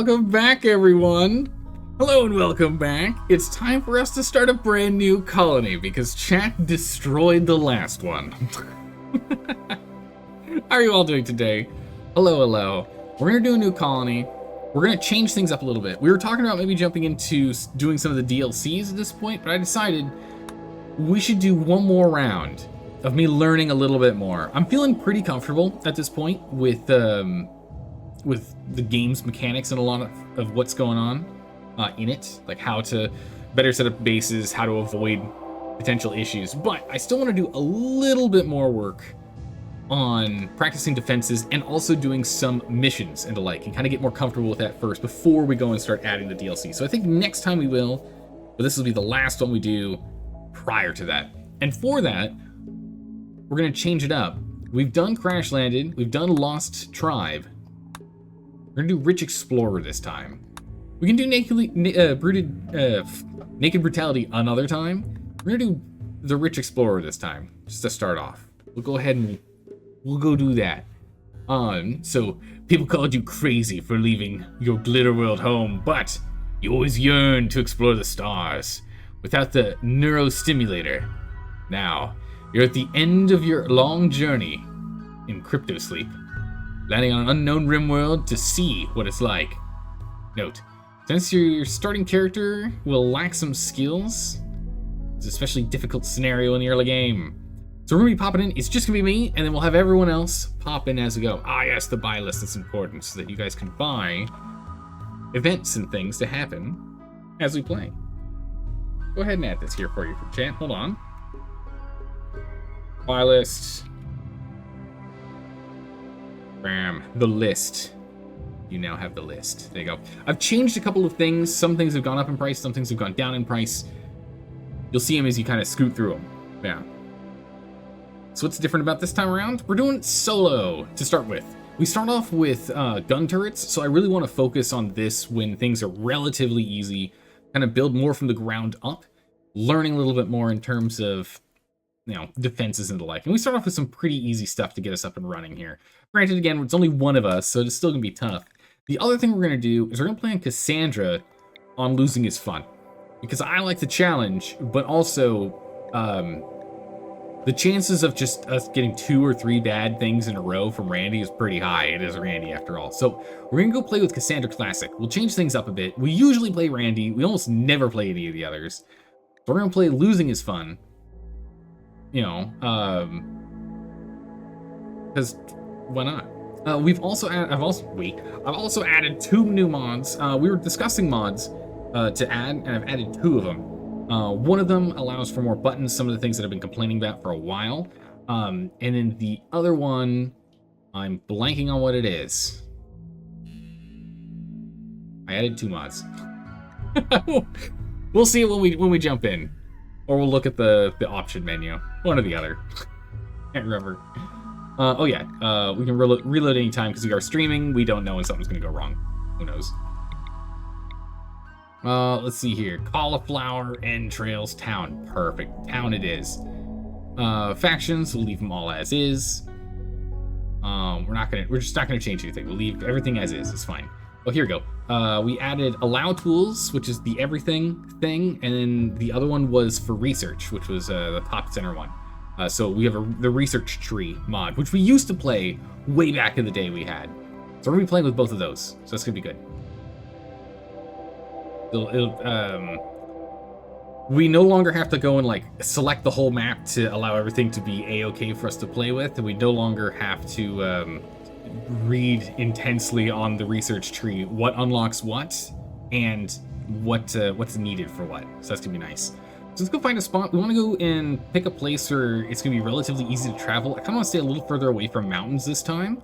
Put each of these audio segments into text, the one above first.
welcome back, everyone. Hello and welcome back. It's time for us to start a brand new colony because chat destroyed the last one. How are you all doing today? Hello, hello. We're gonna do a new colony. We're gonna change things up a little bit. We were talking about maybe jumping into doing some of the DLCs at this point, but I decided we should do one more round of me learning a little bit more. I'm feeling pretty comfortable at this point with the game's mechanics and a lot of what's going on in it, like how to better set up bases, how to avoid potential issues. But I still want to do a little bit more work on practicing defenses and also doing some missions and the like, and kind of get more comfortable with that first before we go and start adding the DLC. So I think next time we will, but this will be the last one we do prior to that. And for that, we're going to change it up. We've done Crash Landed, we've done Lost Tribe. We're going to do Rich Explorer this time. We can do Naked Brutality another time. We're going to do the Rich Explorer this time, just to start off. We'll go ahead and we'll go do that. So people called you crazy for leaving your glitter world home, but you always yearned to explore the stars without the neurostimulator. Now, you're at the end of your long journey in crypto sleep, landing on an unknown RimWorld to see what it's like. Note, since your starting character will lack some skills, it's an especially difficult scenario in the early game. So we're gonna be popping in, it's just gonna be me, and then we'll have everyone else pop in as we go. Ah yes, the buy list is important so that you guys can buy events and things to happen as we play. Go ahead and add this here for you for chat, hold on. Buy list. Bam, the list. You now have the list. There you go. I've changed a couple of things. Some things have gone up in price, some things have gone down in price. You'll see them as you kind of scoot through them. Yeah. So what's different about this time around? We're doing solo to start with. We start off with gun turrets, so I really want to focus on this when things are relatively easy, kind of build more from the ground up, learning a little bit more in terms of, you know, defenses and the like. And we start off with some pretty easy stuff to get us up and running here. Granted, again, it's only one of us, so it's still gonna be tough. The other thing we're gonna do is we're gonna play on Cassandra on losing is fun, because I like the challenge, but also the chances of just us getting 2 or 3 bad things in a row from Randy is pretty high. It is Randy after all. So we're gonna go play with Cassandra Classic. We'll change things up a bit. We usually play Randy. We almost never play any of the others. So we're gonna play losing is fun. You know, because why not? I've also added 2 new mods. We were discussing mods to add, and I've added 2 of them. One of them allows for more buttons, some of the things that I've been complaining about for a while. And then the other one, I'm blanking on what it is. I added 2 mods. We'll see it when we jump in. Or we'll look at the option menu. One or the other. Can't remember. Oh yeah, we can reload anytime because we are streaming. We don't know when something's gonna go wrong. Who knows? Let's see here. Cauliflower, Entrails, Town. Perfect. Town it is. Factions, we'll leave them all as is. We're just not gonna change anything. We'll leave everything as is. It's fine. Oh, here we go. We added allow tools, which is the everything thing, and then the other one was for research, which was the top center one. So we have the research tree mod, which we used to play way back in the day we had. So we're gonna be playing with both of those, so that's gonna be good. We no longer have to go and like select the whole map to allow everything to be a-okay for us to play with, and we no longer have to read intensely on the research tree what unlocks what and what's needed for what. So that's gonna be nice. So let's go find a spot. We want to go and pick a place where it's gonna be relatively easy to travel. I kind of want to stay a little further away from mountains this time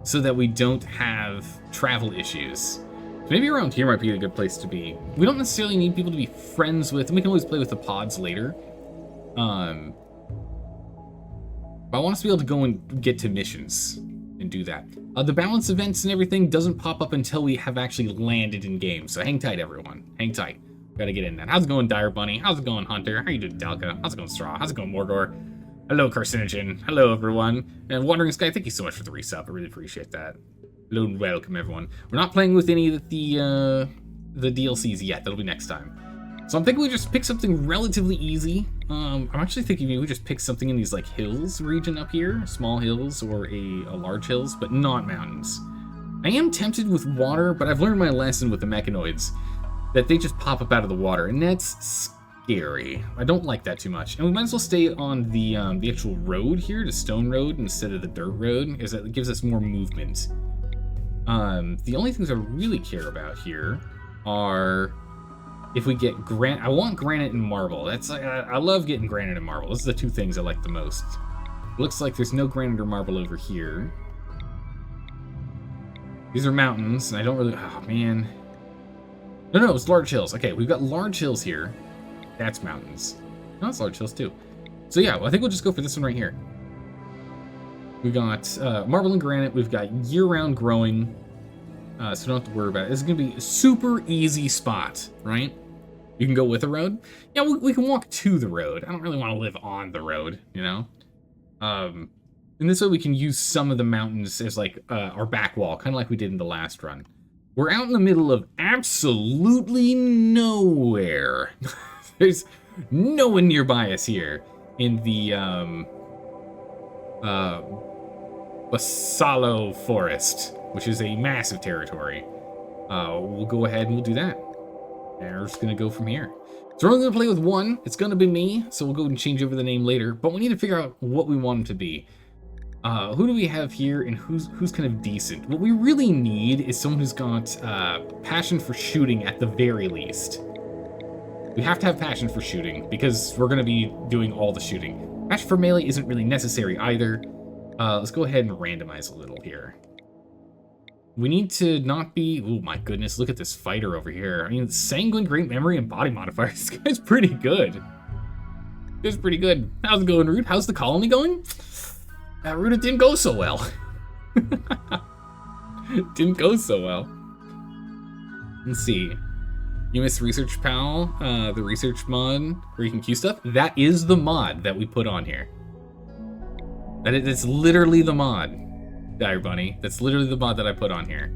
so that we don't have travel issues. So maybe around here might be a good place to be. We don't necessarily need people to be friends with, and we can always play with the pods later. But I want us to be able to go and get to missions and do that. The balance events and everything doesn't pop up until we have actually landed in game. So hang tight, everyone. Hang tight. Gotta get in that. How's it going, Dire Bunny? How's it going, Hunter? How you doing, Dalka? How's it going, Straw? How's it going, Morgor? Hello, Carcinogen. Hello, everyone. And Wandering Sky, thank you so much for the resub. I really appreciate that. Hello and welcome, everyone. We're not playing with any of the DLCs yet. That'll be next time. So I'm thinking we just pick something relatively easy. I'm actually thinking maybe we just pick something in these like hills region up here, small hills or a large hills, but not mountains. I am tempted with water, but I've learned my lesson with the mechanoids that they just pop up out of the water, and that's scary. I don't like that too much. And we might as well stay on the actual road here, the stone road, instead of the dirt road, because that gives us more movement. The only things I really care about here are if we get granite. I want granite and marble. That's like, I love getting granite and marble. Those are the two things I like the most. Looks like there's no granite or marble over here. These are mountains, and I don't really, oh man. No, it's large hills. Okay, we've got large hills here. That's mountains. No, it's large hills too. So yeah, well, I think we'll just go for this one right here. We got marble and granite. We've got year-round growing, so we don't have to worry about it. It's going to be a super easy spot, right? You can go with the road. Yeah, we can walk to the road. I don't really want to live on the road, you know? And this way we can use some of the mountains as like our back wall, kind of like we did in the last run. We're out in the middle of absolutely nowhere. There's no one nearby us here in the Basalo Forest, which is a massive territory. We'll go ahead and we'll do that. And we're just gonna go from here. So we're only gonna play with one. It's gonna be me, so we'll go and change over the name later. But we need to figure out what we want him to be. Who do we have here, and who's kind of decent? What we really need is someone who's got passion for shooting at the very least. We have to have passion for shooting because we're gonna be doing all the shooting. Passion for melee isn't really necessary either. Let's go ahead and randomize a little here. We need to not be... Oh my goodness, look at this fighter over here. I mean, sanguine, great memory, and body modifier. This guy's pretty good. This is pretty good. How's it going, Root? How's the colony going? Root, it didn't go so well. It didn't go so well. Let's see. You missed Research Pal, the research mod where you can queue stuff. That is the mod that we put on here. It's literally the mod, Dire Bunny. That's literally the mod that I put on here.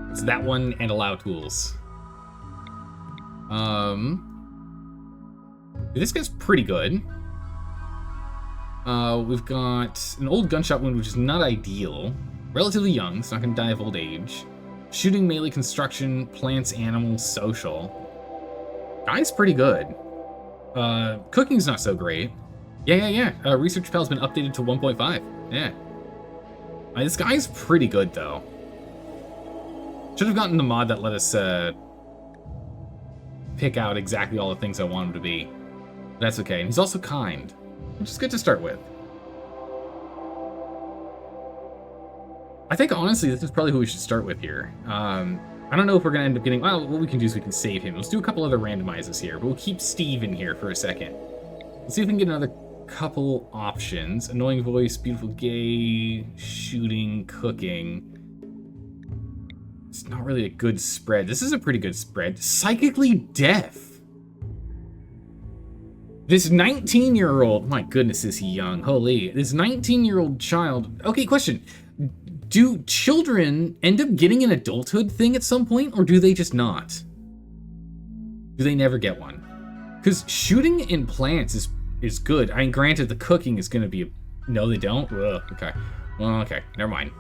It's that one and allow tools. This guy's pretty good. We've got an old gunshot wound, which is not ideal. Relatively young, it's not gonna die of old age. Shooting, melee, construction, plants, animals, social. Guy's pretty good. Cooking's not so great. Yeah. Research Pal's been updated to 1.5. Yeah. This guy's pretty good, though. Should have gotten the mod that let us pick out exactly all the things I want him to be. That's okay. And he's also kind, which is good to start with. I think, honestly, this is probably who we should start with here. I don't know if we're going to end up getting... Well, what we can do is we can save him. Let's do a couple other randomizes here, but we'll keep Steve in here for a second. Let's see if we can get another couple options. Annoying voice, beautiful gay, shooting, cooking. It's not really a good spread. This is a pretty good spread. Psychically deaf. This 19-year-old... My goodness, is he young. Holy. This 19-year-old child... Okay, question. Do children end up getting an adulthood thing at some point, or do they just not? Do they never get one? Because shooting in plants is good. I mean, granted, the cooking is going to be... No, they don't? Ugh, okay. Well, okay. Never mind.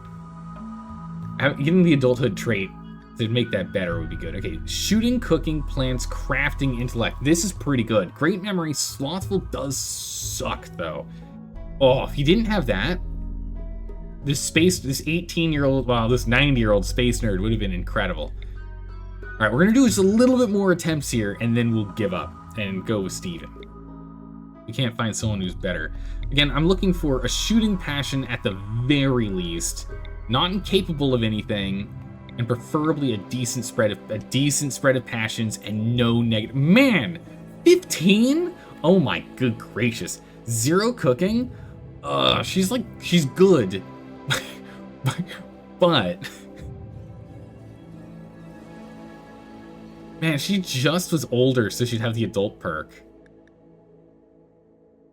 Getting the adulthood trait to make that better would be good. Okay, shooting, cooking, plants, crafting, intellect. This is pretty good. Great memory. Slothful does suck, though. Oh, if you didn't have that... This 18-year-old, wow, this 90-year-old space nerd would have been incredible. All right, we're going to do just a little bit more attempts here, and then we'll give up and go with Steven. We can't find someone who's better. Again, I'm looking for a shooting passion at the very least, not incapable of anything, and preferably a decent spread of passions and no negative. Man, 15? Oh my good gracious. 0 cooking? She's good. But man, she just was older, so she'd have the adult perk.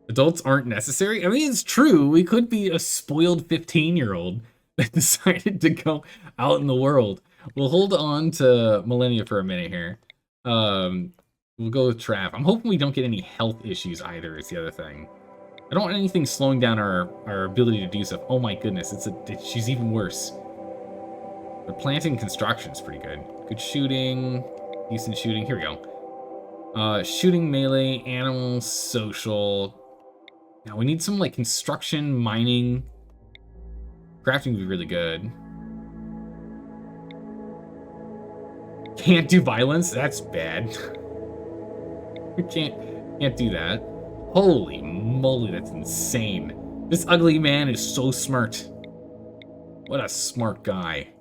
Adults aren't necessary? I mean, it's true. We could be a spoiled 15-year-old that decided to go out in the world. We'll hold on to Millennia for a minute here. We'll go with Trav. I'm hoping we don't get any health issues either, is the other thing. I don't want anything slowing down our ability to do stuff. Oh my goodness, she's even worse. The planting construction is pretty good. Good shooting, decent shooting. Here we go. Shooting, melee, animal, social. Now we need some like construction, mining. Crafting would be really good. Can't do violence? That's bad. We can't do that. Holy moly, that's insane. This ugly man is so smart. What a smart guy.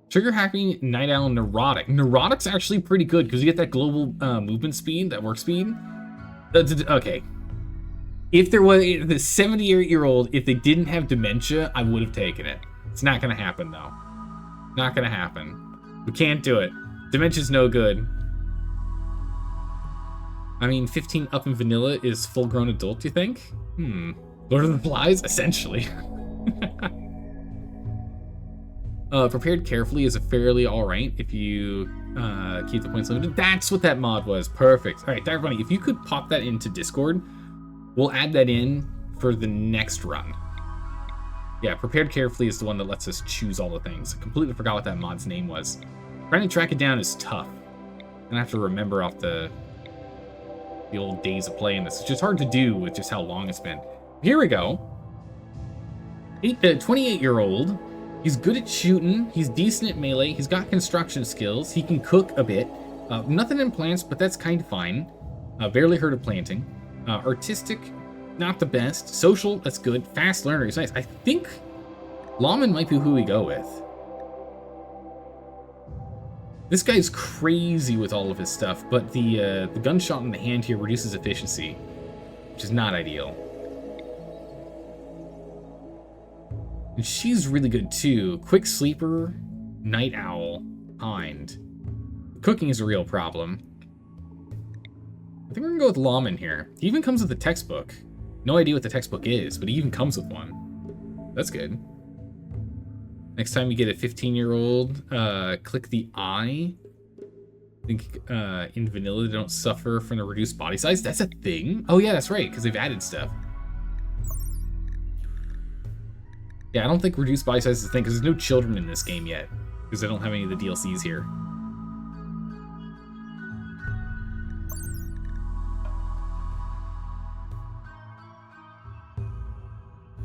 Trigger happy, night owl, neurotic. Neurotic's actually pretty good because you get that global movement speed, that work speed. Okay. If there was the 78-year-old, if they didn't have dementia, I would have taken it. It's not gonna happen though. Not gonna happen. We can't do it. Dementia's no good. I mean, 15 up in vanilla is full-grown adult, you think? Lord of the Flies? Essentially. Prepared carefully is a fairly alright if you keep the points limited. That's what that mod was. Perfect. Alright, Dire Bunny, if you could pop that into Discord, we'll add that in for the next run. Yeah, Prepared Carefully is the one that lets us choose all the things. I completely forgot what that mod's name was. Trying to track it down is tough. And I have to remember off the old days of playing this. It's just hard to do with just how long it's been. Here we go. 28-year-old. He's good at shooting. He's decent at melee. He's got construction skills. He can cook a bit. Nothing in plants, but that's kind of fine. Barely heard of planting. Artistic, not the best. Social, that's good. Fast learner, he's nice. I think Lawman might be who we go with. This guy's crazy with all of his stuff, but the gunshot in the hand here reduces efficiency, which is not ideal. And she's really good too. Quick sleeper, night owl, kind. Cooking is a real problem. I think we're gonna go with Lawman here. He even comes with a textbook. No idea what the textbook is, but he even comes with one. That's good. Next time you get a 15-year-old, click the eye. I think in vanilla they don't suffer from the reduced body size. That's a thing? Oh yeah, that's right, because they've added stuff. Yeah, I don't think reduced body size is a thing, because there's no children in this game yet. Because I don't have any of the DLCs here.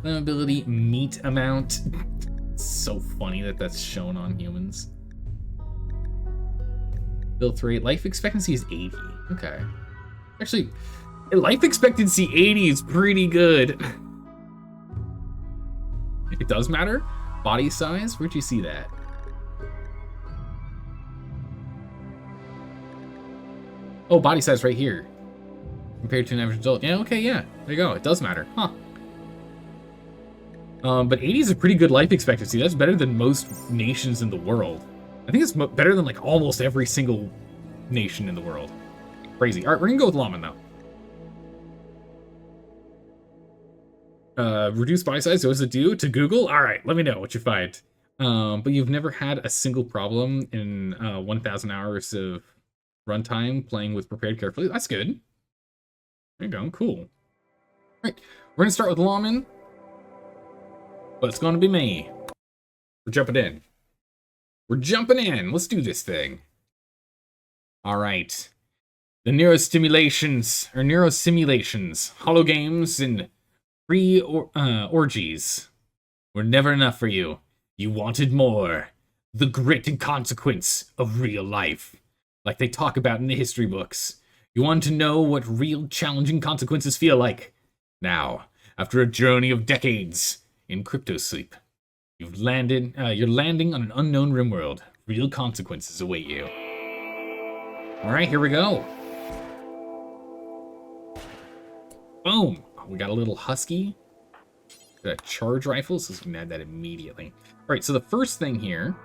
Ability, meat amount. It's so funny that that's shown on humans. Build rate, life expectancy is 80. Okay. Actually, life expectancy 80 is pretty good. It does matter. Body size, where'd you see that? Oh, body size right here. Compared to an average adult. Yeah, okay, yeah. There you go. It does matter. Huh. But 80 is a pretty good life expectancy. That's better than most nations in the world. I think it's better than like almost every single nation in the world. Crazy. All right, we're gonna go with Lawman though. Reduce body size, what does it do? To Google? All right, let me know what you find. But you've never had a single problem in 1,000 hours of runtime playing with Prepared Carefully. That's good. There you go, cool. All right, we're gonna start with Lawman. But it's going to be me. We're jumping in. We're jumping in. Let's do this thing. All right. The neurosimulations holo games, and free orgies were never enough for you. You wanted more. The grit and consequence of real life, like they talk about in the history books. You want to know what real challenging consequences feel like. Now, after a journey of decades in crypto sleep, you're landing on an unknown RimWorld. Real consequences await you. All right, here we go. Boom. We got a little husky. Got a charge rifle, so we can add that immediately. All right, so the first thing here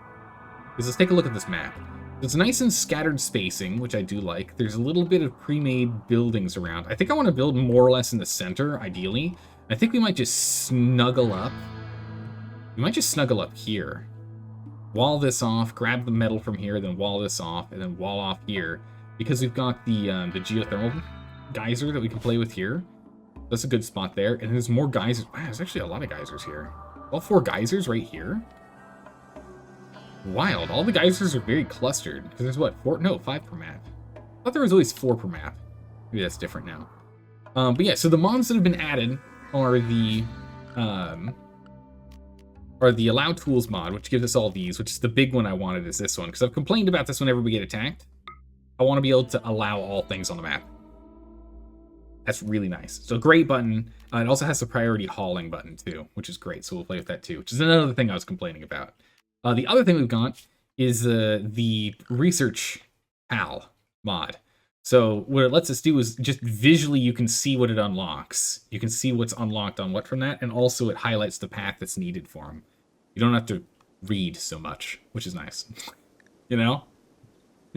is let's take a look at this map. It's nice and scattered spacing, which I do like. There's a little bit of pre-made buildings around. I think I want to build more or less in the center, ideally. I think we might just snuggle up. We might just snuggle up here. Wall this off, grab the metal from here, then wall this off, and then wall off here. Because we've got the geothermal geyser that we can play with here. That's a good spot there. And there's more geysers. Wow, there's actually a lot of geysers here. All 4 geysers right here? Wild. All the geysers are very clustered. Because there's what? 4? No, 5 per map. I thought there was always 4 per map. Maybe that's different now. But yeah, so the mods that have been added are the allow tools mod, which gives us all these, which is the big one I wanted is this one. Because I've complained about this whenever we get attacked. I want to be able to allow all things on the map. That's really nice. So great button. It also has the priority hauling button too, which is great. So we'll play with that too, which is another thing I was complaining about. The other thing we've got is the research PAL mod. So what it lets us do is just visually you can see what it unlocks. You can see what's unlocked on what from that, and also it highlights the path that's needed for them. You don't have to read so much, which is nice. You know?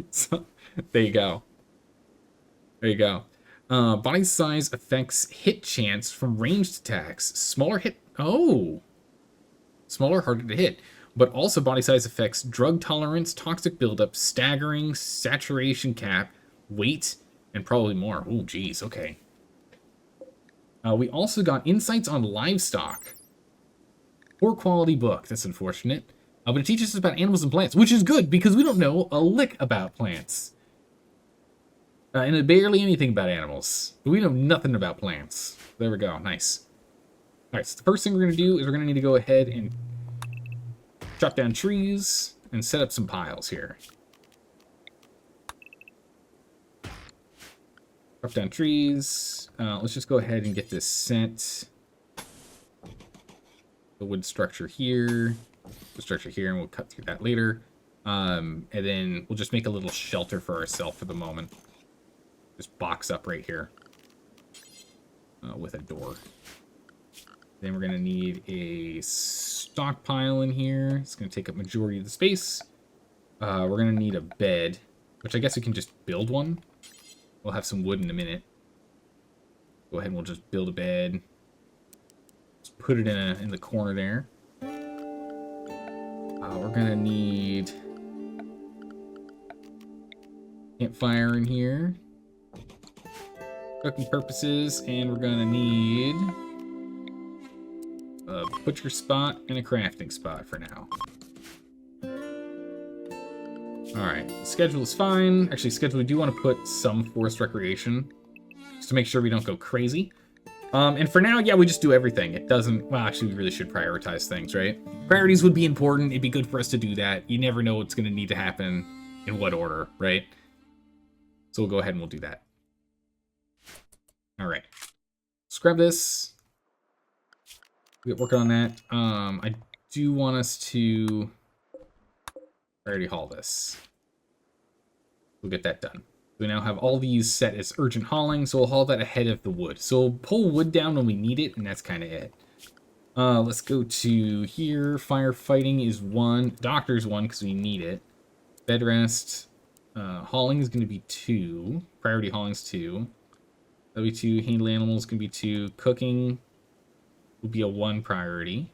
So, there you go. There you go. Body size affects hit chance from ranged attacks. Smaller hit... Oh! Smaller, harder to hit. But also body size affects drug tolerance, toxic buildup, staggering, saturation cap, weight, and probably more. Oh, geez, okay. We also got insights on livestock. Poor quality book. That's unfortunate. But it teaches us about animals and plants, which is good because we don't know a lick about plants. And barely anything about animals. But we know nothing about plants. There we go. Nice. Alright, so the first thing we're going to do is we're going to need to go ahead and chop down trees and set up some piles here. Chop down trees. Let's just go ahead and get this set. The wood structure here. The structure here, and we'll cut through that later. And then we'll just make a little shelter for ourselves for the moment. Just box up right here with a door. Then we're going to need a stockpile in here. It's going to take up majority of the space. We're going to need a bed, which I guess we can just build one. We'll have some wood in a minute. Go ahead and we'll just build a bed. Just put it in the corner there. We're going to need campfire in here. Cooking purposes, and we're going to need a butcher spot and a crafting spot for now. Alright, the schedule is fine. Actually, schedule, we do want to put some forest recreation, just to make sure we don't go crazy. And for now, yeah, we just do everything. It doesn't, well, actually, we really should prioritize things, right? Priorities would be important. It'd be good for us to do that. You never know what's going to need to happen in what order, right? So we'll go ahead and we'll do that. Alright. Let's grab this. We'll get working on that. I do want us to priority haul this. We'll get that done. We now have all these set as urgent hauling, so we'll haul that ahead of the wood. So we'll pull wood down when we need it, and that's kind of it. Let's go to here. Firefighting is 1. Doctor's 1 because we need it. Bed rest. Hauling is going to be 2. Priority hauling is 2. That'll be 2. Handle animals can be 2. Cooking will be a 1 priority.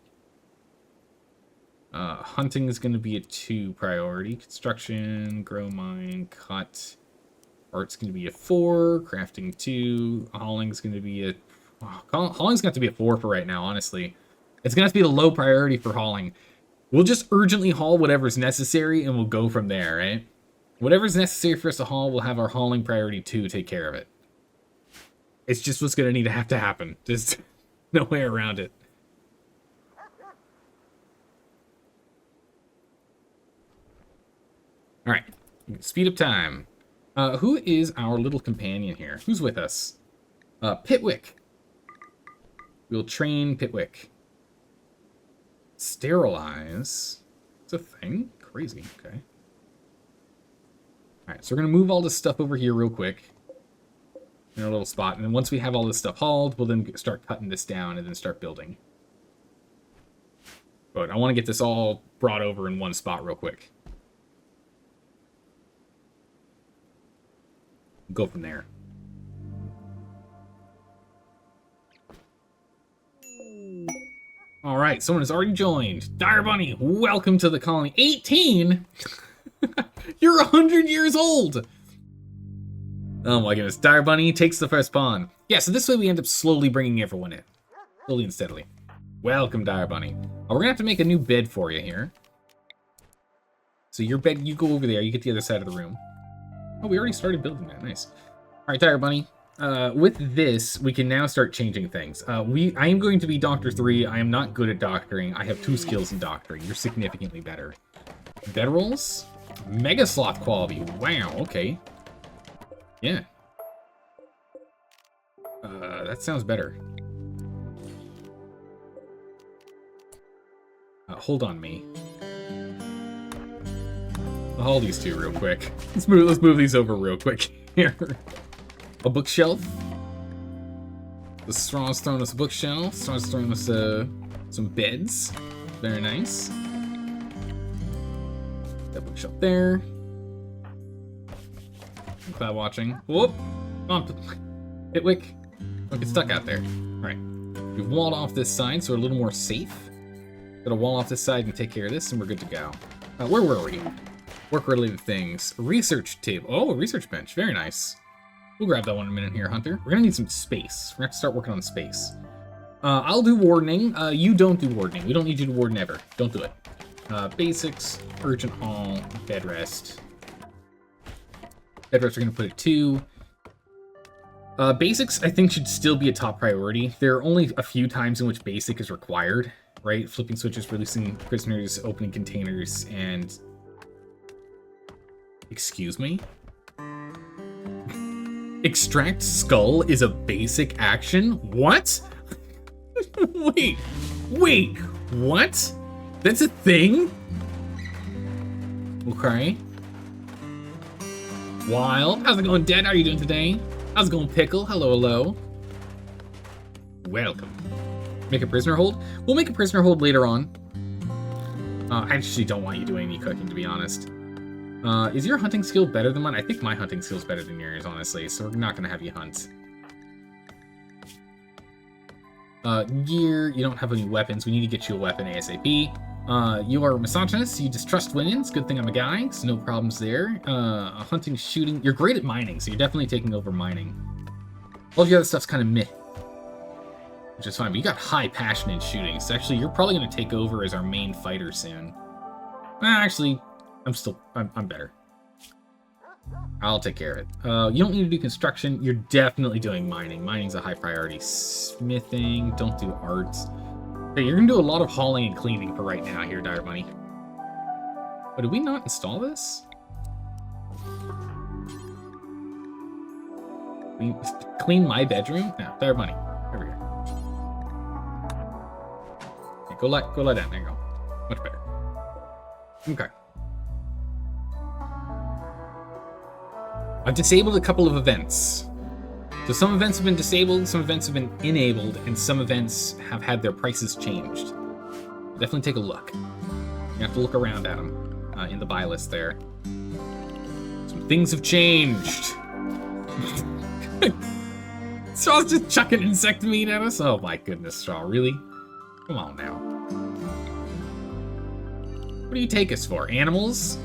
Hunting is going to be a 2 priority. Construction, grow, mine, cut. Art's going to be a 4. Crafting 2. Hauling's going to be a... hauling's going to have to be a 4 for right now, honestly. It's going to have to be the low priority for hauling. We'll just urgently haul whatever's necessary, and we'll go from there, right? Whatever's necessary for us to haul, we'll have our hauling priority 2 take care of it. It's just what's going to need to have to happen. There's no way around it. All right. Speed up time. Who is our little companion here? Who's with us? Pitwick. We'll train Pitwick. Sterilize. It's a thing? Crazy. Okay. All right, so we're going to move all this stuff over here real quick. In our little spot. And then once we have all this stuff hauled, we'll then start cutting this down and then start building. But I want to get this all brought over in one spot real quick. go from there. All right, someone has already joined. Dire Bunny, welcome to the colony. 18? You're 100 years old! Oh my goodness. Dire Bunny takes the first pawn. Yeah, so this way we end up slowly bringing everyone in. Slowly and steadily. Welcome, Dire Bunny. We're gonna have to make a new bed for you here. So your bed, you go over there, you get the other side of the room. Oh, we already started building that, nice. All right, Dire Bunny. With this, we can now start changing things. I am going to be Doctor 3. I am not good at doctoring. I have 2 skills in doctoring. You're significantly better. Bed rolls? Mega Sloth quality. Wow, okay. Yeah. That sounds better. Hold on me. I'll haul these 2 real quick. Let's move these over real quick here. A bookshelf. The Straw's throwing us a bookshelf. Straw's throwing us some beds. Very nice. That bookshelf there. Cloud watching. Whoop! Hitwick. Don't get stuck out there. Alright. We've walled off this side, so we're a little more safe. Gotta wall off this side and take care of this, and we're good to go. Where were we? Work-related things. Research table. Oh, a research bench. Very nice. We'll grab that one in a minute here, Hunter. We're gonna need some space. We're gonna have to start working on space. I'll do wardening. You don't do wardening. We don't need you to warden ever. Don't do it. Basics, urgent haul, bed rest. Bed rest, we're gonna put at 2. Basics, I think, should still be a top priority. There are only a few times in which basic is required, right? Flipping switches, releasing prisoners, opening containers, and... Excuse me? Extract skull is a basic action? What? Wait, what? That's a thing? Okay. Wild, how's it going, Dad? How are you doing today? How's it going, Pickle? Hello, hello. Welcome. Make a prisoner hold? We'll make a prisoner hold later on. I actually don't want you doing any cooking, to be honest. Is your hunting skill better than mine? I think my hunting skill is better than yours, honestly, so we're not going to have you hunt. Gear, you don't have any weapons. We need to get you a weapon ASAP. You are a misogynist. You distrust women. It's a good thing I'm a guy, so no problems there. Hunting, shooting. You're great at mining, so you're definitely taking over mining. All the other stuff's kind of meh, which is fine, but you got high passion in shooting, so actually you're probably going to take over as our main fighter soon. Actually... I'm better. I'll take care of it. You don't need to do construction. You're definitely doing mining. Mining's a high priority. Smithing. Don't do arts. Okay, you're gonna do a lot of hauling and cleaning for right now here, Dire Bunny. But did we not install this? Clean my bedroom? No, Dire Bunny. Over here. Okay, go lie down. There you go. Much better. Okay. I've disabled a couple of events. So some events have been disabled, some events have been enabled, and some events have had their prices changed. Definitely take a look. You have to look around at them in the buy list there. Some things have changed. Straw's just chucking insect meat at us? Oh my goodness, Straw, really? Come on now. What do you take us for? Animals?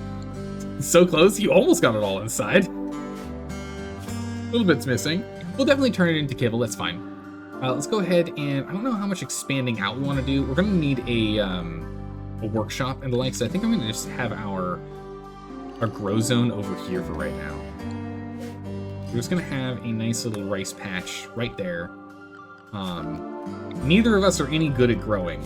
So close, you almost got it all inside. A little bit's missing. We'll definitely turn it into kibble, that's fine. Let's go ahead and, I don't know how much expanding out we want to do. We're going to need a workshop and the like, so I think I'm going to just have our grow zone over here for right now. We're just going to have a nice little rice patch right there. Neither of us are any good at growing.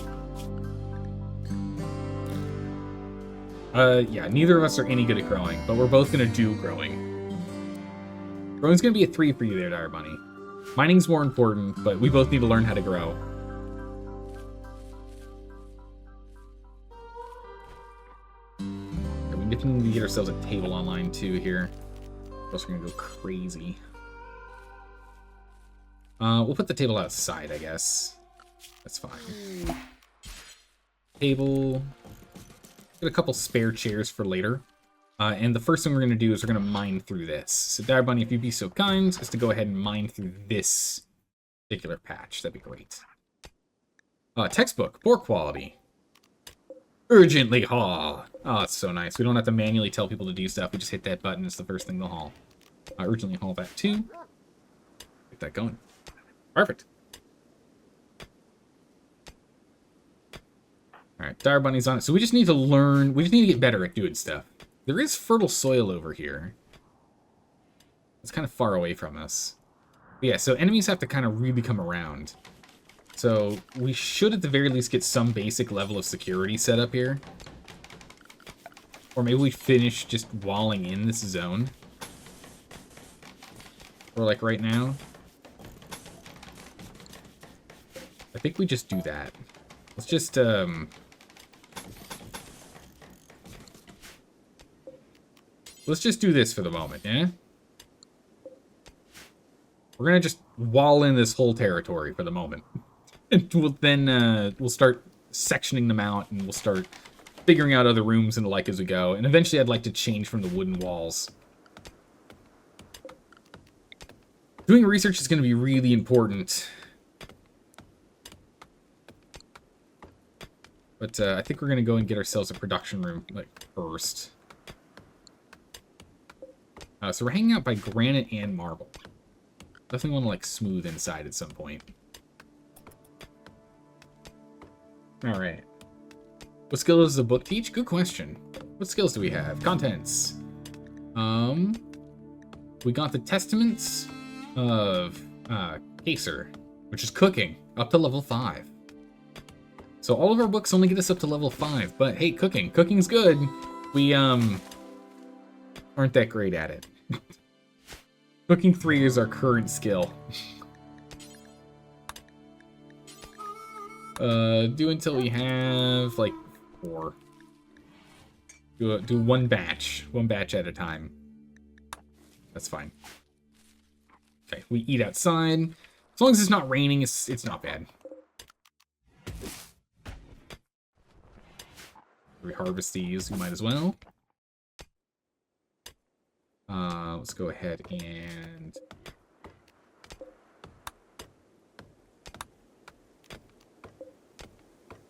Yeah, neither of us are any good at growing, but we're both going to do growing. Growing's gonna be a 3 for you there, Dire Bunny. Mining's more important, but we both need to learn how to grow. Okay, we definitely need to get ourselves a table online too here. Or else we're gonna go crazy. We'll put the table outside, I guess. That's fine. Table. Get a couple spare chairs for later. And the first thing we're going to do is we're going to mine through this. So Dire Bunny, if you'd be so kind, is to go ahead and mine through this particular patch. That'd be great. Textbook, poor quality. Urgently haul. Oh, it's so nice. We don't have to manually tell people to do stuff. We just hit that button. It's the first thing they'll haul. Urgently haul that too. Get that going. Perfect. Alright, Dire Bunny's on it. So we just need to learn. We just need to get better at doing stuff. There is fertile soil over here. It's kind of far away from us. But yeah, so enemies have to kind of really come around. So we should at the very least get some basic level of security set up here. Or maybe we finish just walling in this zone. Or like right now. I think we just do that. Let's just, let's just do this for the moment, yeah? We're gonna just wall in this whole territory for the moment. And we'll then, we'll start sectioning them out, and we'll start figuring out other rooms and the like as we go. And eventually I'd like to change from the wooden walls. Doing research is gonna be really important. But, I think we're gonna go and get ourselves a production room, like, first. So we're hanging out by granite and marble. Definitely want to, like, smooth inside at some point. Alright. What skill does the book teach? Good question. What skills do we have? Contents. We got the Testaments of Caesar, which is cooking, up to level 5. So all of our books only get us up to level 5, but hey, cooking. Cooking's good. We, aren't that great at it. Cooking 3 is our current skill. Do until we have, like, 4. Do one batch at a time. That's fine. Okay, we eat outside. As long as it's not raining, it's not bad. We harvest these, we might as well. Let's go ahead and...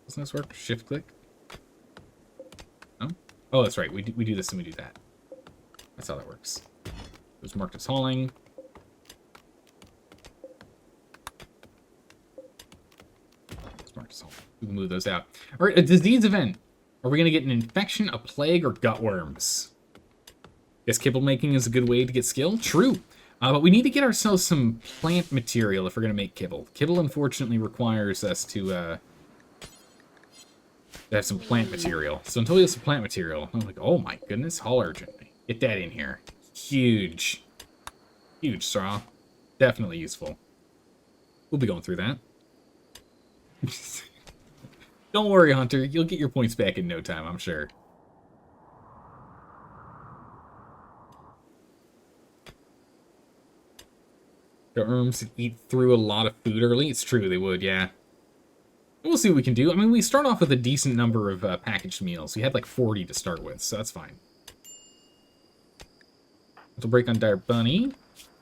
Doesn't this work? Shift click? No? Oh, that's right. We do this and we do that. That's how that works. It was marked as hauling. It's marked as hauling. We can move those out. All right, a disease event. Are we going to get an infection, a plague, or gutworms? Guess kibble making is a good way to get skill. True. But we need to get ourselves some plant material if we're going to make kibble. Kibble, unfortunately, requires us to have some plant material. So until we have some plant material, I'm like, oh my goodness, haul urgently. Get that in here. Huge. Huge straw. Definitely useful. We'll be going through that. Don't worry, Hunter. You'll get your points back in no time, I'm sure. The worms eat through a lot of food early. It's true, they would, yeah. We'll see what we can do. I mean, we start off with a decent number of packaged meals. We had like 40 to start with, so that's fine. We'll break on Dire Bunny.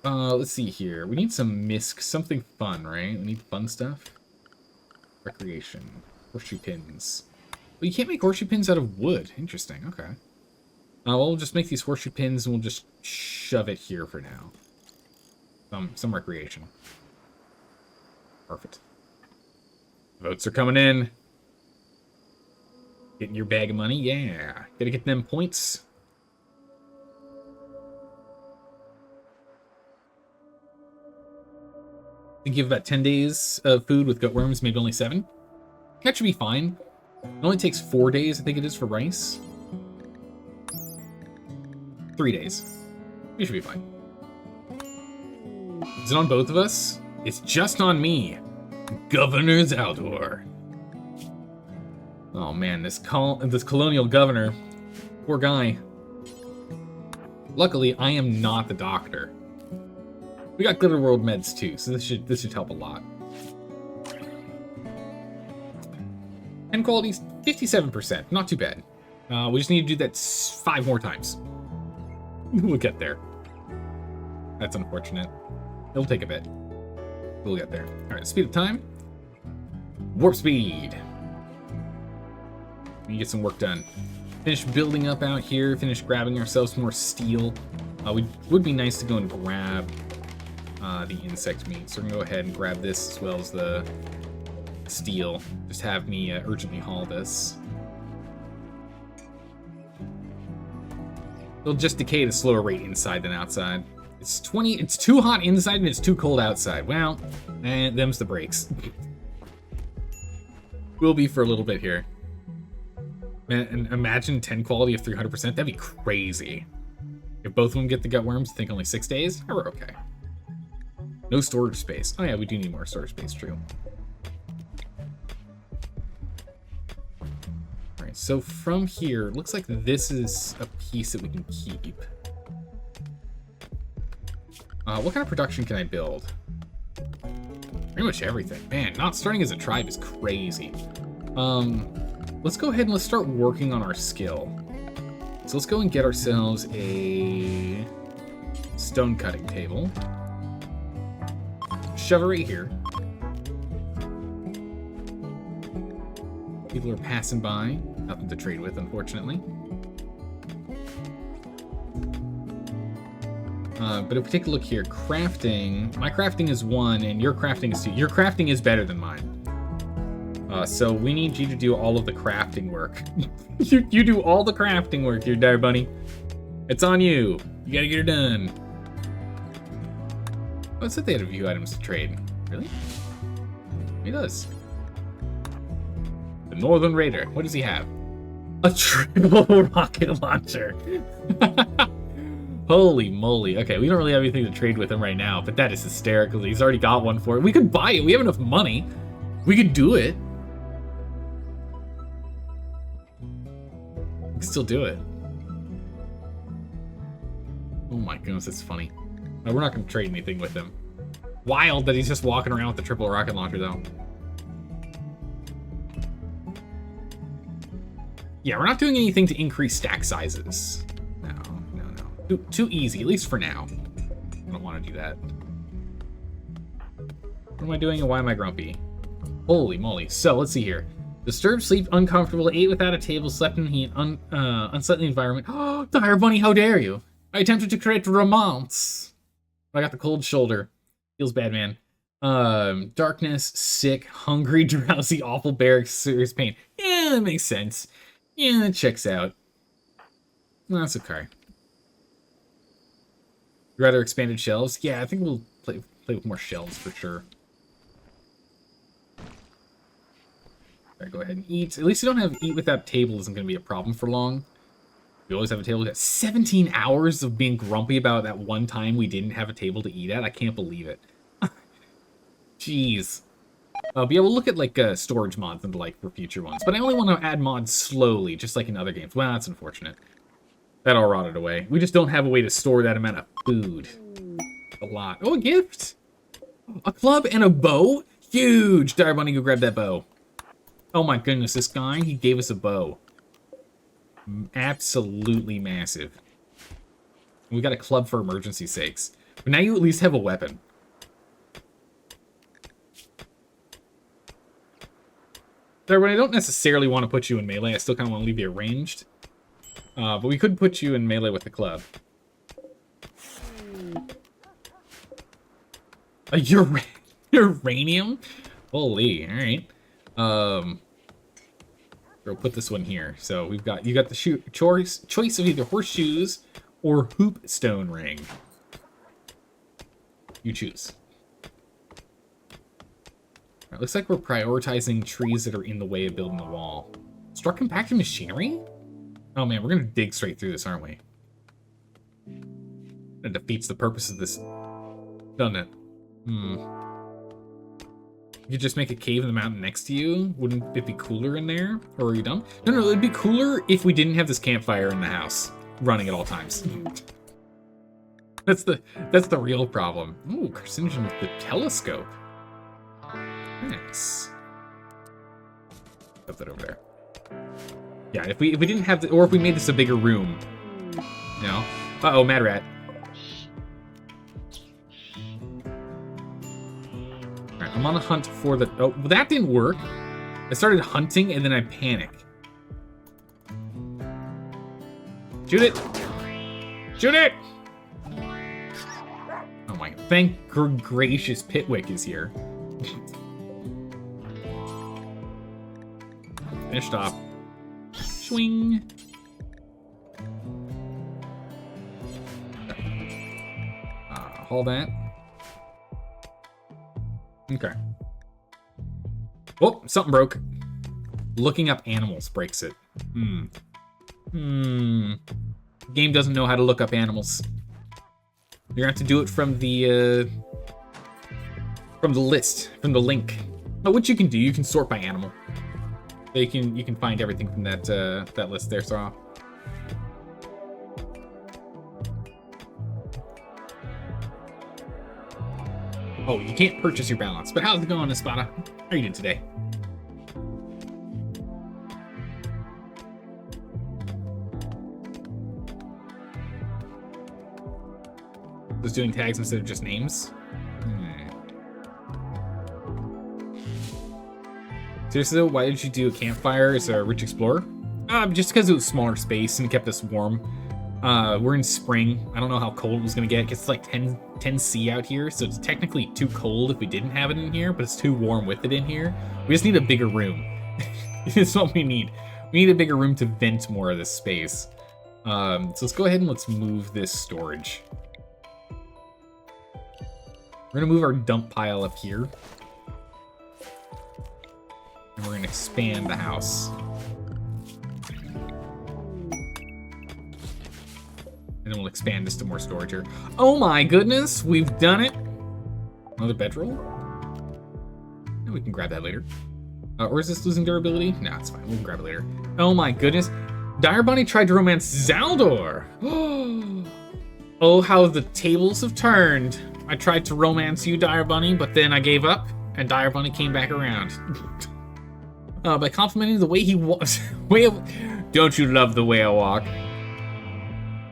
Let's see here. We need some misc, something fun, right? We need fun stuff. Recreation. Horseshoe pins. Well, you can't make horseshoe pins out of wood. Interesting, okay. Well, we'll just make these horseshoe pins and we'll just shove it here for now. Some recreation. Perfect. Votes are coming in. Getting your bag of money, yeah. Gotta get them points. I think you have about 10 days of food with gutworms, maybe only 7. That should be fine. It only takes 4 days, I think it is, for rice. 3 days. We should be fine. Is it on both of us? It's just on me. Governor's Outdoor. Oh man, this colonial governor. Poor guy. Luckily, I am not the doctor. We got RimWorld meds too, so this should help a lot. And quality's 57%, not too bad. We just need to do that 5 more times. We'll get there. That's unfortunate. It'll take a bit. We'll get there. Alright, speed of time. Warp speed. We get some work done. Finish building up out here. Finish grabbing ourselves more steel. Would be nice to go and grab the insect meat. So we're gonna go ahead and grab this as well as the steel. Just have me urgently haul this. It'll just decay at a slower rate inside than outside. It's too hot inside and it's too cold outside. Well, them's the breaks. Will be for a little bit here. Man, and imagine 10 quality of 300%. That'd be crazy. If both of them get the gut worms, I think only 6 days. Oh, we're okay. No storage space. Oh yeah, we do need more storage space, true. Alright, so from here, looks like this is a piece that we can keep. What kind of production can I build? Pretty much everything. Man, not starting as a tribe is crazy. Let's go ahead and let's start working on our skill. So let's go and get ourselves a stone cutting table. Shove it right here. People are passing by. Nothing to trade with, unfortunately. But if we take a look here, crafting. My crafting is 1, and your crafting is 2. Your crafting is better than mine. So we need you to do all of the crafting work. you do all the crafting work, you dire bunny. It's on you. You gotta get it done. Oh, it said they had a few items to trade. Really? He does. The Northern Raider. What does he have? A triple rocket launcher. Holy moly. Okay, we don't really have anything to trade with him right now, but that is hysterical. He's already got one for it. We could buy it. We have enough money. We could do it. We can still do it. Oh my goodness, that's funny. No, we're not going to trade anything with him. Wild that he's just walking around with the triple rocket launcher, though. Yeah, we're not doing anything to increase stack sizes. No. Too easy, at least for now. I don't want to do that. What am I doing and why am I grumpy? Holy moly. So, let's see here. Disturbed sleep, uncomfortable, ate without a table, slept in heat, unsettling environment. Oh, dire bunny, how dare you! I attempted to create romance. I got the cold shoulder. Feels bad, man. Darkness, sick, hungry, drowsy, awful, barracks, serious pain. Yeah, that makes sense. Yeah, that checks out. Well, that's okay. Rather expanded shelves? Yeah, I think we'll play with more shelves for sure. Alright, go ahead and eat. At least you don't have eat without table isn't going to be a problem for long. We always have a table. We got 17 hours of being grumpy about that one time we didn't have a table to eat at. I can't believe it. Jeez. But yeah, we'll look at like storage mods and like for future ones. But I only want to add mods slowly, just like in other games. Well, that's unfortunate. That all rotted away. We just don't have a way to store that amount of food. A lot. Oh, a gift! A club and a bow? Huge! Dire Bunny, go grab that bow. Oh my goodness, this guy, he gave us a bow. Absolutely massive. We got a club for emergency sakes. But now you at least have a weapon. Dire Bunny, I don't necessarily want to put you in melee. I still kind of want to leave you ranged. But we could put you in melee with the club. A uranium? Holy, alright. We'll put this one here. So you got the choice of either horseshoes or hoop stone ring. You choose. Alright, looks like we're prioritizing trees that are in the way of building the wall. Struck compacted machinery? Oh man, we're gonna dig straight through this, aren't we? That defeats the purpose of this, doesn't it? You could just make a cave in the mountain next to you. Wouldn't it be cooler in there? Or are you dumb? No, it'd be cooler if we didn't have this campfire in the house running at all times. That's the real problem. Ooh, carcinogen with the telescope. Nice. Put that over there. Yeah, if we didn't have the, or if we made this a bigger room, you know, Uh-oh, Mad Rat. Alright, I'm on a hunt for the... Oh, that didn't work. I started hunting, and then I panic. Shoot it! Shoot it! Oh my... Thank gracious Pitwick is here. Finished off. Swing. Haul that. Okay. Oh, something broke. Looking up animals breaks it. Game doesn't know how to look up animals. You're gonna have to do it from the list, from the link. Oh, what you can do, you can sort by animal. You can find everything from that list there, so. Oh, you can't purchase your balance. But how's it going, Espada? How are you doing today? Just doing tags instead of just names? Seriously though, why did you do a campfire as a rich explorer? Just because it was smaller space and it kept us warm. We're in spring. I don't know how cold it was gonna get. It gets like 10 C out here, so it's technically too cold if we didn't have it in here, but it's too warm with it in here. We just need a bigger room. That's what we need. We need a bigger room to vent more of this space. So let's go ahead and let's move this storage. We're gonna move our dump pile up here. And we're gonna expand the house. And then we'll expand this to more storage here. Oh my goodness, we've done it. Another bedroll? Yeah, we can grab that later. Or is this losing durability? No, it's fine, we can grab it later. Oh my goodness. Dire Bunny tried to romance Zaldor. Oh, how the tables have turned. I tried to romance you, Dire Bunny, but then I gave up, and Dire Bunny came back around. By complimenting the way he walks. Don't you love the way I walk?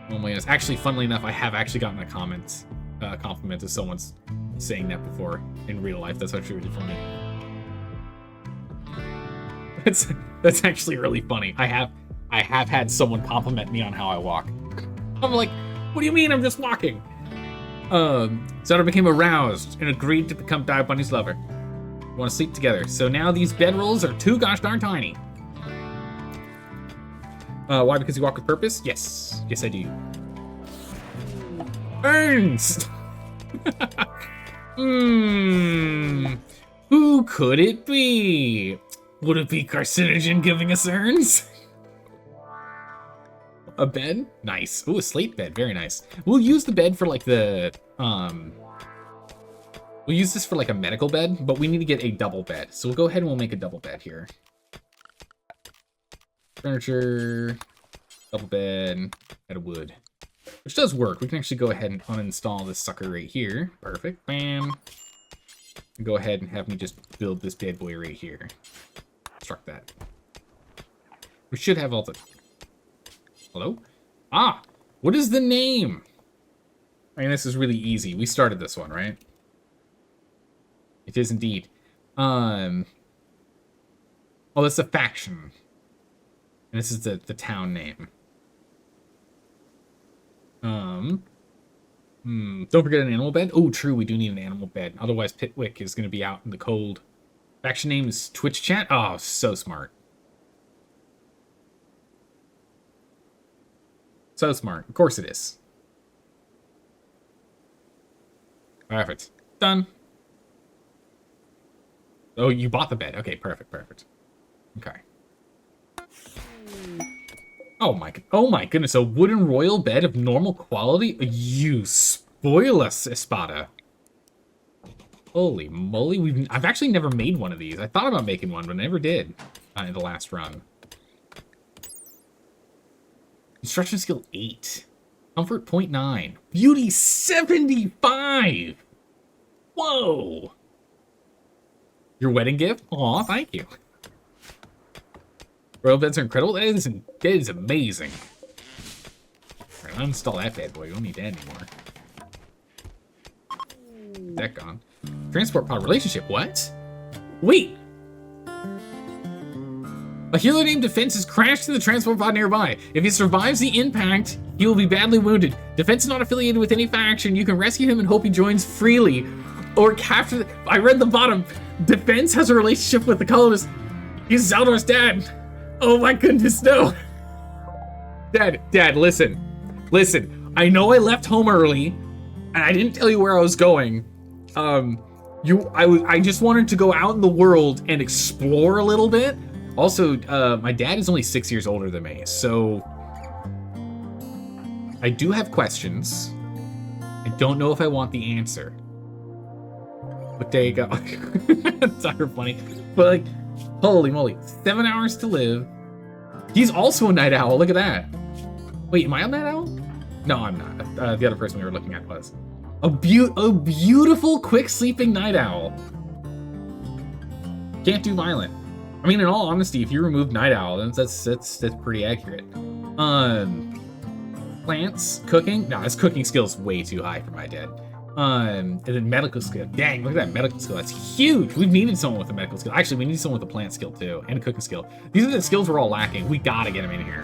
Oh my goodness. Actually, funnily enough, I have actually gotten a compliment to someone's saying that before in real life. That's actually really funny. That's actually really funny. I have had someone compliment me on how I walk. I'm like, what do you mean I'm just walking? Zelda became aroused and agreed to become Dire Bunny's lover. We want to sleep together. So now these bedrolls are too gosh darn tiny. Why? Because you walk with purpose? Yes. Yes, I do. Urns! Who could it be? Would it be Carcinogen giving us urns? A bed? Nice. Ooh, a slate bed. Very nice. We'll use the bed for like the, we'll use this for like a medical bed, but we need to get a double bed. So we'll go ahead and we'll make a double bed here. Furniture, double bed, out of wood. Which does work. We can actually go ahead and uninstall this sucker right here. Perfect. Bam. And go ahead and have me just build this bad boy right here. Construct that. We should have all the... Hello? Ah! What is the name? I mean, this is really easy. We started this one, right? It is indeed. Oh, that's a faction. And this is the town name. Don't forget an animal bed. Oh, true, we do need an animal bed. Otherwise, Pitwick is going to be out in the cold. Faction name is Twitch Chat. Oh, so smart. So smart. Of course it is. Perfect. Done. Oh, you bought the bed. Okay, perfect, perfect. Okay. Oh my goodness, a wooden royal bed of normal quality? You spoil us, Espada. Holy moly, I've actually never made one of these. I thought about making one, but I never did in the last run. Construction skill 8. Comfort 0.9. Beauty 75! Whoa! Your wedding gift? Aw, thank you. Royal beds are incredible. That is amazing. Alright, Uninstall that bad boy. We don't need that anymore. That gone. Transport pod relationship. What? Wait. A healer named Defense has crashed in the transport pod nearby. If he survives the impact, he will be badly wounded. Defense is not affiliated with any faction. You can rescue him and hope he joins freely. Or capture... I read the bottom. Defense has a relationship with the colonist. He's Zaldor's dad. Oh my goodness, no. Dad, listen. Listen, I know I left home early, and I didn't tell you where I was going. I just wanted to go out in the world and explore a little bit. Also, my dad is only 6 years older than me, so I do have questions. I don't know if I want the answer. But there you go. It's not funny. But like, holy moly, 7 hours to live. He's also a night owl, look at that. Wait, am I a night owl? No, I'm not. The other person we were looking at was. A beautiful, quick sleeping night owl. Can't do violent. I mean, in all honesty, if you remove night owl, then that's pretty accurate. Plants, cooking. No, his cooking skill's way too high for my dad. And then medical skill. Dang, look at that medical skill. That's huge. We've needed someone with a medical skill. Actually, we need someone with a plant skill too, and a cooking skill. These are the skills we're all lacking. We gotta get him in here.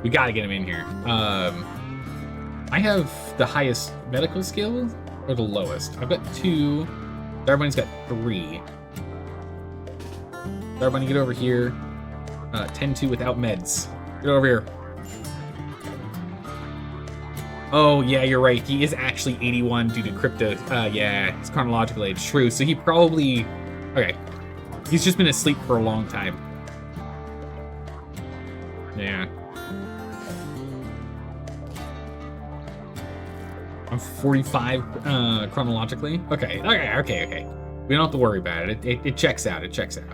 We gotta get him in here. I have the highest medical skill, or the lowest. I've got 2. Everybody's got 3. Everybody get over here. 10-2 without meds. Get over here. Oh, yeah, you're right. He is actually 81 due to crypto. Yeah, it's chronological age. True. So he probably... Okay. He's just been asleep for a long time. Yeah. I'm 45 chronologically. Okay. We don't have to worry about it. It checks out. It checks out.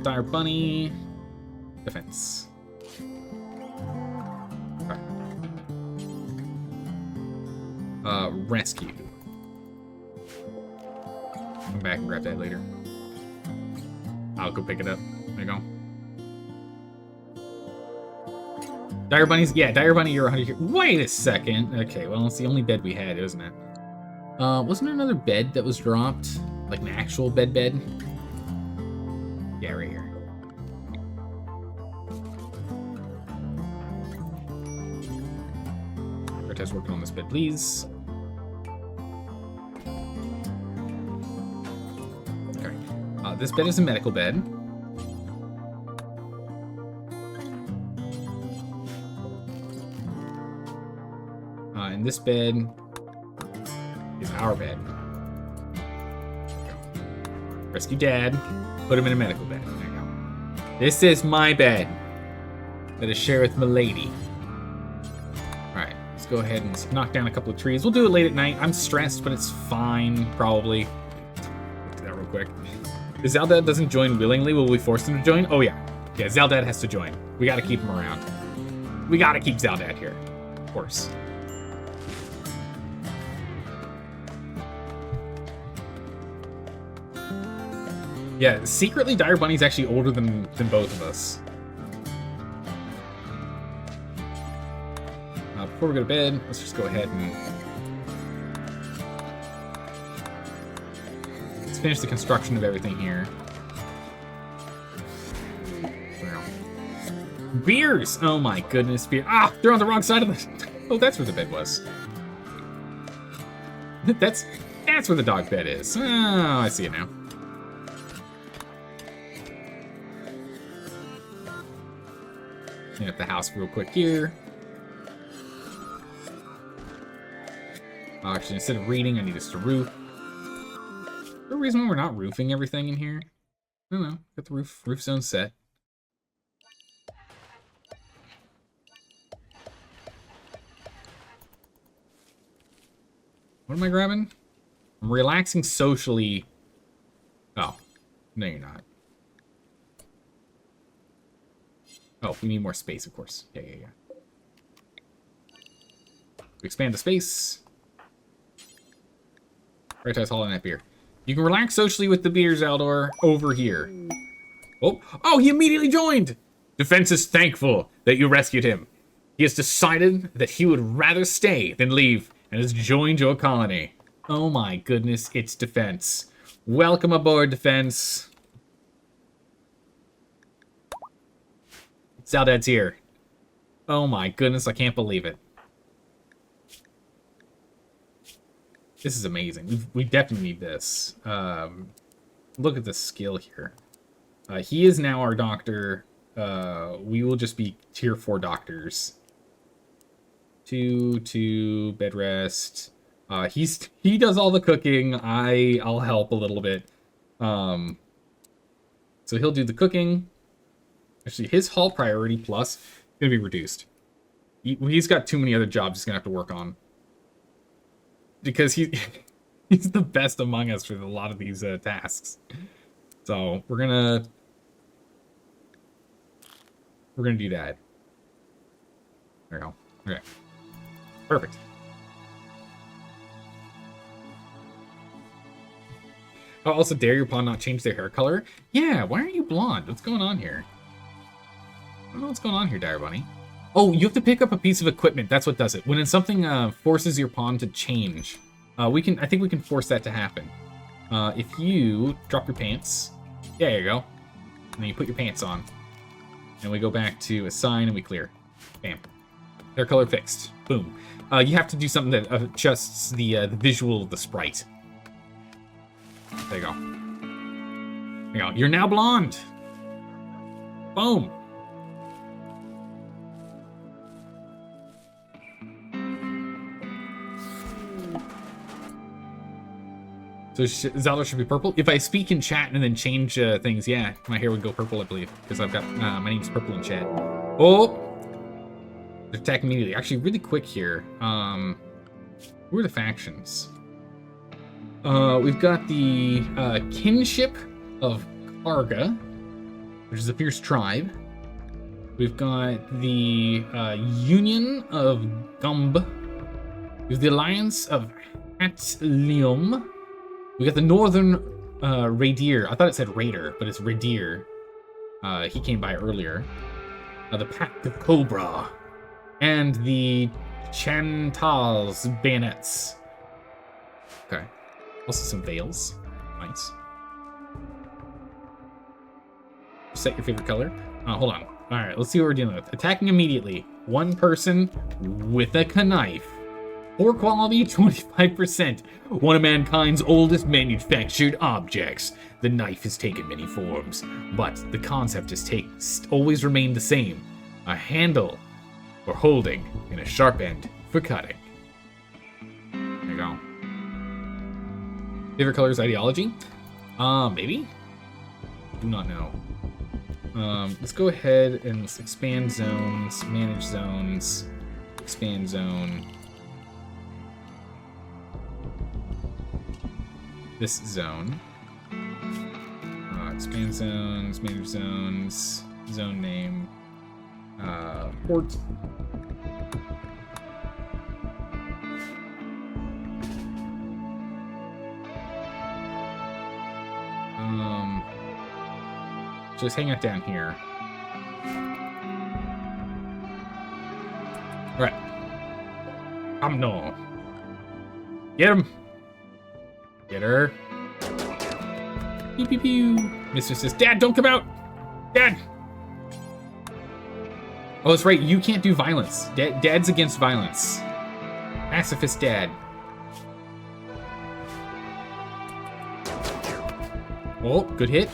Dire Bunny. Defense. Rescue. Come back and grab that later. I'll go pick it up. There you go. Dire Bunny's, yeah, Dire Bunny, you're 100 here. Wait a second. Okay, well, it's the only bed we had, isn't it? Wasn't there another bed that was dropped? Like an actual bed? Yeah, right here. Test working on this bed, please. Okay. This bed is a medical bed. And this bed is our bed. Rescue Dad. Put him in a medical bed. There you go. This is my bed that I share with my lady. Go ahead and knock down a couple of trees. We'll do it late at night. I'm stressed, but it's fine, probably. Look at that real quick. If Zaldad doesn't join willingly, will we force him to join? Oh, yeah. Yeah, Zaldad has to join. We gotta keep him around. We gotta keep Zaldad here. Of course. Yeah, secretly, Dire Bunny's actually older than both of us. Before we go to bed, let's just go ahead and let's finish the construction of everything here. Beers! Oh my goodness, beer. Ah, they're on the wrong side of the... Oh, that's where the bed was. That's where the dog bed is. Oh, I see it now. Clean up the house real quick here. Actually, instead of reading, I need us to roof. Is there a reason why we're not roofing everything in here? I don't know. Got the roof zone set. What am I grabbing? I'm relaxing socially. Oh, no, you're not. Oh, we need more space, of course. Yeah. Expand the space. Prioritize hauling that beer. You can relax socially with the beer, Zaldor, over here. Oh, he immediately joined! Defense is thankful that you rescued him. He has decided that he would rather stay than leave and has joined your colony. Oh my goodness, it's Defense. Welcome aboard, Defense. Zaldad's here. Oh my goodness, I can't believe it. This is amazing. We definitely need this. Look at the skill here. He is now our doctor. We will just be tier 4 doctors. 2, bed rest. He does all the cooking. I'll help a little bit. So he'll do the cooking. Actually, his hall priority plus is gonna be reduced. He's got too many other jobs he's gonna have to work on. Because he's the best among us for a lot of these tasks. So we're gonna do that. There we go. Okay. Perfect. Oh, also, dare your pawn not change their hair color? Yeah, why aren't you blonde? What's going on here? I don't know what's going on here, Dire Bunny. Oh, you have to pick up a piece of equipment. That's what does it. When something forces your pawn to change, I think we can force that to happen. If you drop your pants, yeah, there you go. And then you put your pants on. And we go back to assign and we clear. Bam. Hair color fixed. Boom. You have to do something that adjusts the visual of the sprite. There you go. There you go. You're now blonde. Boom. So Zelda should be purple. If I speak in chat and then change things, yeah, my hair would go purple, I believe, because I've got my name's purple in chat. Oh, they're attacking immediately. Actually, really quick here. Who are the factions? We've got the kinship of Karga, which is a fierce tribe. We've got the union of Gumb. We have the alliance of Hatlium. We got the Northern Raidir. I thought it said Raider, but it's Raidir. He came by earlier. The Pact of Cobra. And the Chantal's Bayonets. Okay. Also some Veils. Nice. Set your favorite color. Hold on. Alright, let's see what we're dealing with. Attacking immediately. One person with a knife. Poor quality, 25%. One of mankind's oldest manufactured objects. The knife has taken many forms, but the concept has always remained the same. A handle for holding and a sharp end for cutting. There you go. Favorite color's ideology? Maybe? Do not know. Let's go ahead and let's expand zones, manage zones, expand zone. This zone. Expand zones, manage zones, zone name, port. Just hang out down here. All right. No. Get him. Get her. Pew pew pew. Mr. says, Dad, don't come out. Dad. Oh, that's right. You can't do violence. Dad's against violence. Pacifist Dad. Oh, good hit.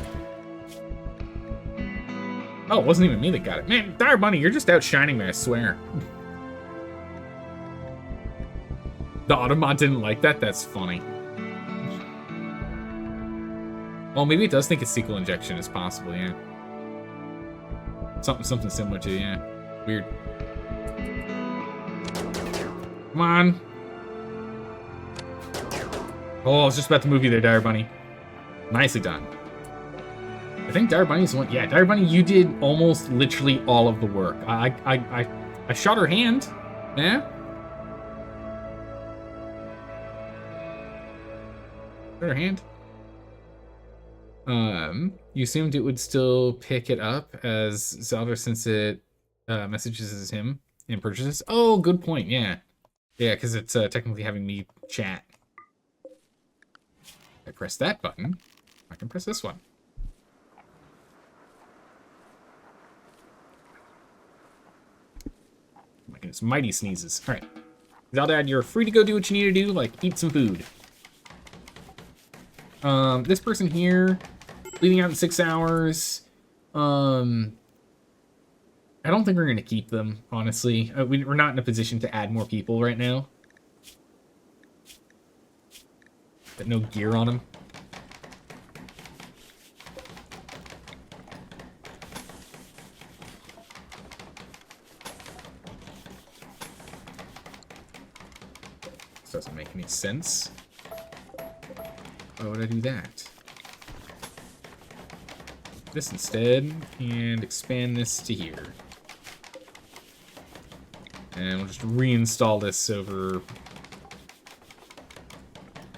Oh, it wasn't even me that got it. Man, Dire Bunny, you're just outshining me, I swear. The Automod didn't like that? That's funny. Oh, maybe it does think a sequel injection is possible, yeah. Something similar to, yeah. Weird. Come on. Oh, I was just about to move you there, Dire Bunny. Nicely done. I think Dire Bunny's the one. Yeah, Dire Bunny, you did almost literally all of the work. I shot her hand. Yeah. Shot her hand. You assumed it would still pick it up as Zelda since it messages him and purchases. Oh, good point. Yeah. Yeah, because it's technically having me chat. I press that button. I can press this one. Oh my goodness, mighty sneezes. All right. Zaldad, you're free to go do what you need to do, like eat some food. This person here, leaving out in 6 hours. I don't think we're going to keep them, honestly. We're not in a position to add more people right now. But no gear on them. This doesn't make any sense. Why would I do that? This instead, and expand this to here. And we'll just reinstall this over.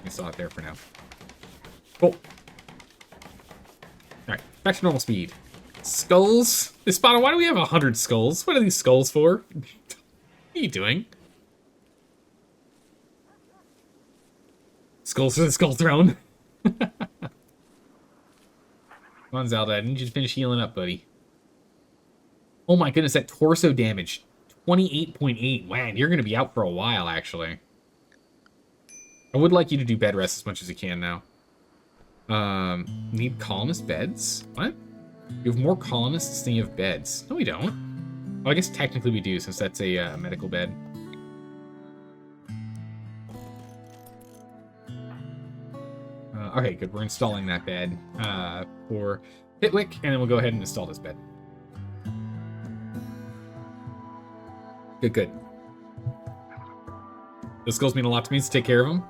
Install it there for now. Cool. Alright, back to normal speed. Skulls? Espada, why do we have 100 skulls? What are these skulls for? What are you doing? Skulls for the Skull Throne. Come on, Zelda, I need you to finish healing up, buddy. Oh my goodness, that torso damage. 28.8. Man, you're going to be out for a while, actually. I would like you to do bed rest as much as you can now. Need colonist beds? What? You have more colonists than you have beds. No, we don't. Well, I guess technically we do, since that's a medical bed. Okay, good. We're installing that bed for Pitwick, and then we'll go ahead and install this bed. Good, good. Those skulls mean a lot to me, so take care of them.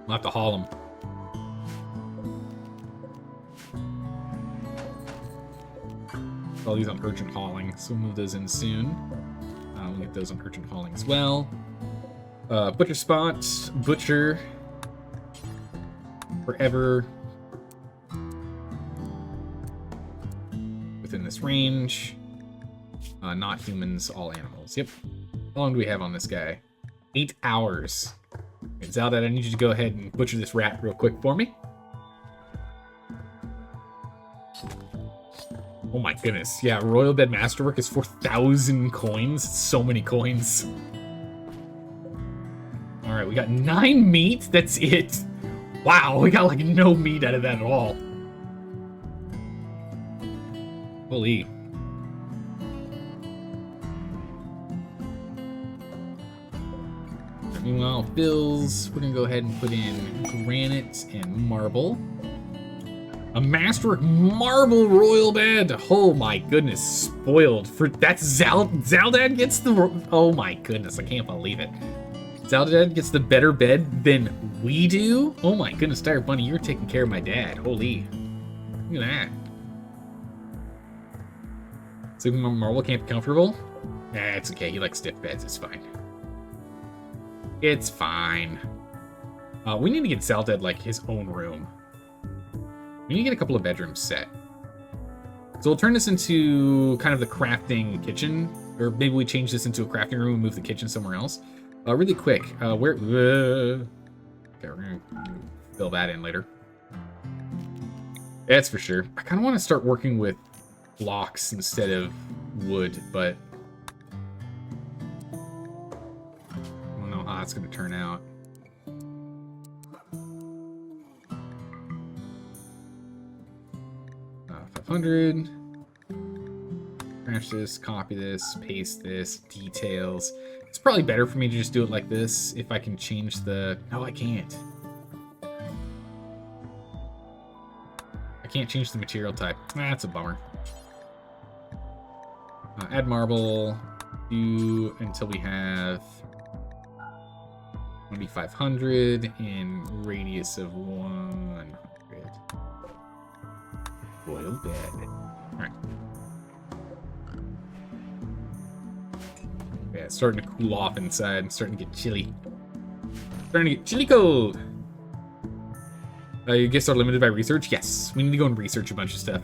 I'll have to haul them. All these on urgent hauling, so we'll move those in soon. We'll get those on urgent hauling as well. Butcher spot, butcher. Forever. Within this range. Not humans, all animals. Yep. How long do we have on this guy? 8 hours. Okay, Zelda, I need you to go ahead and butcher this rat real quick for me. Oh my goodness. Yeah, Royal Bed Masterwork is 4,000 coins. It's so many coins. Alright, we got 9 meat. That's it. Wow, we got like no meat out of that at all. Holy. Meanwhile, bills, we're gonna go ahead and put in granite and marble. A Masterwork marble royal bed. Oh my goodness, spoiled for that's Zaldad gets the. Oh my goodness, I can't believe it. Zaldad gets the better bed than we do. Oh my goodness, Dire Bunny, you're taking care of my dad. Holy, look at that. Sleeping on marble can't be comfortable. Nah, it's okay. He likes stiff beds. It's fine. It's fine. We need to get Zaldad like his own room. We need to get a couple of bedrooms set. So we'll turn this into kind of the crafting kitchen, or maybe we change this into a crafting room and move the kitchen somewhere else. Really quick, where? Okay, we're gonna fill that in later. That's for sure. I kind of want to start working with blocks instead of wood, but I don't know how it's gonna turn out. 500. Crash this, copy this, paste this, details. It's probably better for me to just do it like this if I can change the... No, I can't. I can't change the material type. That's a bummer. Add marble. Do until we have 2500 in radius of 100. Royal bed. Alright. Yeah, it's starting to cool off inside. It's starting to get chilly. Starting to get chilly cold. Your gifts are limited by research? Yes, we need to go and research a bunch of stuff.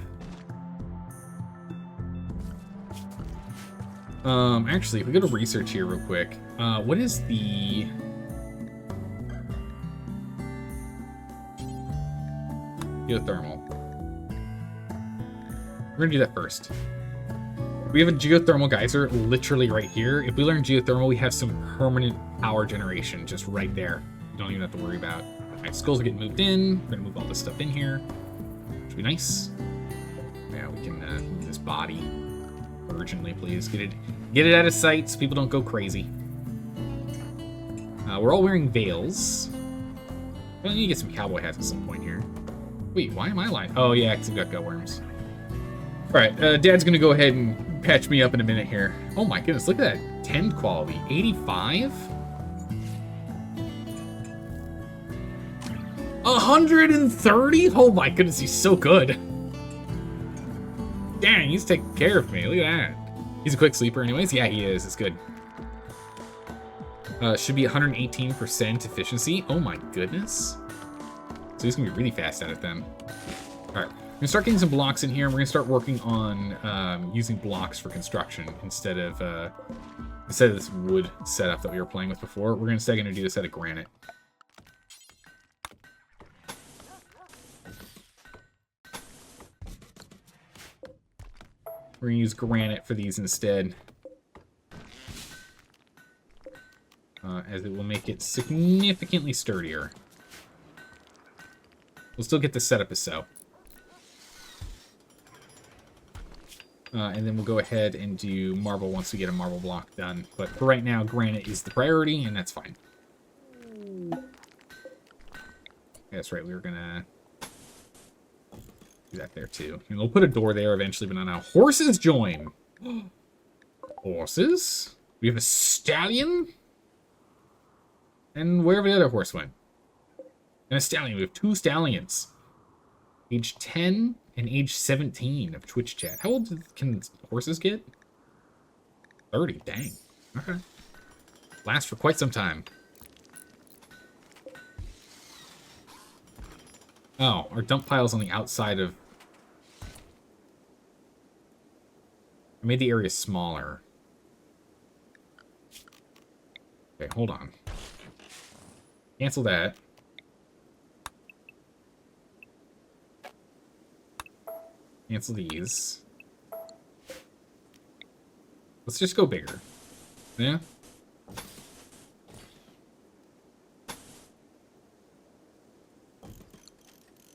Actually, if we go to research here real quick, what is the... Geothermal. We're gonna do that first. We have a geothermal geyser literally right here. If we learn geothermal, we have some permanent power generation just right there. You don't even have to worry about. Alright, skulls will get moved in. We're gonna move all this stuff in here, which would be nice. Yeah, we can move this body urgently, please. Get it out of sight so people don't go crazy. We're all wearing veils. I need to get some cowboy hats at some point here. Wait, why am I lying? Oh yeah, because I've got gut worms. Alright, Dad's gonna go ahead and patch me up in a minute here. Oh my goodness, look at that tend quality. 85? 130? Oh my goodness, he's so good. Dang, he's taking care of me. Look at that. He's a quick sleeper anyways. Yeah, he is. It's good. Should be 118% efficiency. Oh my goodness. So he's gonna be really fast at it then. Alright, we're gonna start getting some blocks in here, and we're gonna start working on using blocks for construction instead of this wood setup that we were playing with before. We're instead gonna do this out of granite. We're gonna use granite for these instead, as it will make it significantly sturdier. We'll still get the setup as so. And then we'll go ahead and do marble once we get a marble block done. But for right now, granite is the priority, and that's fine. That's right, we were gonna do that there too. And we'll put a door there eventually, but not now. Horses join! Horses? We have a stallion? And wherever the other horse went. And a stallion. We have 2 stallions. Age 10 and age 17 of Twitch chat. How old can horses get? 30, dang. Okay. Last for quite some time. Oh, our dump pile's on the outside of... I made the area smaller. Okay, hold on. Cancel that. Cancel these. Let's just go bigger. Yeah?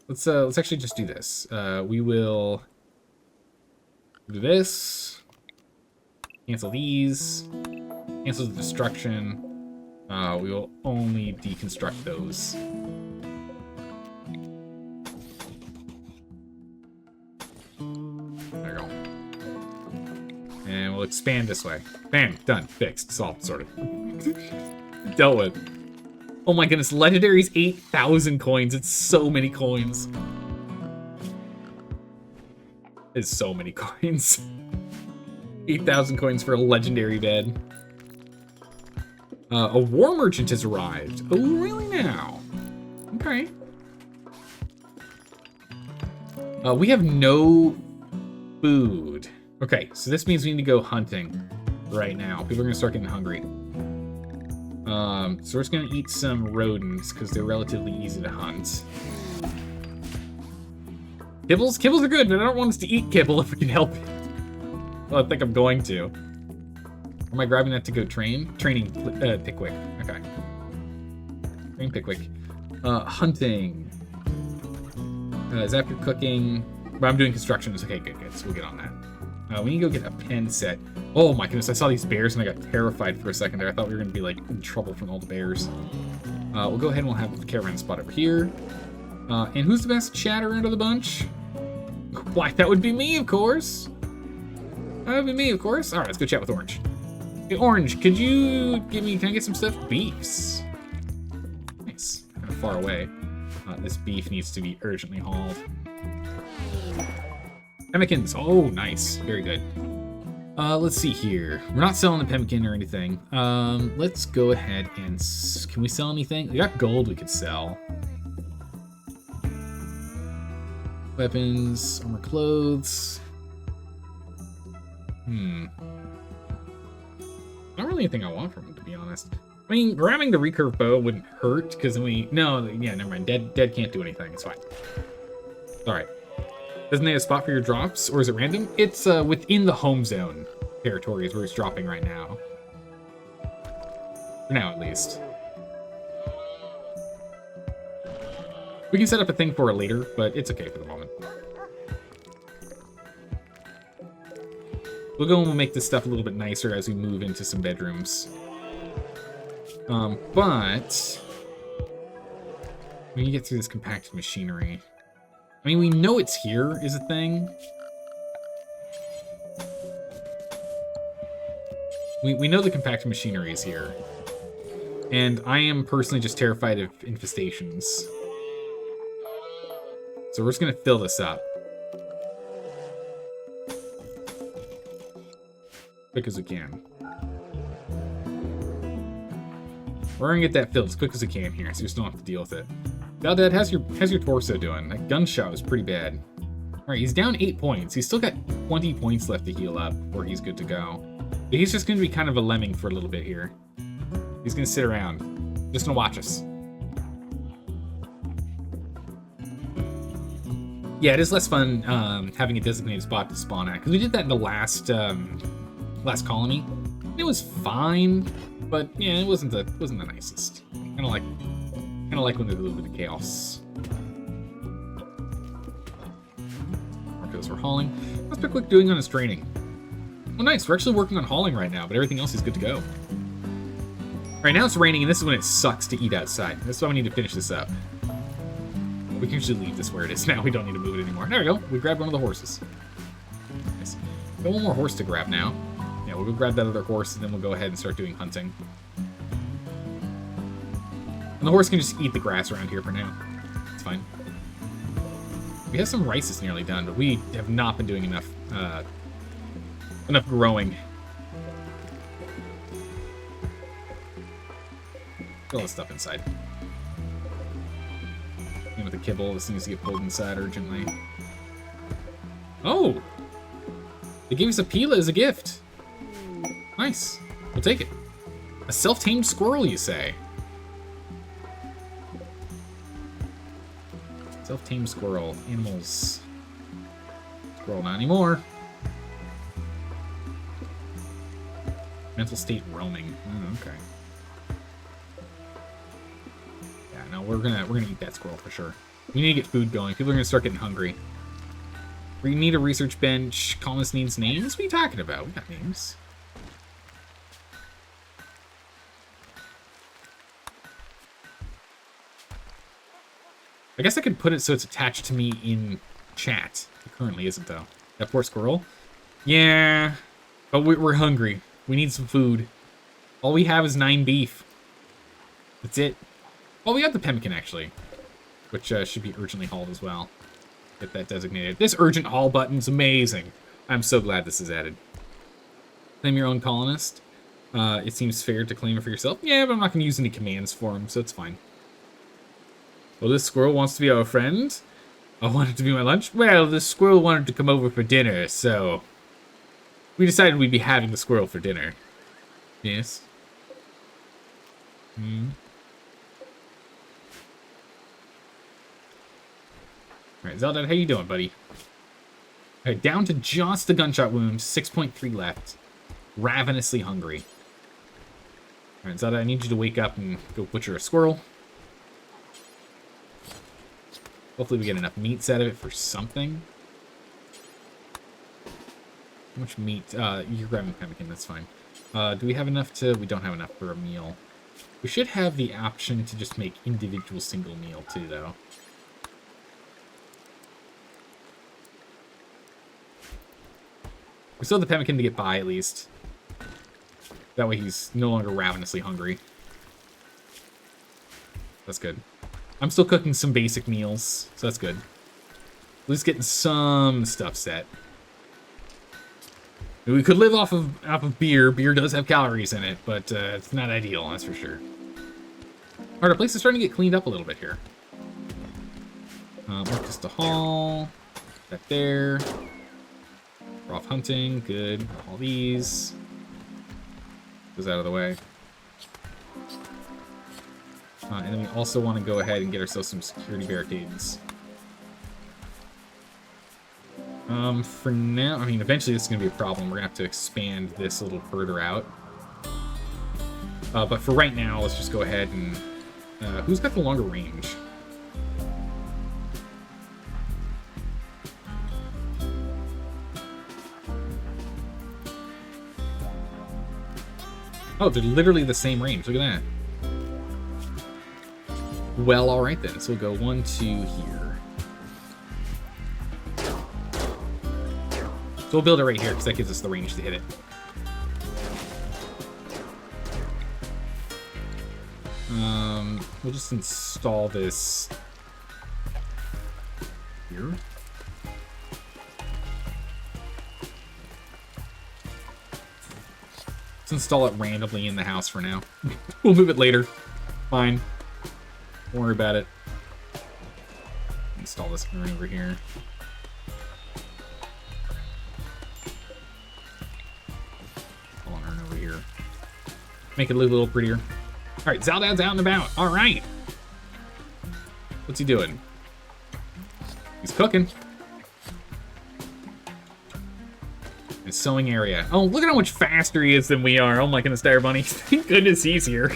Let's actually just do this. We will do this. Cancel these. Cancel the destruction. We will only deconstruct those. There we go. And we'll expand this way. Bam! Done. Fixed. Solved, sort of. Dealt with. Oh my goodness, legendary's 8,000 coins. It's so many coins. It's so many coins. 8,000 coins for a legendary bed. A war merchant has arrived. Oh, really now? Okay. We have no food. Okay, so this means we need to go hunting right now. People are gonna start getting hungry. So we're just gonna eat some rodents because they're relatively easy to hunt. Kibbles? Kibbles are good, but I don't want us to eat kibble if we can help it. Well, I think I'm going to. Am I grabbing that to go train? Training Pickwick. Okay. Train Pickwick. Hunting. Is after cooking. But I'm doing construction. Okay, good. So we'll get on that. We need to go get a pen set. Oh my goodness, I saw these bears and I got terrified for a second there. I thought we were going to be like in trouble from all the bears. We'll go ahead and we'll have the caravan spot over here. And who's the best chatter out of the bunch? Why, that would be me, of course. That would be me, of course. All right, let's go chat with Orange. Hey, Orange, could you give me, can I get some stuffed beefs? Nice, kind of far away. This beef needs to be urgently hauled. Pemmikins, oh, nice, very good. Let's see here. We're not selling the pemmican or anything. Let's go ahead and... Can we sell anything? We got gold we could sell. Weapons, armor, clothes. Not really anything I want from him, to be honest. I mean, grabbing the recurve bow wouldn't hurt, because no, yeah, never mind. Dead can't do anything. It's fine. Alright. Doesn't they have a spot for your drops, or is it random? It's within the home zone territory is where it's dropping right now. For now, at least. We can set up a thing for it later, but it's okay for the moment. We'll go and we'll make this stuff a little bit nicer as we move into some bedrooms. But when you get through this compacted machinery, I mean, we know it's here is a thing. We know the compacted machinery is here. And I am personally just terrified of infestations. So we're just gonna fill this up. Quick as we can. We're gonna get that filled as quick as we can here, so you just don't have to deal with it. Dad, how's your torso doing? That gunshot was pretty bad. Alright, he's down 8 points. He's still got 20 points left to heal up before he's good to go. But he's just gonna be kind of a lemming for a little bit here. He's gonna sit around. Just gonna watch us. Yeah, it is less fun having a designated spot to spawn at, because we did that in the last colony. It was fine, but yeah, it wasn't the nicest. Kind of like when there's a little bit of chaos. Marcos for hauling. What's Pickwick doing on his training? Oh, nice. We're actually working on hauling right now, but everything else is good to go. Right now it's raining, and this is when it sucks to eat outside. That's why we need to finish this up. We can usually leave this where it is now. We don't need to move it anymore. There we go. We grabbed one of the horses. Nice. Got one more horse to grab now. Yeah, we'll go grab that other horse, and then we'll go ahead and start doing hunting. And the horse can just eat the grass around here for now. It's fine. We have some rice that's nearly done, but we have not been doing enough growing. Put all this stuff inside. And with the kibble, this needs to get pulled inside urgently. Oh! They gave us a Pila as a gift. Nice. We'll take it. A self-tamed squirrel, you say? Self-tamed squirrel. Animals. Squirrel not anymore. Mental state roaming. Oh, okay. Yeah, no, we're gonna eat that squirrel for sure. We need to get food going. People are gonna start getting hungry. We need a research bench. Columnist needs names? What are you talking about? We got names. I guess I could put it so it's attached to me in chat. It currently isn't, though. That poor squirrel? Yeah, but we're hungry. We need some food. All we have is 9 beef. That's it. Well, we got the pemmican, actually, which should be urgently hauled as well. Get that designated. This urgent haul button's amazing. I'm so glad this is added. Claim your own colonist. It seems fair to claim it for yourself. Yeah, but I'm not going to use any commands for him, so it's fine. Well, this squirrel wants to be our friend. I want it to be my lunch. Well, this squirrel wanted to come over for dinner, so we decided we'd be having the squirrel for dinner. Yes. Alright, Zelda, how you doing, buddy? Alright, down to just the gunshot wound. 6.3 left. Ravenously hungry. Alright, Zelda, I need you to wake up and go butcher a squirrel. Hopefully we get enough meats out of it for something. How much meat? You're grabbing pemmican, that's fine. Do we have enough to... We don't have enough for a meal. We should have the option to just make individual single meal, too, though. We still have the pemmican to get by, at least. That way he's no longer ravenously hungry. That's good. I'm still cooking some basic meals, so that's good. At least getting some stuff set. We could live off of beer. Beer does have calories in it, but it's not ideal, that's for sure. Alright, our place is starting to get cleaned up a little bit here. Just a haul. That there. We're off hunting. Good. All these. Goes out of the way. And then we also want to go ahead and get ourselves some security barricades. For now, I mean, eventually this is going to be a problem. We're going to have to expand this a little further out. But for right now, let's just go ahead and... who's got the longer range? Oh, they're literally the same range. Look at that. Well, alright then. So we'll go 1, 2 here. So we'll build it right here, because that gives us the range to hit it. We'll just install this here. Let's install it randomly in the house for now. We'll move it later. Fine. Don't worry about it. Install this right over here. Hold on, over here. Make it look a little prettier. Alright, Zaldad's out and about. Alright. What's he doing? He's cooking. His sewing area. Oh, look at how much faster he is than we are. Oh my goodness, Dire Bunny. Thank goodness he's here.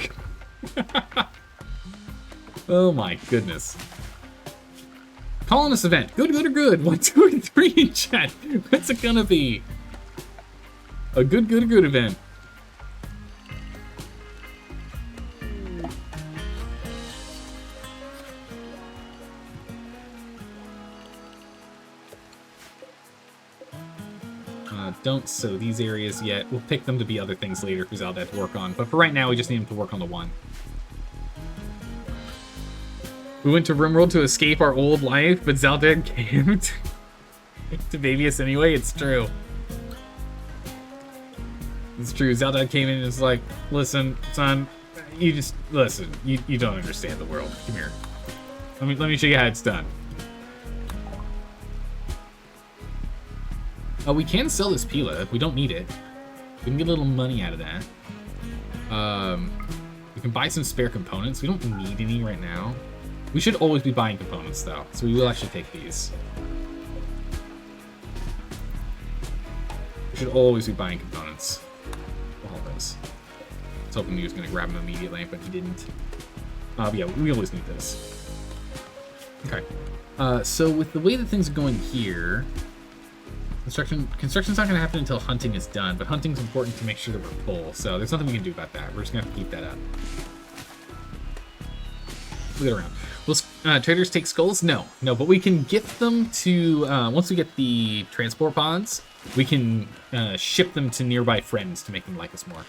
Oh my goodness. Calling this event. Good, good, or good? 1, 2, and 3 in chat. What's it gonna be? A good, good, or good event. Don't sow these areas yet. We'll pick them to be other things later for Zaldad to work on. But for right now, we just need him to work on the one. We went to RimWorld to escape our old life, but Zaldad came to baby us anyway. It's true. It's true. Zaldad came in and was like, listen, son, you just, listen, you don't understand the world. Come here. Let me show you how it's done. We can sell this Pila. We don't need it. We can get a little money out of that. We can buy some spare components. We don't need any right now. We should always be buying components, though. So we will actually take these. We should always be buying components. All those. I was hoping he was going to grab them immediately, but he didn't. But yeah, we always need this. Okay. So with the way that things are going here... Construction's not going to happen until hunting is done, but hunting's important to make sure that we're full, so there's nothing we can do about that. We're just going to have to keep that up. Look around. Will traders take skulls? No, but we can get them to, once we get the transport pods, we can ship them to nearby friends to make them like us more.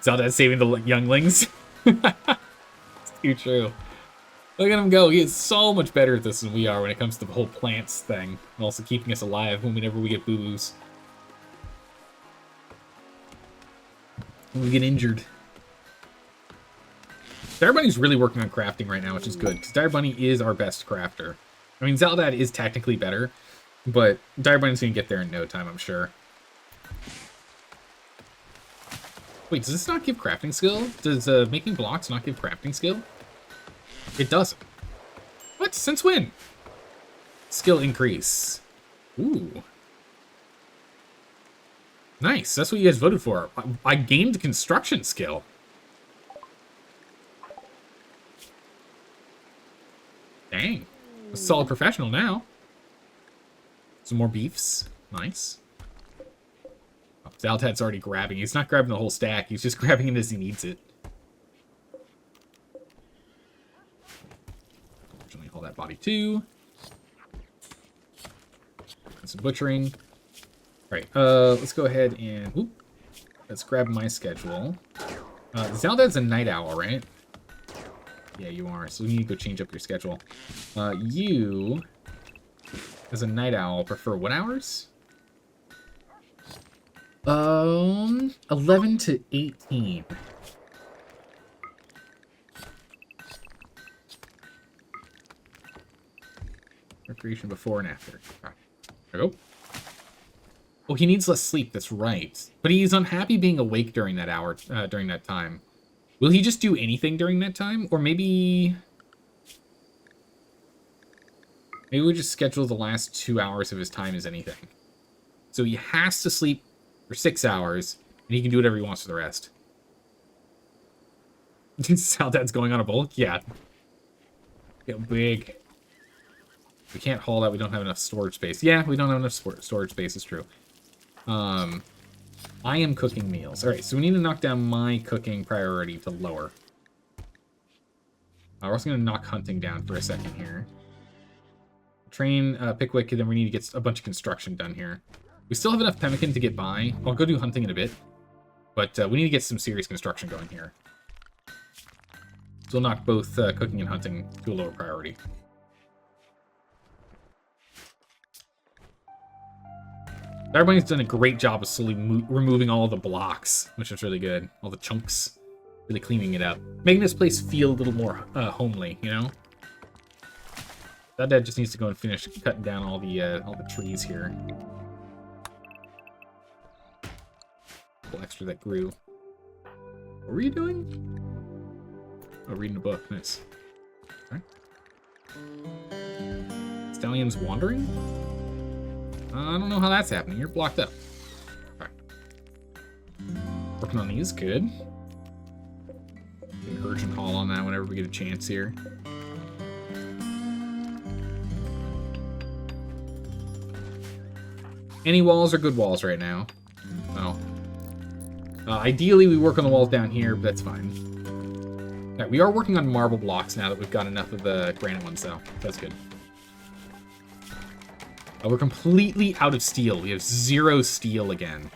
Zaldad saving the younglings. It's too true. Look at him go. He is so much better at this than we are when it comes to the whole plants thing. And also keeping us alive whenever we get boo-boos. When we get injured. Dire Bunny's really working on crafting right now, which is good. Because Dire Bunny is our best crafter. I mean, Zaldad is technically better. But Dire Bunny's going to get there in no time, I'm sure. Wait, does this not give crafting skill? Does making blocks not give crafting skill? It doesn't. What? Since when? Skill increase. Ooh. Nice. That's what you guys voted for. I gained construction skill. Dang. A solid professional now. Some more beefs. Nice. Oh, Zaldad's already grabbing. He's not grabbing the whole stack. He's just grabbing it as he needs it. Call that body 2. And some butchering. All right, let's go ahead and let's grab my schedule. Zaldad's a night owl, right? Yeah, you are. So we need to go change up your schedule. You, as a night owl, prefer what hours? 11 to 18. Recreation before and after. Okay. There we go. Oh, he needs less sleep, that's right. But he's unhappy being awake during that hour, during that time. Will he just do anything during that time? Or maybe... Maybe we just schedule the last 2 hours of his time as anything. So he has to sleep for 6 hours, and he can do whatever he wants for the rest. Saldad's going on a bulk? Yeah. Get big. We can't haul that, we don't have enough storage space. Yeah, we don't have enough storage space, it's true. I am cooking meals. Alright, so we need to knock down my cooking priority to lower. We're also going to knock hunting down for a second here. Train Pickwick, and then we need to get a bunch of construction done here. We still have enough pemmican to get by. I'll go do hunting in a bit. But we need to get some serious construction going here. So we'll knock both cooking and hunting to a lower priority. Everybody's done a great job of slowly removing all the blocks, which is really good. All the chunks. Really cleaning it up. Making this place feel a little more homely, you know? That dad just needs to go and finish cutting down all the trees here. A little extra that grew. What were you doing? Oh, reading a book. Nice. Okay. Stallion's wandering? I don't know how that's happening. You're blocked up. Okay. Working on these. Good. Get an urgent haul on that whenever we get a chance here. Any walls are good walls right now. Well, ideally we work on the walls down here, but that's fine. Right, we are working on marble blocks now that we've got enough of the granite ones, though. That's good. We're completely out of steel. We have 0 steel again.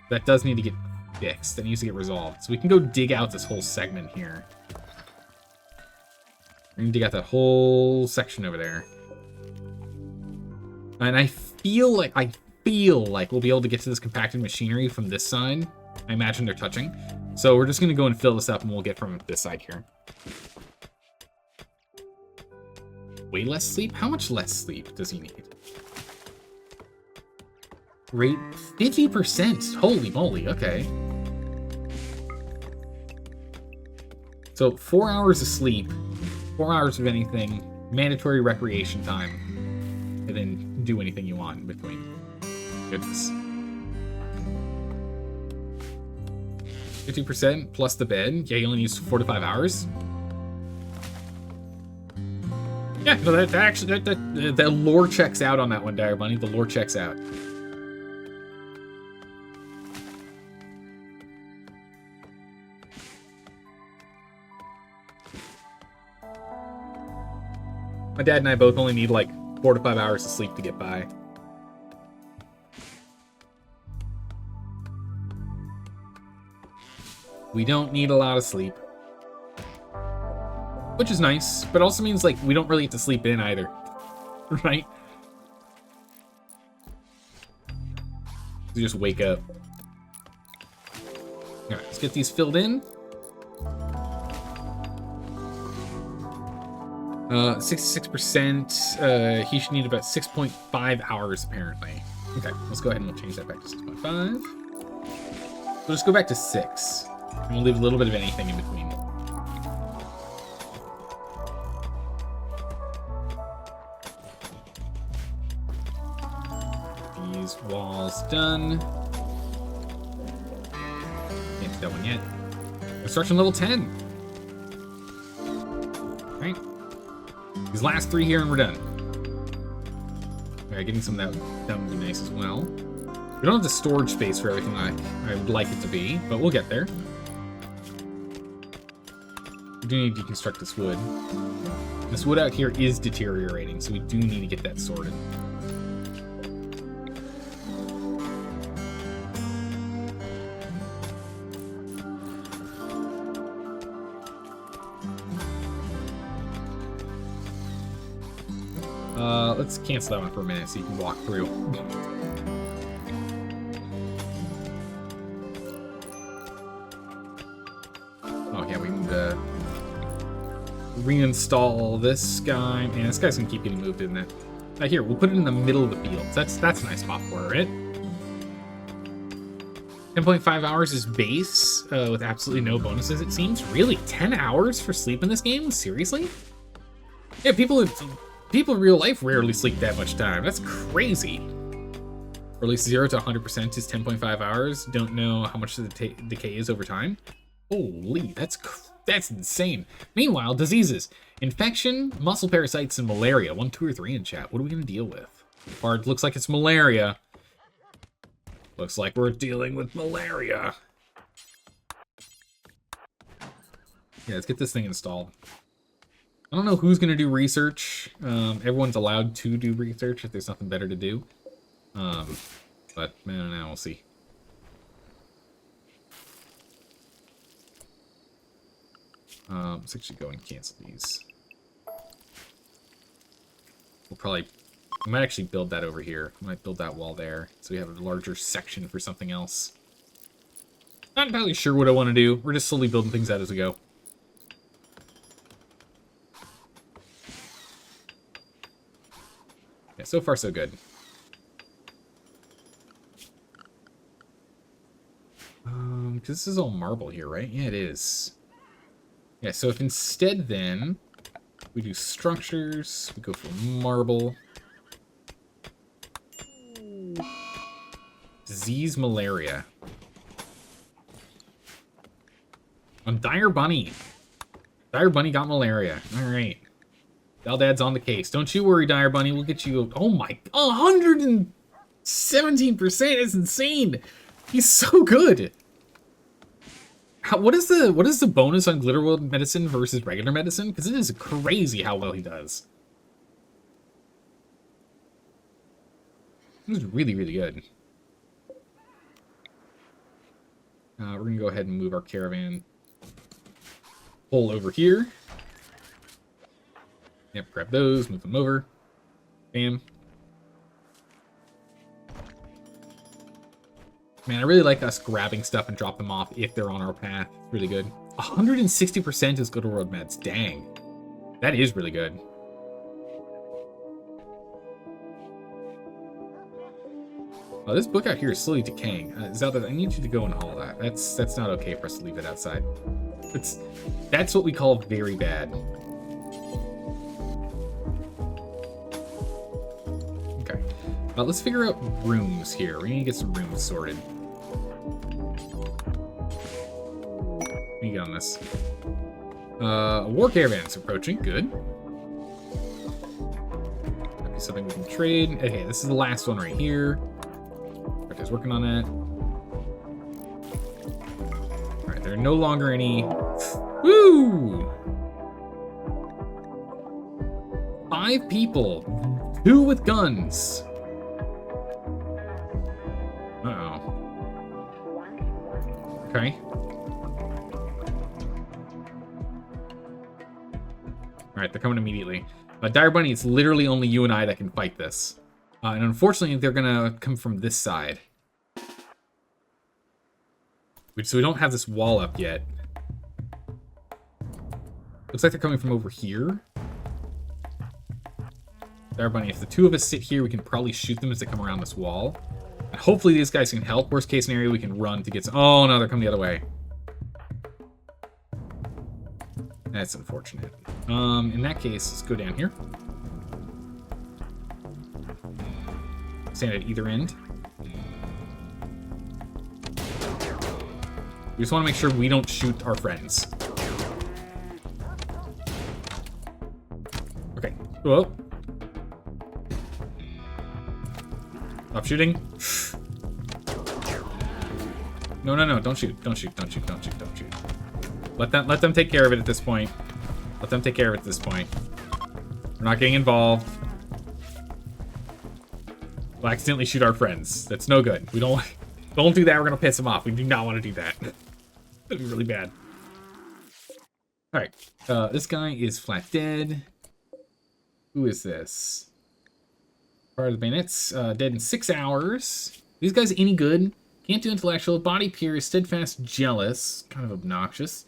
That does need to get fixed. That needs to get resolved. So we can go dig out this whole segment here. We can dig out that whole section over there. And I feel like we'll be able to get to this compacted machinery from this side. I imagine they're touching. So we're just going to go and fill this up, and we'll get from this side here. Way less sleep? How much less sleep does he need? Rate 50%. Holy moly, okay. So 4 hours of sleep, 4 hours of anything, mandatory recreation time, and then do anything you want in between. Goodness. 50% plus the bed. Yeah, he only needs 4 to 5 hours. Yeah, no, that actually that lore checks out on that one, Dire Bunny. The lore checks out. My dad and I both only need like 4 to 5 hours of sleep to get by. We don't need a lot of sleep. Which is nice, but also means like we don't really get to sleep in either. Right? We just wake up. Alright, let's get these filled in. 66%. He should need about 6.5 hours apparently. Okay, let's go ahead and we'll change that back to 6.5. We'll just go back to 6. And we'll leave a little bit of anything in between. These walls done. Can't do that one yet. Construction level 10. Right. These last 3 here and we're done. Alright, getting some of that would be nice as well. We don't have the storage space for everything I would like it to be, but we'll get there. We do need to deconstruct this wood. This wood out here is deteriorating, so we do need to get that sorted. Let's cancel that one for a minute so you can walk through. Oh yeah, we need to reinstall this guy. Man, this guy's gonna keep getting moved, isn't it? Here, we'll put it in the middle of the field. That's a nice spot for her, right? 10.5 hours is base, with absolutely no bonuses, it seems. Really? 10 hours for sleep in this game? Seriously? Yeah, people in real life rarely sleep that much time. That's crazy. Or at least 0 to 100% is 10.5 hours. Don't know how much the decay is over time. Holy, that's insane. Meanwhile, diseases. Infection, muscle parasites, and malaria. 1, 2, or 3 in chat. What are we going to deal with? Bard looks like it's malaria. Looks like we're dealing with malaria. Yeah, let's get this thing installed. I don't know who's going to do research. Everyone's allowed to do research if there's nothing better to do. But man, we'll see. Let's actually go and cancel these. We might actually build that over here. We might build that wall there, so we have a larger section for something else. Not entirely sure what I want to do. We're just slowly building things out as we go. Yeah, so far so good. Because this is all marble here, right? Yeah, it is. Yeah, so if instead then we do structures, we go for marble. Disease malaria. Dire Bunny. Dire Bunny got malaria. Alright. Daldad's on the case. Don't you worry, Dire Bunny. We'll get you... Oh my... 117% is insane! He's so good! What is the bonus on Glitterworld medicine versus regular medicine? Because it is crazy how well he does. This is really, really good. We're going to go ahead and move our caravan pole over here. Yep, grab those, move them over. Bam. Man, I really like us grabbing stuff and drop them off if they're on our path. Really good. 160% is Glitterworld meds. Dang. That is really good. Oh, this book out here is slowly decaying. Zelda, I need you to go and haul that. That's not okay for us to leave it outside. That's what we call very bad. Okay. Let's figure out rooms here. We need to get some rooms sorted. Let me get on this. A war caravan is approaching. Good. Might be something we can trade. Okay, this is the last one right here. Is working on that. Alright, there are no longer any... Woo! 5 people. 2 with guns. Uh-oh. Okay. Alright, they're coming immediately. Dire Bunny, it's literally only you and I that can fight this. And unfortunately, they're gonna come from this side. So we don't have this wall up yet. Looks like they're coming from over here. Dire Bunny, if the 2 of us sit here, we can probably shoot them as they come around this wall. And hopefully these guys can help. Worst case scenario, we can run to get some... Oh, no, they're coming the other way. That's unfortunate. In that case, let's go down here. Stand at either end. We just want to make sure we don't shoot our friends. Okay. Whoa. Stop shooting. No, no, no. Don't shoot. Don't shoot. Don't shoot. Don't shoot. Don't shoot. Let them take care of it at this point. Let them take care of it at this point. We're not getting involved. We'll accidentally shoot our friends. That's no good. We don't do that. We're gonna piss them off. We do not want to do that. That'd be really bad. All right. This guy is flat dead. Who is this? Part of the bandits. Dead in 6 hours. These guys any good? Can't do intellectual. Body pure. Steadfast. Jealous. Kind of obnoxious.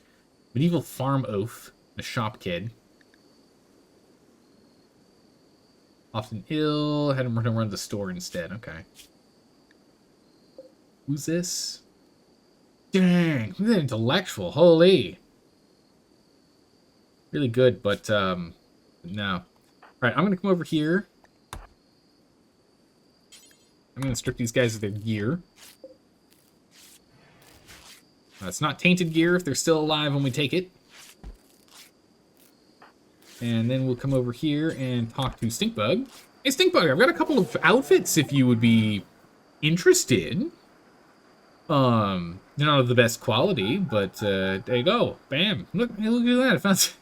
Medieval farm oaf. A shop kid. Often ill. Had him run the store instead. Okay. Who's this? Dang, he's an intellectual. Holy. Really good, but no. Alright, I'm gonna come over here. I'm gonna strip these guys of their gear. It's not tainted gear if they're still alive when we take it. And then we'll come over here and talk to Stinkbug. Hey, Stinkbug, I've got a couple of outfits if you would be interested. They're not of the best quality, but there you go. Bam. Look at that. I found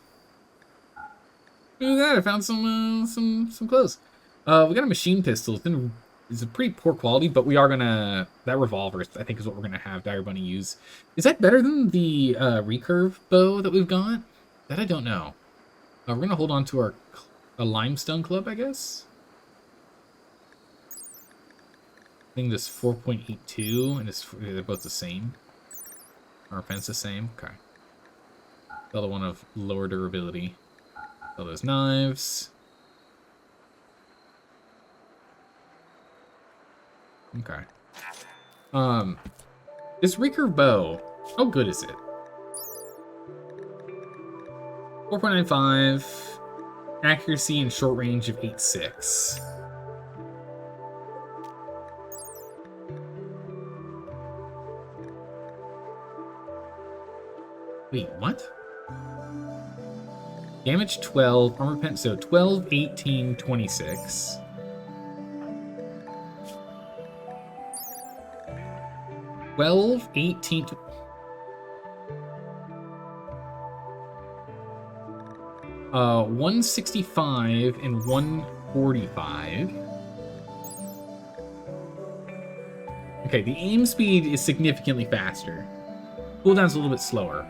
look at that. I found some clothes. We got a machine pistol. It's a pretty poor quality, but we are gonna... That revolver, I think, is what we're gonna have Dire Bunny use. Is that better than the recurve bow that we've got? That I don't know. We're gonna hold on to a limestone club, I guess. I think this 4.82, and they're both the same. Our fence the same. Okay. The other one of lower durability. Sell those knives. Okay. This recurve bow, how good is it? 4.95, accuracy and short range of 8.6. Wait, what? Damage 12, armor pen, so 12, 18, 26. 12, 18, 165 and 145. Okay, the aim speed is significantly faster. Cooldown's a little bit slower.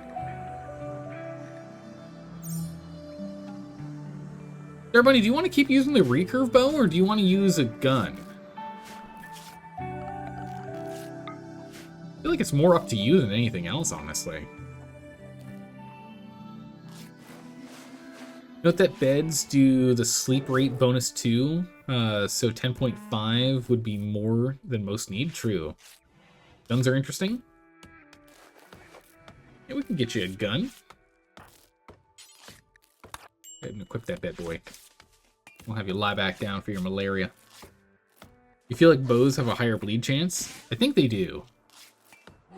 There, buddy, do you want to keep using the recurve bow, or do you want to use a gun? I feel like it's more up to you than anything else, honestly. Note that beds do the sleep rate bonus too, so 10.5 would be more than most need. True. Guns are interesting. Yeah, we can get you a gun. Go ahead and equip that bad boy. We'll have you lie back down for your malaria. You feel like bows have a higher bleed chance? I think they do. I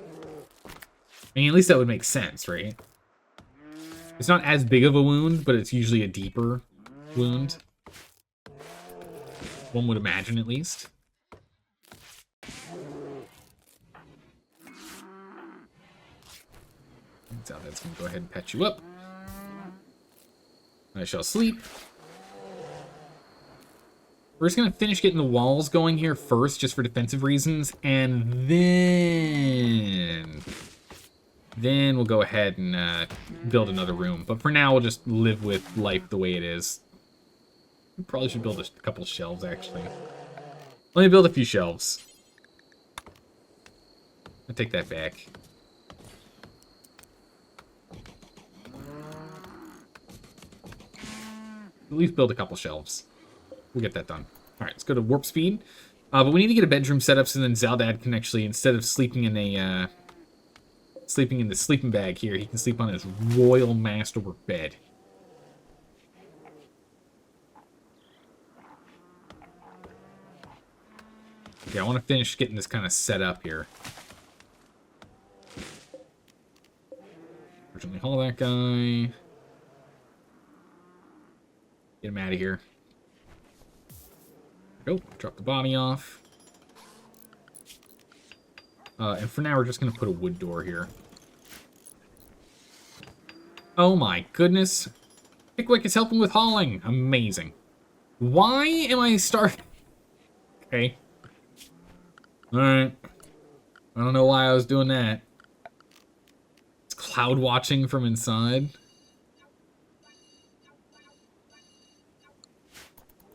mean, at least that would make sense, right? It's not as big of a wound, but it's usually a deeper wound. One would imagine, at least. So that's going to go ahead and patch you up. I shall sleep. We're just going to finish getting the walls going here first, just for defensive reasons, and then we'll go ahead and build another room. But for now, we'll just live with life the way it is. We probably should build a couple shelves, actually. Let me build a few shelves. I'll take that back. At least build a couple shelves. We'll get that done. All right, let's go to warp speed. But we need to get a bedroom set up so then Zaldad can actually, instead of sleeping in a sleeping in the sleeping bag here, he can sleep on his royal masterwork bed. Okay, I want to finish getting this kind of set up here. Urgently haul that guy. Get him out of here. Go. Drop the body off. And for now, we're just going to put a wood door here. Oh my goodness. Pickwick is helping with hauling. Amazing. Why am I starting? Okay. Alright. I don't know why I was doing that. It's cloud watching from inside.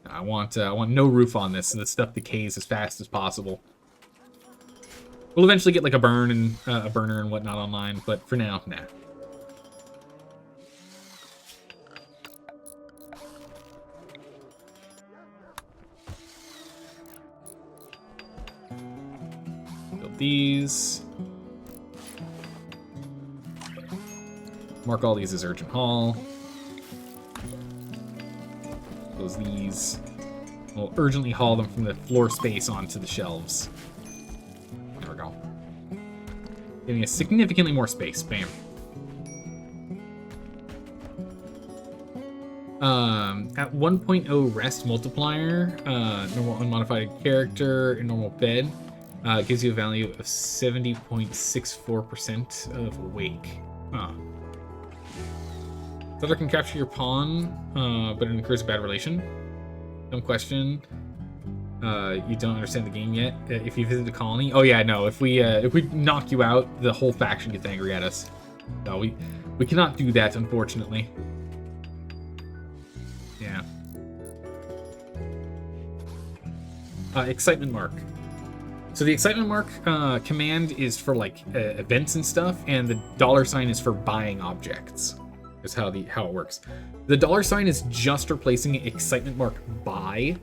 I want no roof on this, so the stuff decays as fast as possible. We'll eventually get like a burner and whatnot online, but for now, nah. Equip these. Mark all these as urgent haul. Close these. We'll urgently haul them from the floor space onto the shelves. There we go. Giving us significantly more space. Bam. At 1.0 rest multiplier, normal unmodified character, and normal bed, gives you a value of 70.64% of awake. Huh. Other can capture your pawn, but it incurs a bad relation. Dumb question. You don't understand the game yet. If you visit the colony, oh yeah, no. If we knock you out, the whole faction gets angry at us. No, we cannot do that, unfortunately. Yeah. Excitement mark. So the excitement mark command is for like events and stuff, and the $ is for buying objects. Is how it works. The $ is just replacing excitement mark by.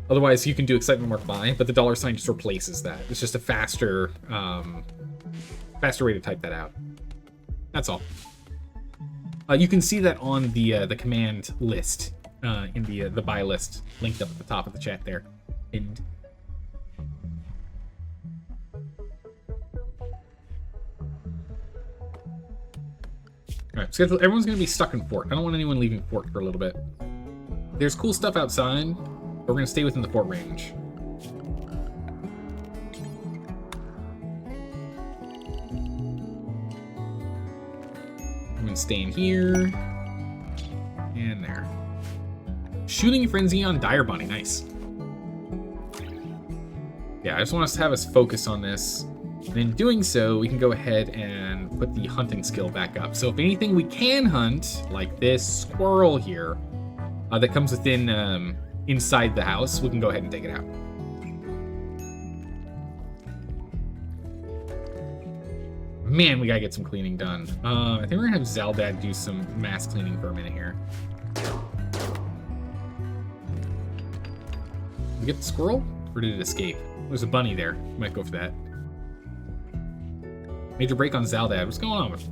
Otherwise, you can do excitement mark by, but the $ just replaces that. It's just a faster way to type that out. That's all. You can see that on the command list in the buy list linked up at the top of the chat there. And alright, schedule. Everyone's gonna be stuck in fort. I don't want anyone leaving fort for a little bit. There's cool stuff outside, but we're gonna stay within the fort range. I'm gonna stay in here and there. Shooting frenzy on Dire Bunny, nice. Yeah, I just want us to have us focus on this. And in doing so, we can go ahead and put the hunting skill back up. So if anything we can hunt, like this squirrel here, that comes within inside the house, we can go ahead and take it out. Man, we gotta get some cleaning done. I think we're gonna have Zaldad do some mass cleaning for a minute here. Did we get the squirrel? Or did it escape? There's a bunny there. Might go for that. Major break on Zaldad. What's going on with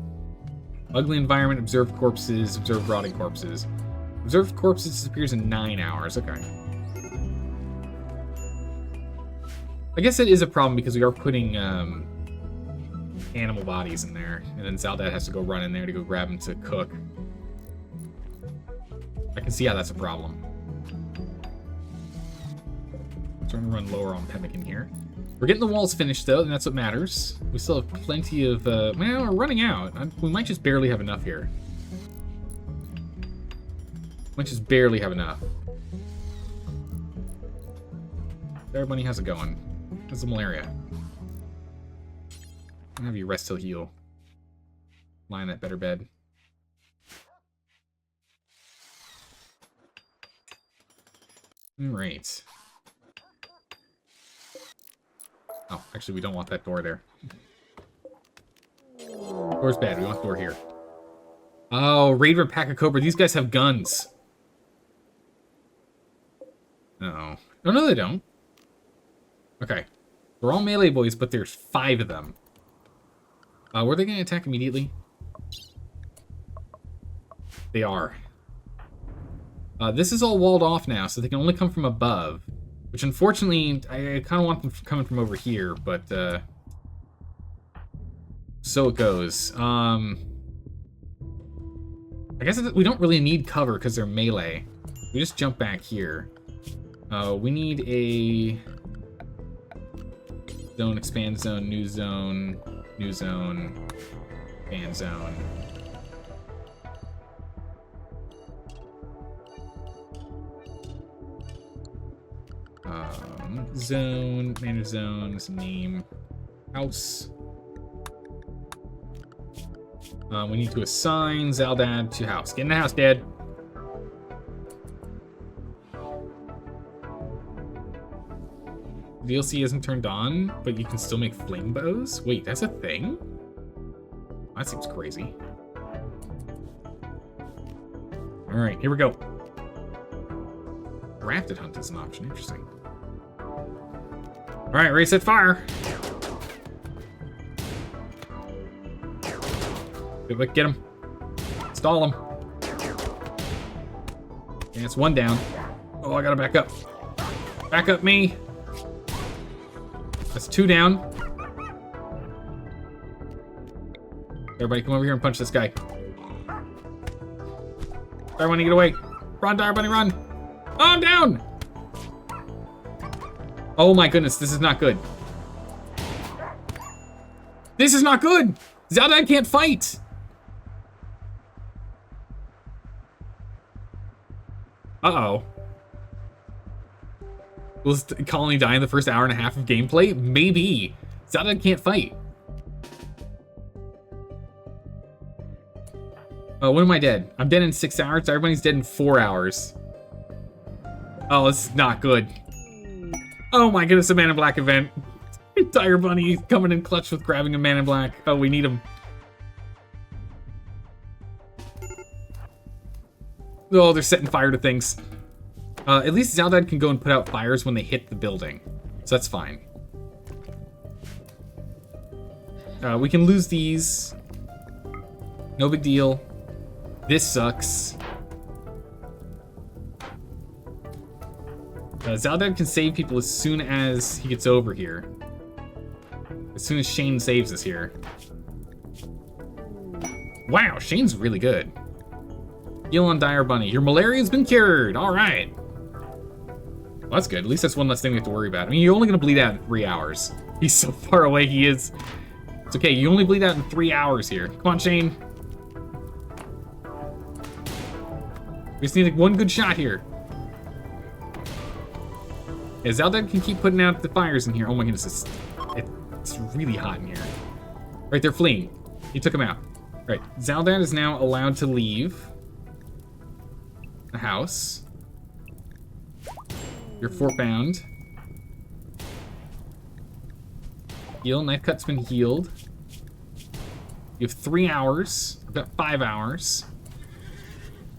ugly environment, observed corpses, observed rotting corpses. Observed corpses disappears in 9 hours. Okay. I guess it is a problem because we are putting animal bodies in there, and then Zaldad has to go run in there to go grab them to cook. I can see how that's a problem. Starting to run lower on pemmican here. We're getting the walls finished though, and that's what matters. We still have plenty of, well, we're running out. We might just barely have enough here. Might just barely have enough. There, bunny, how's it going? How's the malaria? I'll have you rest till heal. Lie in that better bed. Alright. Oh, actually, we don't want that door there. Door's bad. We want the door here. Oh, Raid with Pack of Cobra. These guys have guns. Uh-oh. Oh, no, they don't. Okay. We're all melee boys, but there's 5 of them. Were they going to attack immediately? They are. This is all walled off now, so they can only come from above. Which, unfortunately, I kind of want them coming from over here, but, so it goes. I guess we don't really need cover because they're melee. We just jump back here. We need a zone, expand zone, new zone, expand zone. Zone, manage zones, name, house. We need to assign Zaldad to house. Get in the house, Dad. DLC isn't turned on, but you can still make flame bows? Wait, that's a thing? That seems crazy. Alright, here we go. Grafted hunt is an option. Interesting. Alright, ready, set, fire! Get him. Stall him. And it's one down. Oh, I gotta back up. Back up me. That's two down. Everybody come over here and punch this guy. Dire Bunny, get away. Run, Dire Bunny, run. Oh, I'm down. Oh my goodness, this is not good. This is not good. Zaldad can't fight. Uh-oh. Will this colony die in the first hour and a half of gameplay? Maybe. Zaldad can't fight. Oh, when am I dead? I'm dead in 6 hours. Everybody's dead in 4 hours. Oh, this is not good. Oh my goodness, a Man in Black event. Dire Bunny coming in clutch with grabbing a Man in Black. Oh, we need him. Oh, they're setting fire to things. At least Zaldad can go and put out fires when they hit the building. So that's fine. We can lose these. No big deal. This sucks. Zaldad can save people as soon as he gets over here. As soon as Shane saves us here. Wow, Shane's really good. Heal on Dire Bunny. Your malaria's been cured. All right. Well, that's good. At least that's one less thing we have to worry about. I mean, you're only going to bleed out in 3 hours. He's so far away, he is. It's okay. You only bleed out in 3 hours here. Come on, Shane. We just need like one good shot here. Yeah, Zaldad can keep putting out the fires in here. Oh my goodness, it's really hot in here. Right, they're fleeing. He took them out. Right, Zaldad is now allowed to leave the house. You're 4 bound. Heal, knife cut's been healed. You have 3 hours. I've got 5 hours.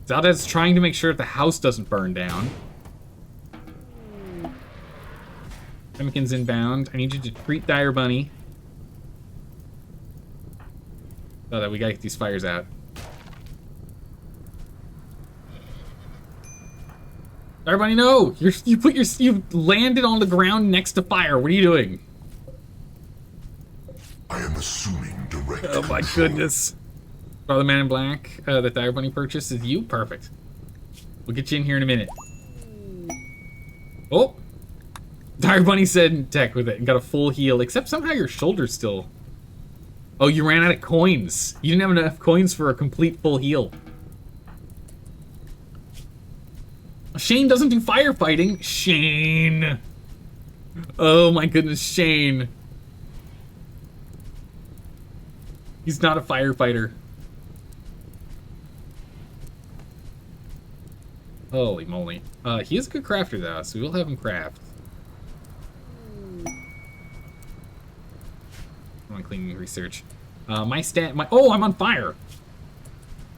Zaldad's trying to make sure that the house doesn't burn down. Pemmican's inbound. I need you to treat Dire Bunny. So that we gotta get these fires out. Dire Bunny, no! You landed on the ground next to fire. What are you doing? I am assuming direct Oh my goodness. Oh, the Man in Black that Dire Bunny purchased is you? Perfect. We'll get you in here in a minute. Oh! Dire Bunny said tech with it and got a full heal, except somehow your shoulder's still... Oh, you ran out of coins. You didn't have enough coins for a complete full heal. Shane doesn't do firefighting. Shane. Oh my goodness, Shane. He's not a firefighter. Holy moly. He is a good crafter though, so we will have him craft. I'm on cleaning research. Oh, I'm on fire.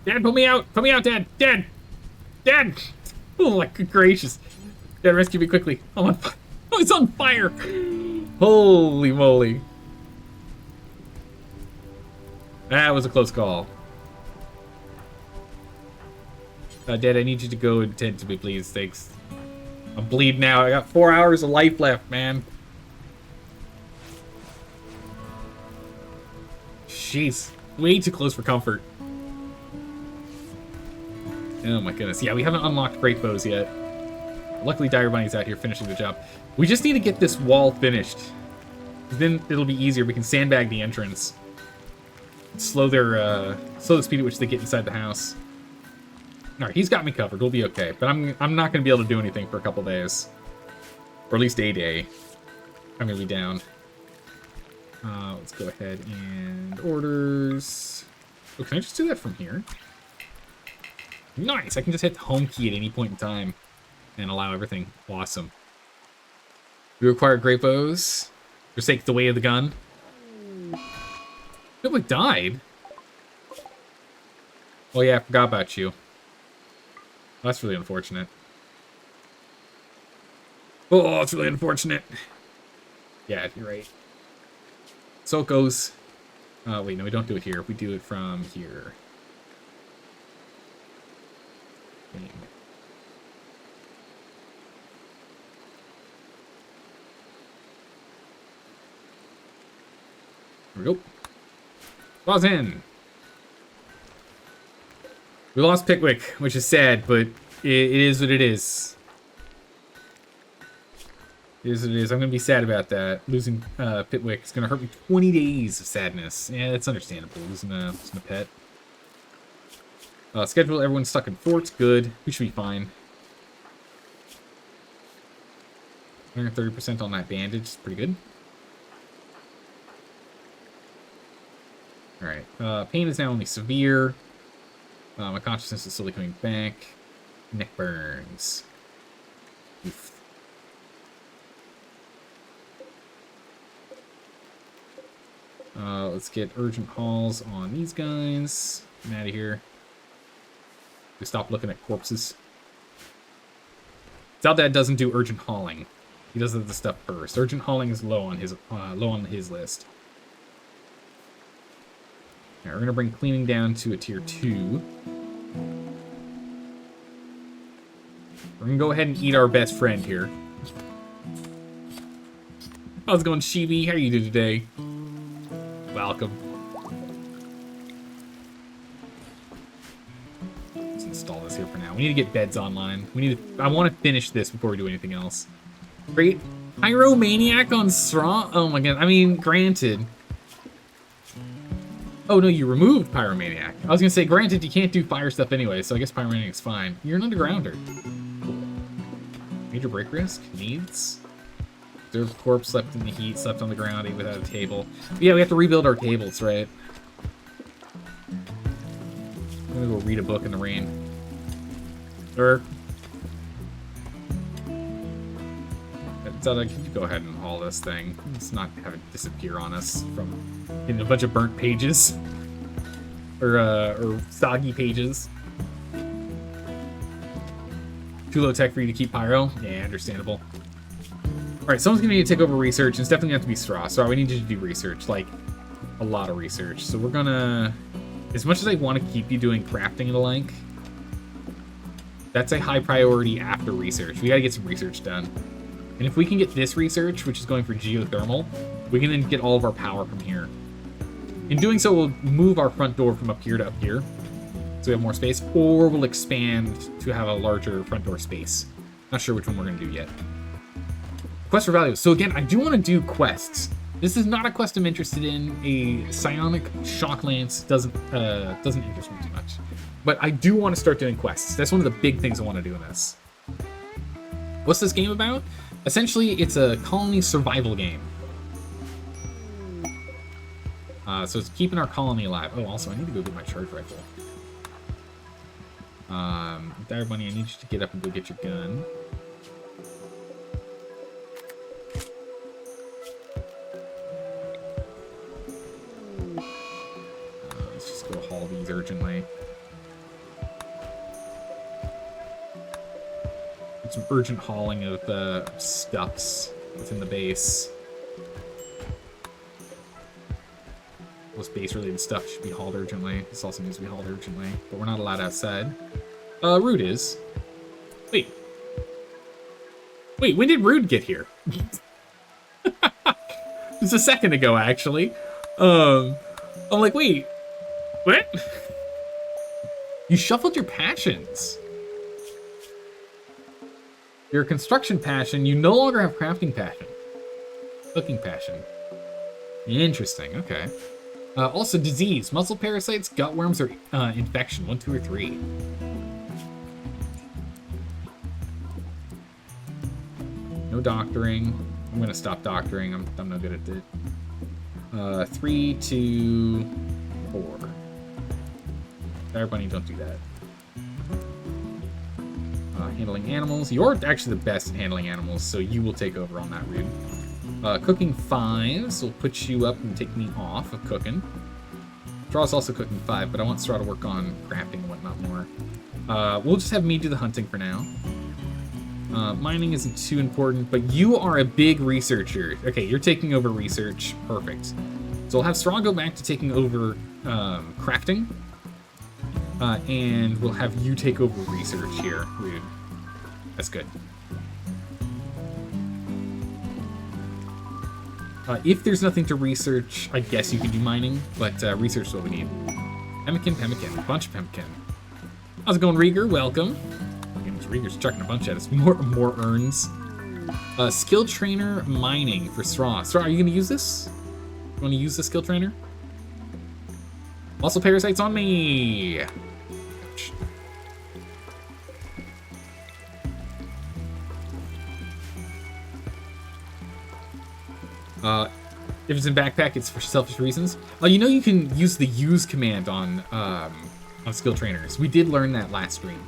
Dad, put me out. Put me out, Dad. Dad. Dad. Oh my good gracious. Dad, rescue me quickly. I'm on fire. Oh, it's on fire. Holy moly. That was a close call. Dad, I need you to go and tend to me, please. Thanks. I'm bleeding now. I got 4 hours of life left, man. Jeez. Way too close for comfort. Oh my goodness. Yeah, we haven't unlocked great bows yet. Luckily, Dire Bunny's out here finishing the job. We just need to get this wall finished. Then it'll be easier. We can sandbag the entrance. Slow the speed at which they get inside the house. Alright, he's got me covered. We'll be okay. But I'm not going to be able to do anything for a couple days. Or at least a day. I'm going to be down. Let's go ahead and orders. Oh, can I just do that from here? Nice! I can just hit the home key at any point in time and allow everything. Awesome. We require great bows. Forsake the way of the gun. Nobody died. Oh yeah, I forgot about you. That's really unfortunate. Oh, it's really unfortunate. Yeah, you're right. So it goes. Wait, no, we don't do it here. We do it from here. Bing. There we go. Pause in. We lost Pickwick, which is sad, but it is what it is. It is what it is. I'm going to be sad about that. Losing Pickwick is going to hurt me 20 days of sadness. Yeah, that's understandable. Losing a pet. Schedule, everyone's stuck in forts. Good. We should be fine. 130% on that bandage is pretty good. Alright. Pain is now only severe. My consciousness is slowly coming back. Neck burns. Oof. Let's get urgent hauls on these guys. I'm out of here. We stop looking at corpses. Dad doesn't do urgent hauling. He does the stuff first. Urgent hauling is low on his list. Alright, we're gonna bring cleaning down to a tier 2. We're gonna go ahead and eat our best friend here. How's it going, Shibi? How are you doing today? Welcome. Let's install this here for now. We need to get beds online. I want to finish this before we do anything else. Great. Pyromaniac on Straw? Oh my god. I mean, granted. Oh no, you removed Pyromaniac. I was gonna say, granted, you can't do fire stuff anyway, so I guess Pyromaniac's fine. You're an undergrounder. Cool. Major break risk? Needs? Observed corpse, slept in the heat, slept on the ground, ate without a table. But yeah, we have to rebuild our tables, right? I'm gonna go read a book in the rain. Zelda, can you go ahead and haul this thing? Let's not have it disappear on us from in a bunch of burnt pages. Or soggy pages. Too low tech for you to keep pyro? Yeah, understandable. Alright, someone's gonna need to take over research, and it's definitely gonna have to be Straw. Straw, we need you to do research, like, a lot of research. So we're gonna... As much as I want to keep you doing crafting and the like, that's a high priority after research. We gotta get some research done. And if we can get this research, which is going for geothermal, we can then get all of our power from here. In doing so, we'll move our front door from up here to up here, so we have more space, or we'll expand to have a larger front door space. Not sure which one we're gonna do yet. Quest for value. So again, I do want to do quests. This is not a quest I'm interested in. A psionic shock lance doesn't interest me too much. But I do want to start doing quests. That's one of the big things I want to do in this. What's this game about? Essentially, it's a colony survival game. So it's keeping our colony alive. Oh, also, I need to go get my charge rifle. Dire Bunny, I need you to get up and go get your gun. Let's just go haul these urgently. Some urgent hauling of stuffs within the base. Those base-related stuff should be hauled urgently. This also needs to be hauled urgently, but we're not allowed outside. Rude is. Wait, when did Rude get here? Just a second ago, actually. I'm like, wait, what? You shuffled your passions. Your construction passion, you no longer have crafting passion. Cooking passion. Interesting, okay. Also, disease. Muscle parasites, gut worms, or infection. 1, 2, or 3. No doctoring. I'm gonna stop doctoring. I'm not good at it. 3, 2, 4. Dire Bunny, don't do that. Handling animals. You're actually the best at handling animals, so you will take over on that, Rude. Cooking 5, so we'll put you up and take me off of cooking. Straw's also cooking 5, but I want Straw to work on crafting and whatnot more. We'll just have me do the hunting for now. Mining isn't too important, but you are a big researcher. Okay, you're taking over research. Perfect. So I'll have Straw go back to taking over crafting. And we'll have you take over research here, Rude. That's good. If there's nothing to research, I guess you can do mining, but research is what we need. Pemmican, a bunch of pemmican. How's it going, Rieger? Welcome. Rieger's chucking a bunch at us. More urns. Skill trainer mining for Straw. Straw, are you going to use this? You want to use the skill trainer? Muscle parasites on me! If it's in backpack, it's for selfish reasons. You know you can use the use command on skill trainers. We did learn that last stream.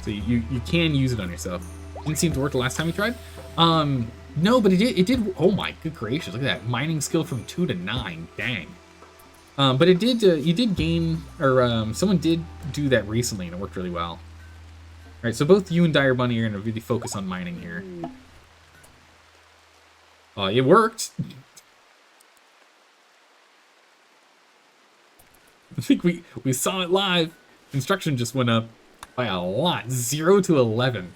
So you can use it on yourself. Didn't seem to work the last time we tried. No, but it did. Oh my good gracious! Look at that mining skill from 2 to 9. Dang. But it did. You did gain, or someone did do that recently, and it worked really well. All right, so both you and Dire Bunny are gonna really focus on mining here. It worked. I think we saw it live. Construction just went up by a lot. 0 to 11.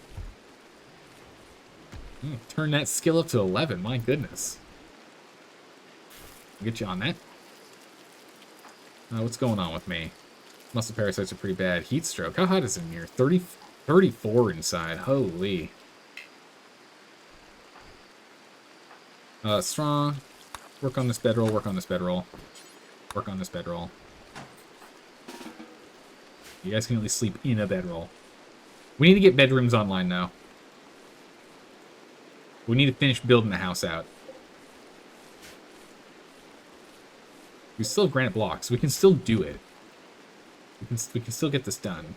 Turn that skill up to 11. My goodness. I'll get you on that. What's going on with me? Muscle parasites are pretty bad. Heat stroke. How hot is it in here? 34 inside. Holy. Strong. Work on this bedroll. Work on this bedroll. Work on this bedroll. You guys can at least sleep in a bedroll. We need to get bedrooms online now. We need to finish building the house out. We still have granite blocks. We can still do it. We can still get this done.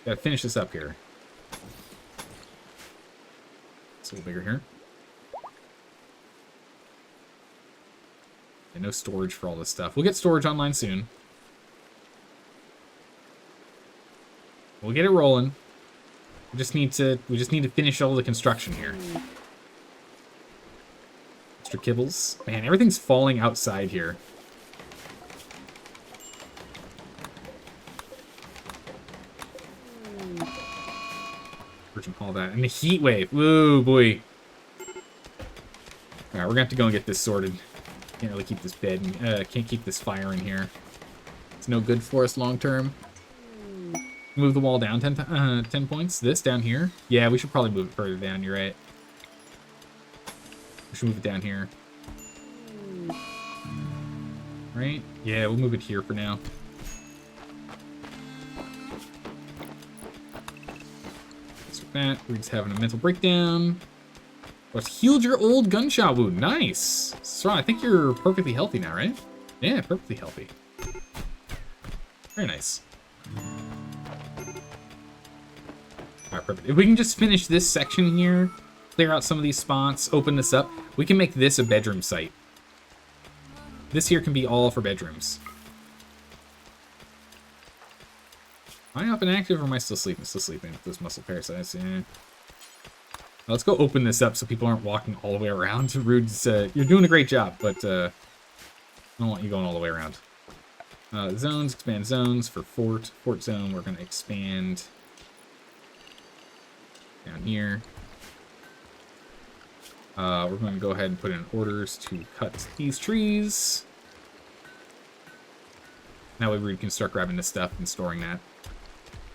Gotta finish this up here. It's a little bigger here. And no storage for all this stuff. We'll get storage online soon. We'll get it rolling. We just need to finish all the construction here. Extra kibbles. Man, everything's falling outside here. All that. And the heat wave. Woo, boy. Alright, we're gonna have to go and get this sorted. Can't really keep this bed, can't keep this fire in here. It's no good for us long term. Move the wall down 10 points. This down here. Yeah, we should probably move it further down. You're right. We should move it down here. Right? Yeah, we'll move it here for now. That. We're just having a mental breakdown. What's healed your old gunshot wound? Nice. Straw, I think you're perfectly healthy now, right? Yeah, perfectly healthy. Very nice. Alright, perfect. If we can just finish this section here, clear out some of these spots, open this up, we can make this a bedroom site. This here can be all for bedrooms. Am I up and active, or am I still sleeping? Still sleeping with those muscle parasites. Yeah. Let's go open this up so people aren't walking all the way around. Rude's, you're doing a great job, but I don't want you going all the way around. Zones, expand zones for fort. Fort zone, we're going to expand down here. We're going to go ahead and put in orders to cut these trees. That way Rude can start grabbing this stuff and storing that.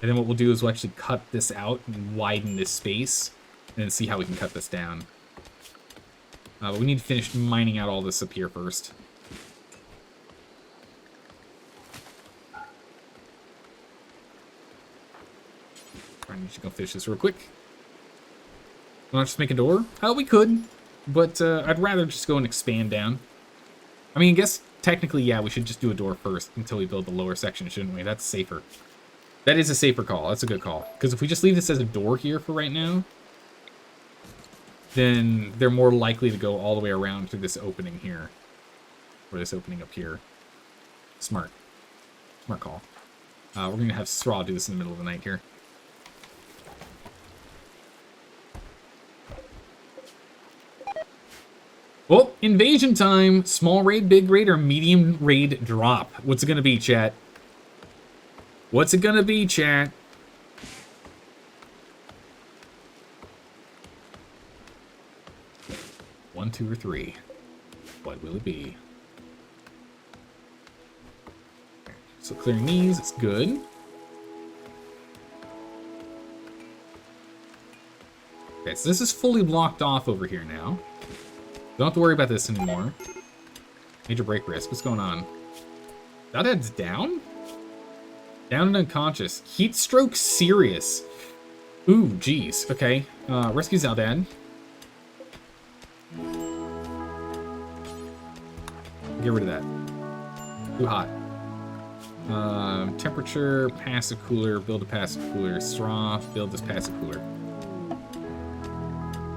And then what we'll do is we'll actually cut this out and widen this space, and then see how we can cut this down. But we need to finish mining out all this up here first. I need to go finish this real quick. Want to just make a door? We could, but I'd rather just go and expand down. I mean, I guess technically, yeah, we should just do a door first until we build the lower section, shouldn't we? That's safer. That is a safer call. That's a good call. Because if we just leave this as a door here for right now, then they're more likely to go all the way around to this opening here. Or this opening up here. Smart. Smart call. We're going to have Straw do this in the middle of the night here. Well, invasion time. Small raid, big raid, or medium raid drop. What's it going to be, chat? What's it going to be, chat? One, two, or three. What will it be? So clearing these, it's good. Okay, so this is fully blocked off over here now. Don't have to worry about this anymore. Major break risk. What's going on? Zaldad's down? Down and unconscious. Heat stroke serious. Ooh, geez. Okay. Rescue Zaldad. Get rid of that. Too hot. Temperature, passive cooler, build a passive cooler. Straw, build this passive cooler.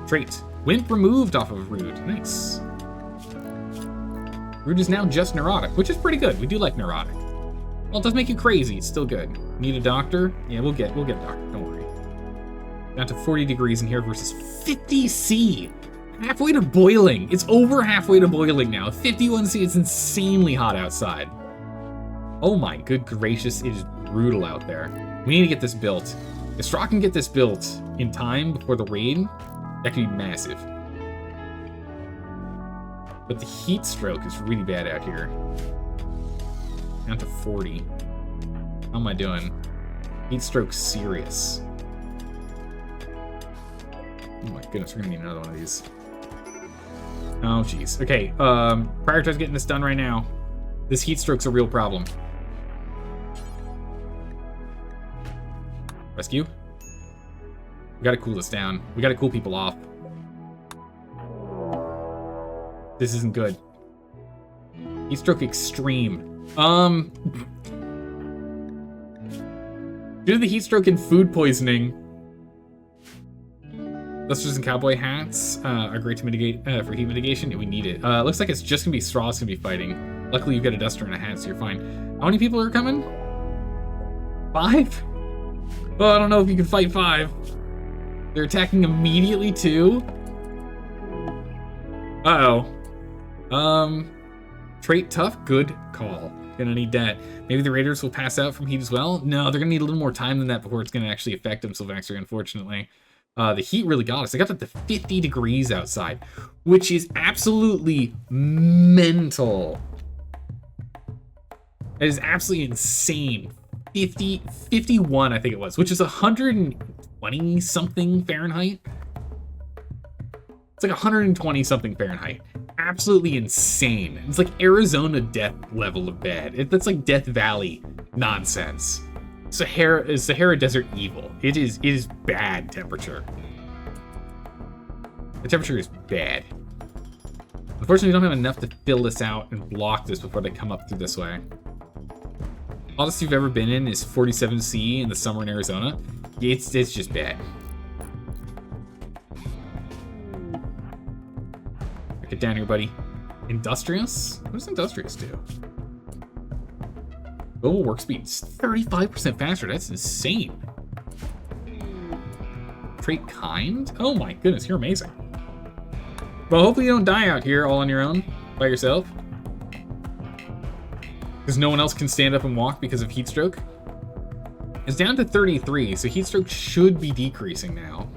Trait. Wimp removed off of Rude. Nice. Rude is now just neurotic, which is pretty good. We do like neurotic. Well, it does make you crazy. It's still good. Need a doctor? Yeah, we'll get a doctor. Don't worry. Down to 40 degrees in here versus 50 C. Halfway to boiling. It's over halfway to boiling now. 51 C. It's insanely hot outside. Oh my good gracious, it is brutal out there. We need to get this built. If Straw can get this built in time before the raid, that could be massive. But the heat stroke is really bad out here. Down to 40. How am I doing? Heat stroke serious. Oh my goodness, we're gonna need another one of these. Oh jeez. Okay, prioritize getting this done right now. This heat stroke's a real problem. Rescue? We gotta cool this down. We gotta cool people off. This isn't good. Heat stroke extreme. Due to the heat stroke and food poisoning, blisters and cowboy hats are great to mitigate for heat mitigation. Yeah, we need it. Looks like it's just gonna be Straw's gonna be fighting. Luckily, you've got a duster and a hat, so you're fine. How many people are coming? 5? Oh, I don't know if you can fight 5. They're attacking immediately too. Uh-oh. Trait tough, good call. Gonna need that. Maybe the raiders will pass out from heat as well. No, they're gonna need a little more time than that before it's gonna actually affect them, Sylvester, unfortunately. The heat really got us. They got up to 50 degrees outside, which is absolutely mental. It is absolutely insane. 51, I think it was, which is 120 something Fahrenheit. It's like 120 something Fahrenheit. Absolutely insane. It's like Arizona death level of bad. That's like Death Valley nonsense. Sahara Desert evil. It is bad temperature. The temperature is bad. Unfortunately, we don't have enough to fill this out and block this before they come up through this way. Hottest you've ever been in is 47C in the summer in Arizona. It's just bad. Get down here, buddy. Industrious? What does Industrious do? Global work speed is 35% faster. That's insane. Trait kind? Oh my goodness, you're amazing. Well, hopefully you don't die out here all on your own, by yourself. Because no one else can stand up and walk because of heat stroke. It's down to 33, so heat stroke should be decreasing now.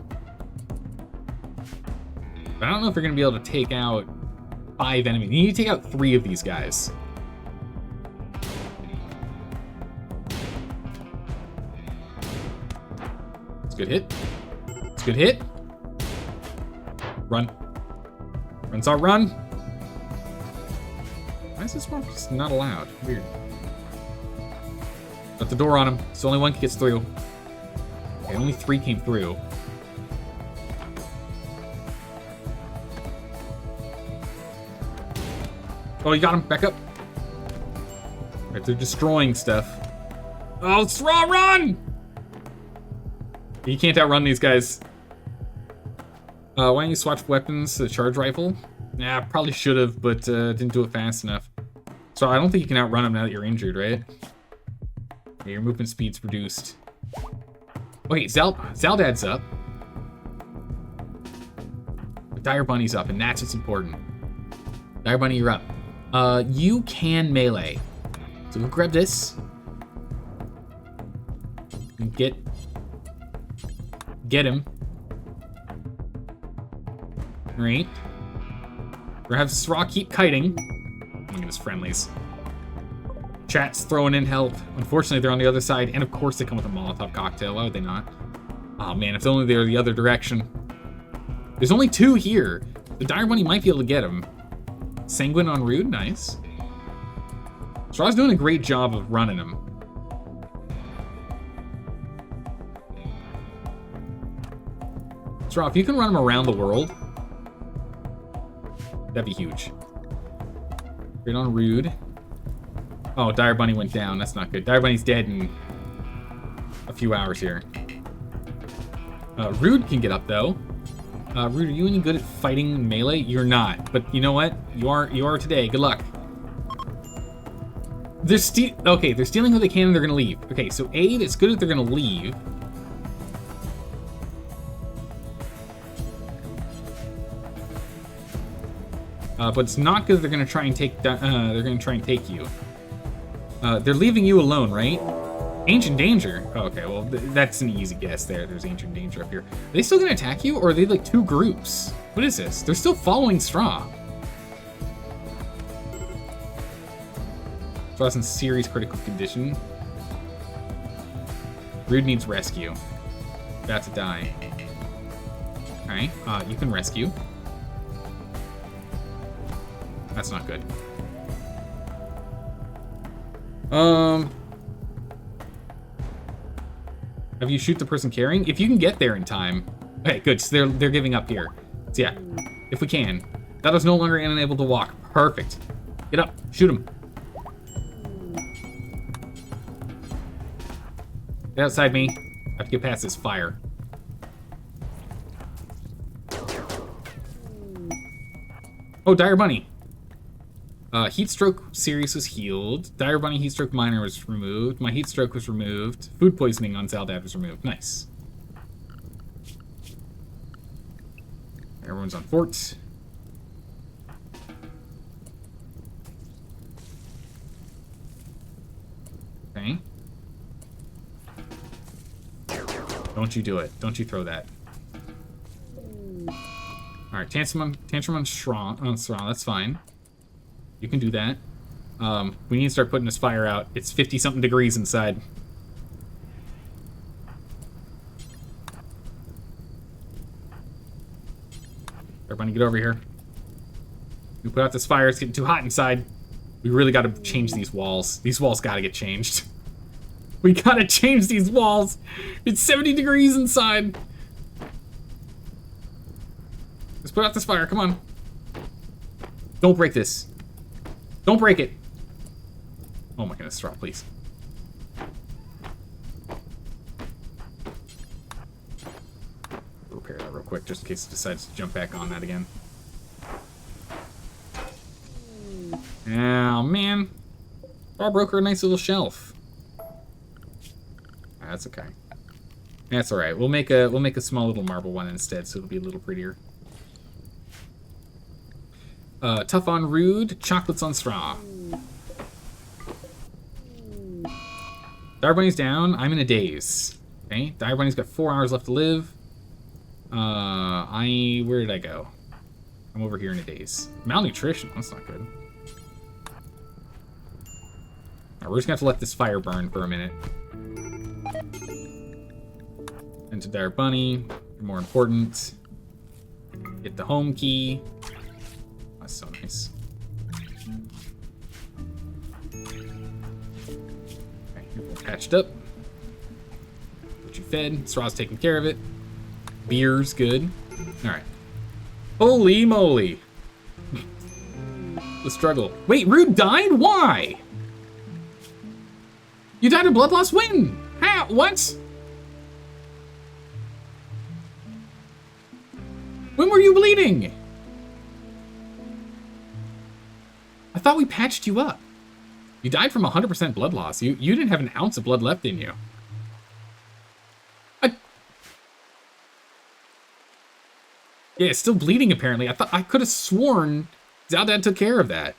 But I don't know if you're going to be able to take out 5 enemies. You need to take out 3 of these guys. It's a good hit. It's a good hit. Run. Run, Saw, run. Why is this one just not allowed? Weird. Shut the door on him, so only one gets through. Okay, only 3 came through. Oh, you got him. Back up. Right, they're destroying stuff. Oh, Straw, run! You can't outrun these guys. Why don't you swatch weapons to the charge rifle? Yeah, probably should have, but didn't do it fast enough. So I don't think you can outrun him now that you're injured, right? Yeah, your movement speed's reduced. Okay, Zaldad's up. But Dire Bunny's up, and that's what's important. Dire Bunny, you're up. You can melee. So we'll grab this. And get him. Right. We're gonna have Straw keep kiting. Look at his friendlies. Chat's throwing in help. Unfortunately, they're on the other side, and of course they come with a Molotov cocktail. Why would they not? Oh man, if only they were the other direction. There's only 2 here. The Dire Bunny might be able to get him. Sanguine on Rude, nice. Straw's doing a great job of running him. Straw, if you can run him around the world, that'd be huge. Great on Rude. Oh, Dire Bunny went down. That's not good. Dire Bunny's dead in a few hours here. Rude can get up though. Rude, are you any good at fighting melee? You're not, but you know what? You are today. Good luck. They're stealing who they can and they're gonna leave. Okay, so A, that's good if they're gonna leave. But it's not good if they're gonna try and take you. They're leaving you alone, right? Ancient Danger. Oh, okay, well, that's an easy guess there. There's Ancient Danger up here. Are they still gonna attack you, or are they like 2 groups? What is this? They're still following Straw. Straw's in serious critical condition. Rude needs rescue. About to die. Alright, you can rescue. That's not good. Have you shoot the person carrying? If you can get there in time. Okay, good. So they're giving up here. So yeah, if we can. That is no longer unable to walk. Perfect. Get up. Shoot him. Get outside me. I have to get past this fire. Oh, Dire Bunny. Heatstroke series was healed. Dire Bunny Heatstroke Minor was removed. My Heatstroke was removed. Food poisoning on Zaldad was removed. Nice. Everyone's on fort. Okay. Don't you do it. Don't you throw that. Alright, Tantrum on Straw. That's fine. You can do that. We need to start putting this fire out. It's 50-something degrees inside. Everybody get over here. We put out this fire. It's getting too hot inside. We really got to change these walls. These walls got to get changed. We got to change these walls. It's 70 degrees inside. Let's put out this fire. Come on. Don't break this. Don't break it. Oh my goodness, Straw, please. Repair that real quick, just in case it decides to jump back on that again. Oh man, Straw broke her a nice little shelf. That's okay. That's all right. We'll make a small little marble one instead, so it'll be a little prettier. Tough on Rude, chocolates on Straw. Dire Bunny's down. I'm in a daze. Okay, Dire Bunny's got 4 hours left to live. Where did I go? I'm over here in a daze. Malnutrition. That's not good. Right, we're just gonna have to let this fire burn for a minute. Into Dire Bunny. More important. Get the home key. That's so nice. Okay, we're patched up. Get you fed. Straw's taking care of it. Beer's good. Alright. Holy moly. The struggle. Wait, Rude died? Why? You died of blood loss? When? How? What? When were you bleeding? I thought we patched you up. You died from 100% blood loss. You didn't have an ounce of blood left in you. Yeah, it's still bleeding apparently. I could have sworn Zaldad took care of that.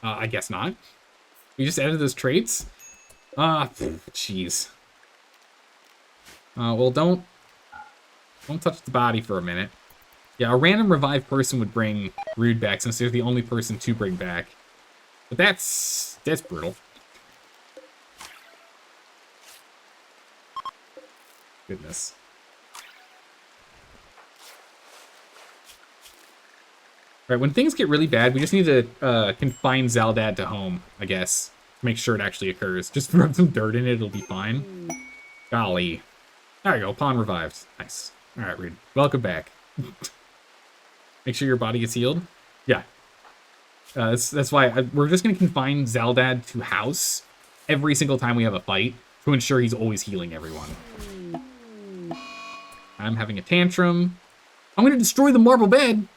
I guess not. We just added those traits? Jeez. Well, don't touch the body for a minute. Yeah, a random revived person would bring Rude back since they're the only person to bring back. But that's brutal. Goodness. Right, when things get really bad, we just need to confine Zaldad to home, I guess. Make sure it actually occurs. Just rub some dirt in it, it'll be fine. Golly. There you go, pawn revived. Nice. Alright, Rude. Welcome back. Make sure your body gets healed. Yeah. That's why we're just going to confine Zaldad to house every single time we have a fight to ensure he's always healing everyone. I'm having a tantrum. I'm going to destroy the marble bed.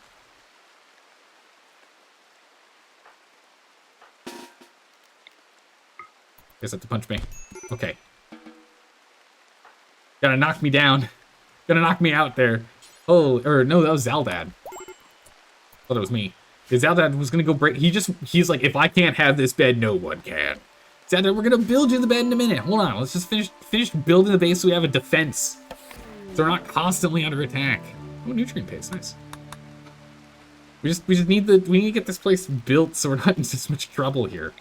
Guess have to punch me. Okay. Gotta knock me down. Gotta knock me out there. Oh, or no, that was Zaldad. Thought it was me. Zaldad was gonna go break. He's like, if I can't have this bed, no one can. Zaldad, we're gonna build you the bed in a minute. Hold on, let's just finish building the base so we have a defense. So we're not constantly under attack. Oh, nutrient paste, nice. We just need to get this place built so we're not in this much trouble here.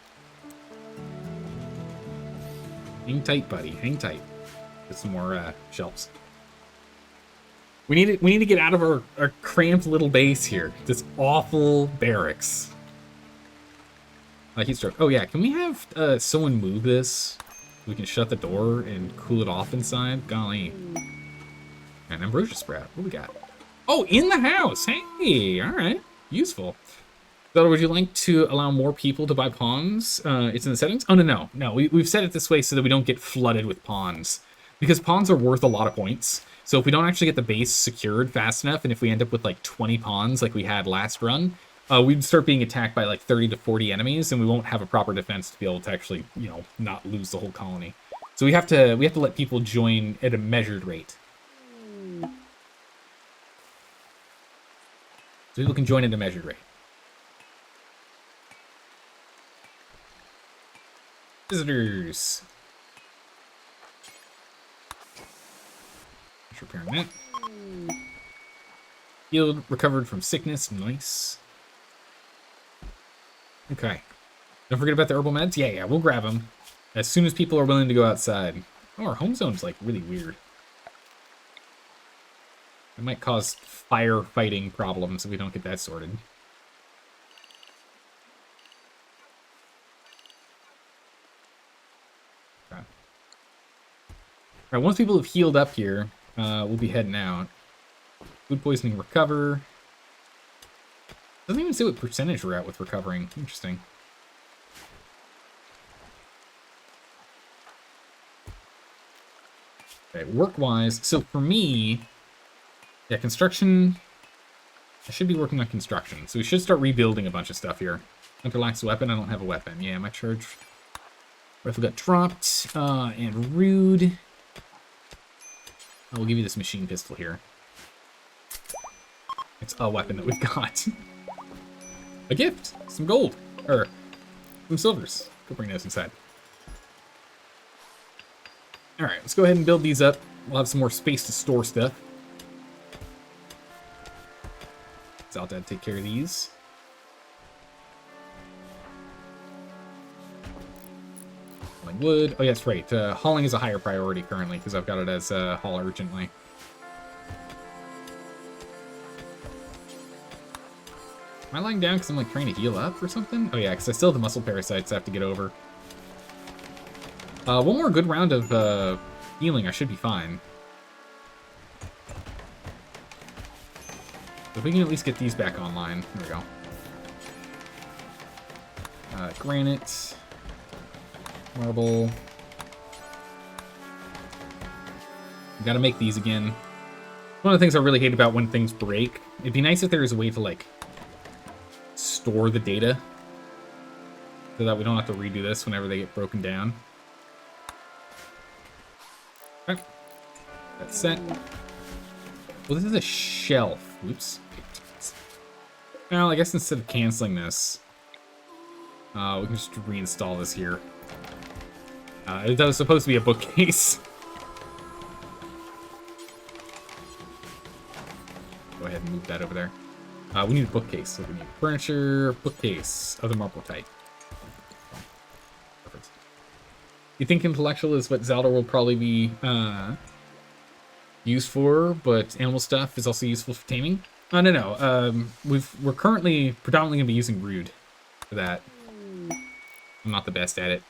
Hang tight, buddy. Hang tight. Get some more shelves. We need to get out of our cramped little base here. This awful barracks. Heat stroke. Oh yeah, can we have someone move this? We can shut the door and cool it off inside. Golly. And ambrosia sprout. What we got? Oh, in the house. Hey, all right, useful. So, would you like to allow more people to buy pawns? It's in the settings? Oh, no. We've set it this way so that we don't get flooded with pawns. Because pawns are worth a lot of points. So if we don't actually get the base secured fast enough, and if we end up with like 20 pawns like we had last run, we'd start being attacked by like 30 to 40 enemies, and we won't have a proper defense to be able to actually, not lose the whole colony. So we have to let people join at a measured rate. So people can join at a measured rate. Visitors. Just repairing that. Healed, recovered from sickness. Nice. Okay. Don't forget about the herbal meds. Yeah, we'll grab them as soon as people are willing to go outside. Oh, our home zone's like really weird. It might cause firefighting problems if we don't get that sorted. Alright, once people have healed up here, we'll be heading out. Food poisoning, recover. Doesn't even say what percentage we're at with recovering. Interesting. Okay, work-wise, so for me, yeah, construction, I should be working on construction. So we should start rebuilding a bunch of stuff here. Hunter lacks a weapon, I don't have a weapon. Yeah, my charge rifle got dropped, and rude. We'll give you this machine pistol here. It's a weapon that we've got. A gift! Some gold. Or, some silvers. Go bring those inside. Alright, let's go ahead and build these up. We'll have some more space to store stuff. Zaldad take care of these. Hauling wood. Oh, yes, right. Hauling is a higher priority currently because I've got it as haul urgently. Am I lying down because I'm like trying to heal up or something? Oh yeah, because I still have the muscle parasites I have to get over. One more good round of healing, I should be fine. If we can at least get these back online. There we go. Granite. Marble. Gotta make these again. One of the things I really hate about when things break, it'd be nice if there was a way to, like, store the data so that we don't have to redo this whenever they get broken down. Okay. That's set. Well, this is a shelf. Oops. Well, I guess instead of canceling this, we can just reinstall this here. That was supposed to be a bookcase. Go ahead and move that over there. We need a bookcase, so we need furniture, bookcase, other marble type. Perfect. You think intellectual is what Zelda will probably be used for, but animal stuff is also useful for taming? No. We're currently predominantly gonna be using Rude for that. I'm not the best at it.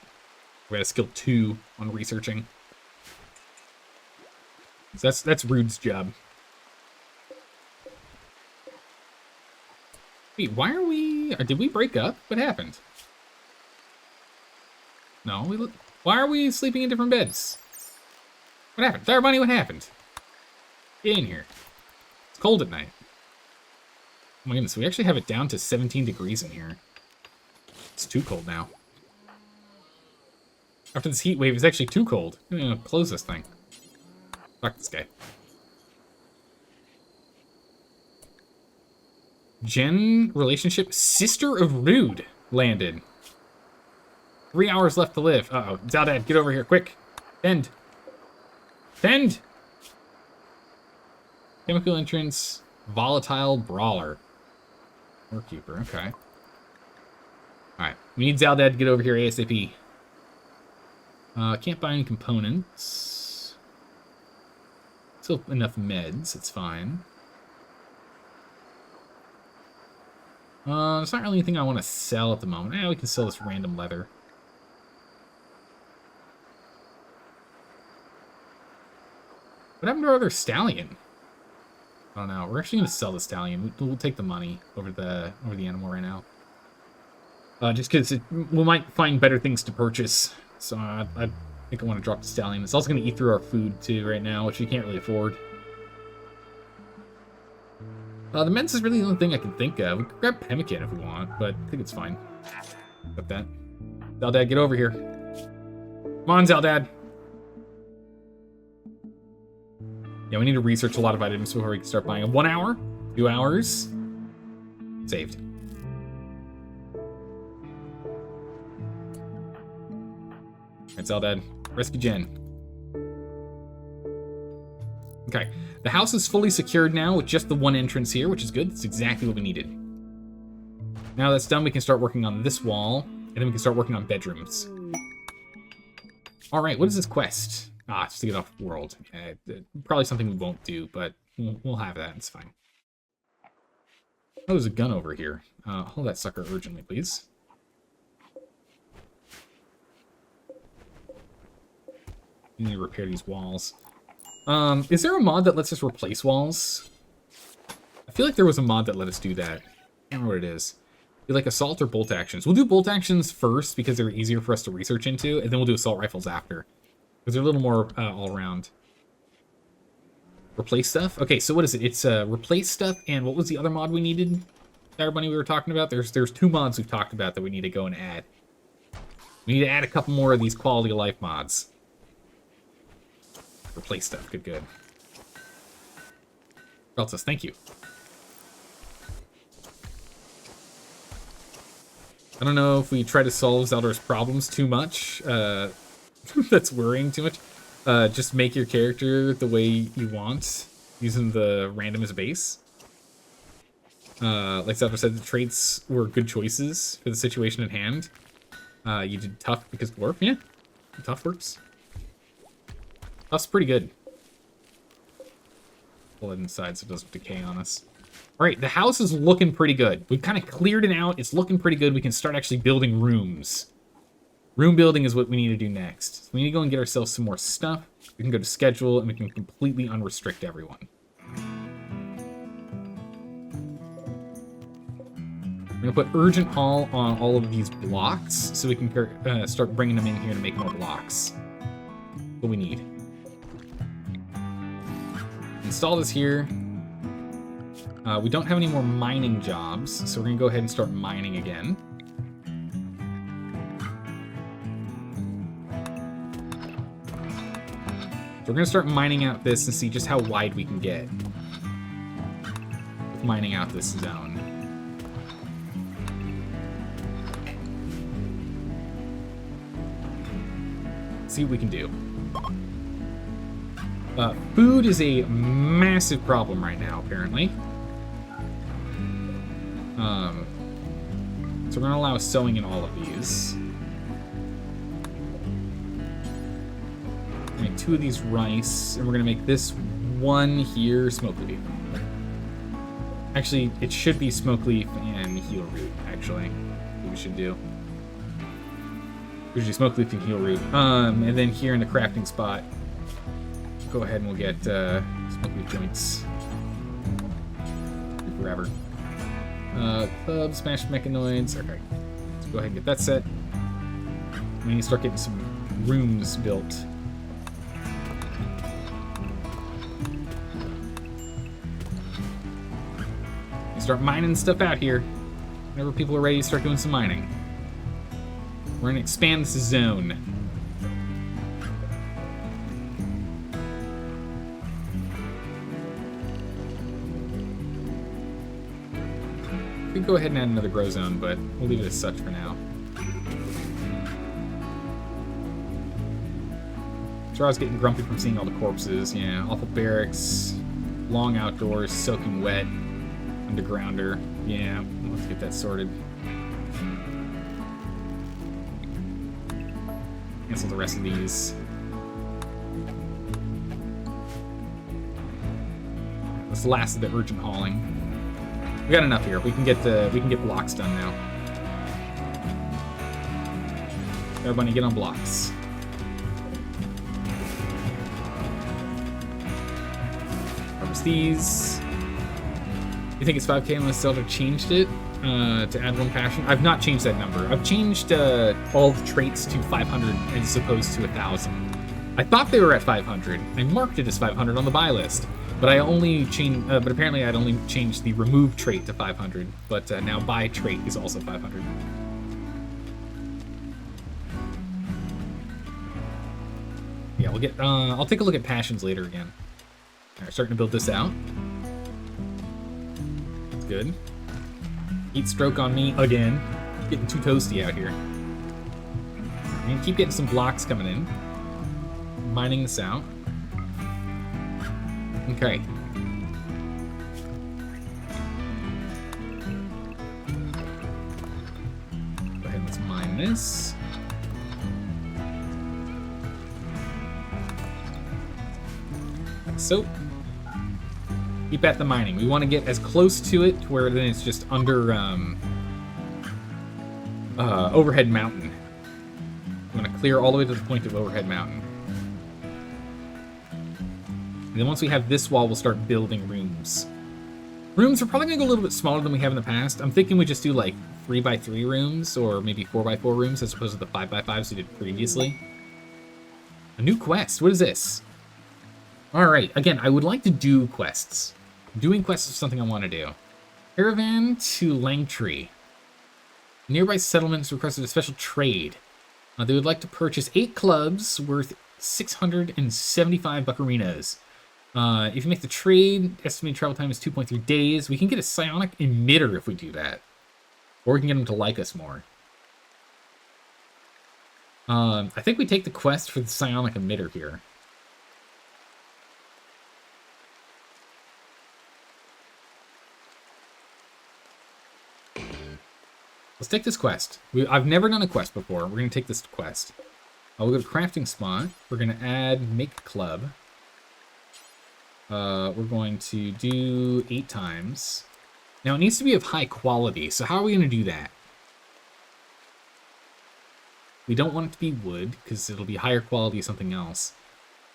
We got a skill 2 on researching. So that's Rude's job. Wait, why are we... Or did we break up? What happened? No, why are we sleeping in different beds? What happened? Dire Bunny, what happened? Get in here. It's cold at night. Oh my goodness, we actually have it down to 17 degrees in here. It's too cold now. After this heat wave, it's actually too cold. I'm gonna close this thing. Fuck this guy. Jen relationship sister of Rude landed. 3 hours left to live. Uh-oh. Zaldad, get over here, quick. Bend. Bend! Chemical entrance, volatile brawler. Doorkeeper, okay. Alright, we need Zaldad to get over here ASAP. Can't buy any components. Still enough meds, it's fine. There's not really anything I want to sell at the moment. We can sell this random leather. What happened to our other stallion? I don't know. We're actually going to sell the stallion. We'll take the money over the animal right now. Just because we might find better things to purchase. So I think I want to drop the stallion. It's also going to eat through our food too right now, which we can't really afford. The meds is really the only thing I can think of. We can grab pemmican if we want, but I think it's fine. Got that. Zaldad, get over here. Come on, Zaldad. Yeah, we need to research a lot of items before we can start buying them. 1 hour? 2 hours? Saved. Alright, Zaldad. Rescue Jen. Okay. The house is fully secured now with just the one entrance here, which is good. That's exactly what we needed. Now that's done, we can start working on this wall, and then we can start working on bedrooms. Alright, what is this quest? It's to get off world. Probably something we won't do, but we'll have that. It's fine. Oh, there's a gun over here. Hold that sucker urgently, please. We need to repair these walls. Is there a mod that lets us replace walls? I feel like there was a mod that let us do that. I can't remember what it is. Be like assault or bolt actions. We'll do bolt actions first because they're easier for us to research into, and then we'll do assault rifles after. Because they're a little more all around. Replace stuff? Okay, so what is it? It's replace stuff, and what was the other mod we needed? Dire Bunny we were talking about? There's 2 mods we've talked about that we need to go and add. We need to add a couple more of these quality of life mods. Replace stuff, good. Beltus, thank you. I don't know if we try to solve Zelda's problems too much. That's worrying too much. Just make your character the way you want, using the random as a base. Like Zelda said, the traits were good choices for the situation at hand. You did tough because dwarf, yeah. Tough works. Tough's pretty good. Pull it inside so it doesn't decay on us. Alright, the house is looking pretty good. We've kind of cleared it out. It's looking pretty good. We can start actually building rooms. Room building is what we need to do next. So we need to go and get ourselves some more stuff. We can go to schedule, and we can completely unrestrict everyone. We're going to put urgent haul on all of these blocks, so we can start bringing them in here to make more blocks. What we need. Install this here. We don't have any more mining jobs, so we're going to go ahead and start mining again. We're going to start mining out this and see just how wide we can get with mining out this zone. See what we can do. Food is a massive problem right now, apparently. So we're going to allow sowing in all of these. Make 2 of these rice, and we're going to make this one here smoke leaf. Actually, it should be smoke leaf and heel root, actually. What we should do. We should do smoke leaf and heel root. And then here in the crafting spot, go ahead and we'll get smoke leaf joints. Forever. Club, smash mechanoids. Okay. Let's go ahead and get that set. We need to start getting some rooms built. Start mining stuff out here. Whenever people are ready to start doing some mining. We're gonna expand this zone. We could go ahead and add another grow zone, but we'll leave it as such for now. Sure, I was getting grumpy from seeing all the corpses. Yeah, awful barracks, long outdoors, soaking wet. Undergrounder. Yeah, let's get that sorted. Cancel the rest of these. That's the last of the urgent hauling. We got enough here. We can get blocks done now. Everybody get on blocks. Harvest these. You think it's 5K unless Zelda changed it to add 1 passion? I've not changed that number. I've changed all the traits to 500 as opposed to 1,000. I thought they were at 500. I marked it as 500 on the buy list, but I only changed. But apparently, I'd only changed the remove trait to 500. But now buy trait is also 500. Yeah, we'll get. I'll take a look at passions later again. All right, starting to build this out. Good. Heat stroke on me again. Getting too toasty out here. And keep getting some blocks coming in. Mining this out. Okay. Go ahead and let's mine this. Like so. Keep at the mining. We want to get as close to it to where then it's just under Overhead Mountain. We want to clear all the way to the point of Overhead Mountain. And then once we have this wall, we'll start building rooms. Rooms are probably going to go a little bit smaller than we have in the past. I'm thinking we just do like 3x3 rooms or maybe 4x4 rooms as opposed to the 5x5s we did previously. A new quest. What is this? Alright, again, I would like to do quests. Doing quests is something I want to do. Caravan to Langtree. Nearby settlements requested a special trade. They would like to purchase 8 clubs worth 675 buccarinas. If you make the trade, estimated travel time is 2.3 days. We can get a psionic emitter if we do that. Or we can get them to like us more. I think we take the quest for the psionic emitter here. Let's take this quest. I've never done a quest before. We're going to take this quest. We'll go to crafting spot. We're going to add make club. We're going to do 8 times. Now, it needs to be of high quality, so how are we going to do that? We don't want it to be wood, because it'll be higher quality something else.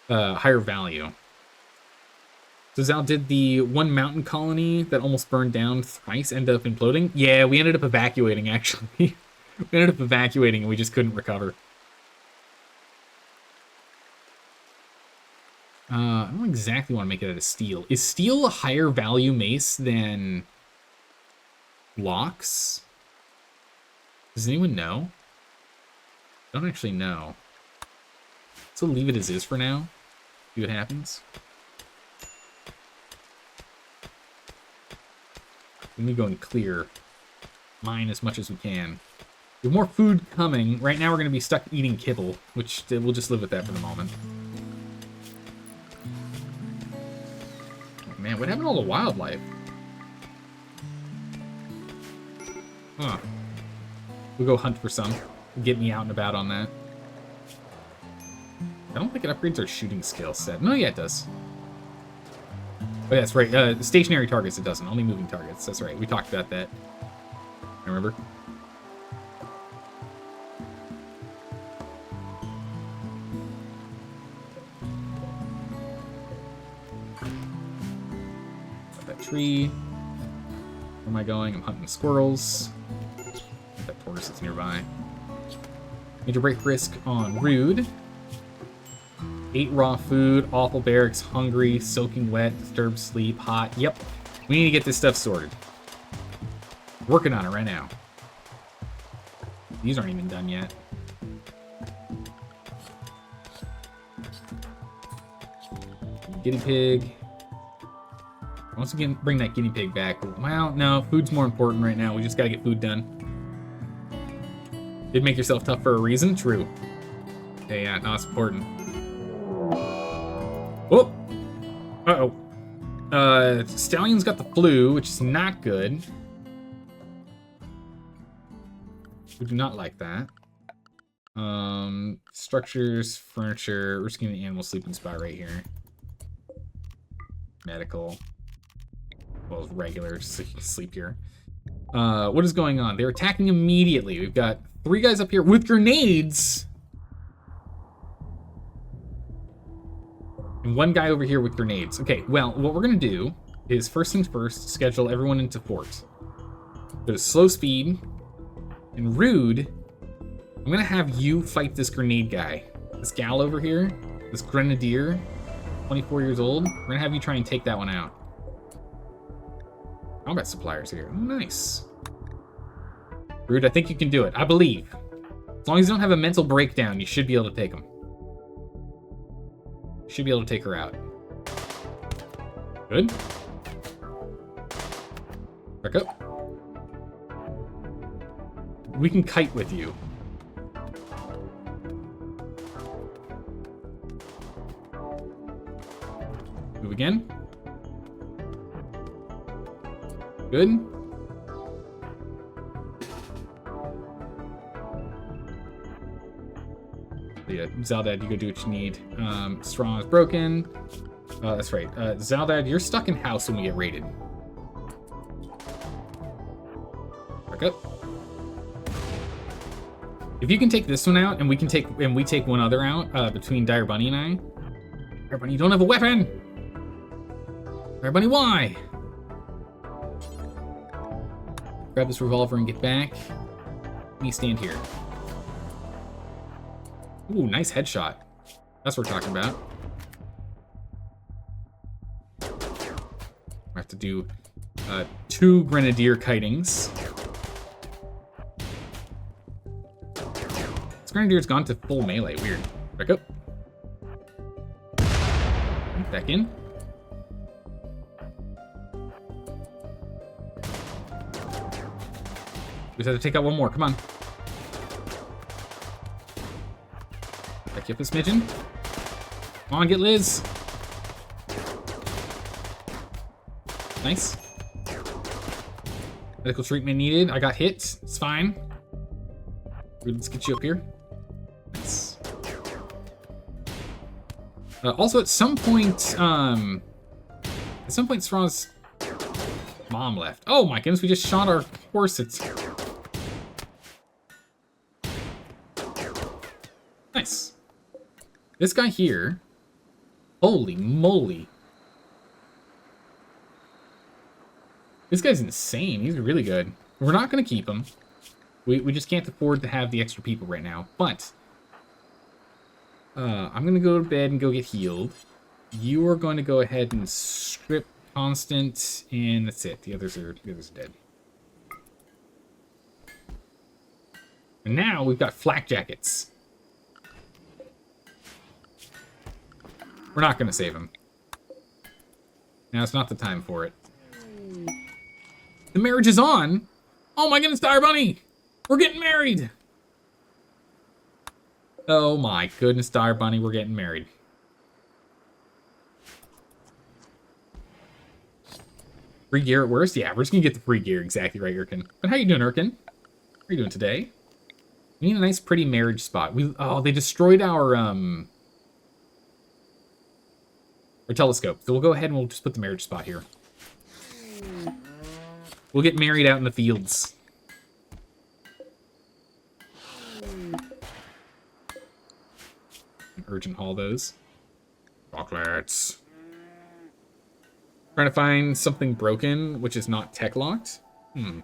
Higher value. So Zal, did the one mountain colony that almost burned down thrice end up imploding? Yeah, we ended up evacuating, actually. We ended up evacuating and we just couldn't recover. I don't exactly want to make it out of steel. Is steel a higher value mace than blocks? Does anyone know? I don't actually know. So leave it as is for now. See what happens. Let me go and clear mine as much as we can. We have more food coming. Right now we're going to be stuck eating kibble, which we'll just live with that for the moment. Oh, man, what happened to all the wildlife? Huh. We'll go hunt for some. Get me out and about on that. I don't think it upgrades our shooting skill set. No, yeah, it does. Oh, yeah, that's right. Stationary targets, it doesn't. Only moving targets. That's right. We talked about that. Remember? Got that tree. Where am I going? I'm hunting squirrels. That tortoise that's nearby. Major break risk on rude. 8 raw food, awful barracks, hungry, soaking wet, disturbed sleep, hot. Yep, we need to get this stuff sorted. Working on it right now. These aren't even done yet. Guinea pig. Once again, bring that guinea pig back. Well, no, food's more important right now. We just gotta get food done. Did make yourself tough for a reason? True. Okay, yeah, no, it's important. Oh! Uh-oh. Stallion's got the flu, which is not good. We do not like that. Structures, furniture. We're just getting the animal sleeping spot right here. Medical. Well, as regular, so you can sleep here. What is going on? They're attacking immediately. We've got 3 guys up here with grenades. And 1 guy over here with grenades. Okay, well, what we're going to do is, first things first, schedule everyone into fort. Go to slow speed. And rude, I'm going to have you fight this grenade guy. This gal over here, this grenadier, 24 years old. We're going to have you try and take that one out. Combat suppliers here. Nice. Rude, I think you can do it. I believe. As long as you don't have a mental breakdown, you should be able to take him. Should be able to take her out. Good. Back up. We can kite with you. Move again. Good. Yeah, Zaldad, you go do what you need. Strong is broken. That's right. Zaldad, you're stuck in house when we get raided. Back up. If you can take this one out, and we take one other out between Dire Bunny and I. Dire Bunny, you don't have a weapon. Dire Bunny, why? Grab this revolver and get back. Let me stand here. Ooh, nice headshot. That's what we're talking about. I have to do 2 grenadier kitings. This grenadier's gone to full melee. Weird. Back up. Back in. We just have to take out 1 more. Come on. Back you up a smidgen. Come on, get Liz. Nice. Medical treatment needed. I got hit. It's fine. Let's get you up here. Nice. Also, at some point, Straw's mom left. Oh my goodness, we just shot our horse. Nice. This guy here, holy moly. This guy's insane. He's really good. We're not going to keep him. We just can't afford to have the extra people right now. But I'm going to go to bed and go get healed. You are going to go ahead and script constant, and that's it. The others are dead. And now we've got flak jackets. We're not going to save him. Now it's not the time for it. The marriage is on. Oh my goodness, Dire Bunny! We're getting married! Oh my goodness, Dire Bunny, we're getting married. Free gear at worst? Yeah, we're just gonna get the free gear exactly right, Urkin. But how you doing, Urkin? How you doing today? We need a nice, pretty marriage spot. They destroyed our telescope. So we'll go ahead and we'll just put the marriage spot here. We'll get married out in the fields. Urgent haul those. Chocolates. Trying to find something broken, which is not tech locked. Okay,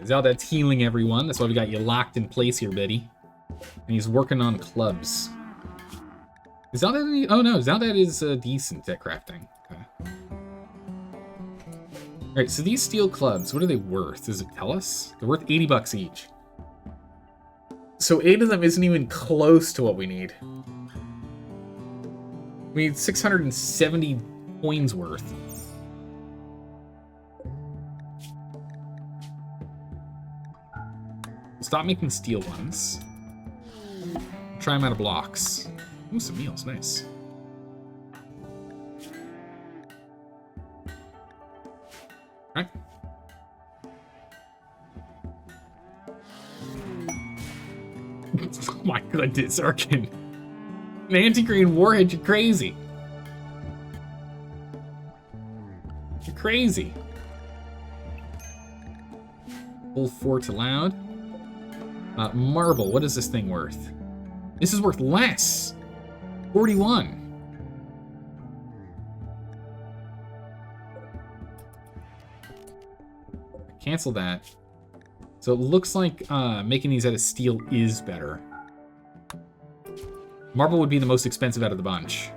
Zaldad's healing everyone. That's why we got you locked in place here, buddy. And he's working on clubs. Is Zaldad any... Oh no, Zaldad is decent at crafting. Okay. Alright, so these steel clubs, what are they worth? Does it tell us? They're worth 80 bucks each. So 8 of them isn't even close to what we need. We need 670 coins worth. Stop making steel ones. Try them out of blocks. Ooh, some meals, nice. Alright. Oh my goodness, Arkin. An anti-green warhead, you're crazy. You're crazy. Full fort allowed. Marble, what is this thing worth? This is worth less. 41. Cancel that. So it looks like making these out of steel is better. Marble would be the most expensive out of the bunch.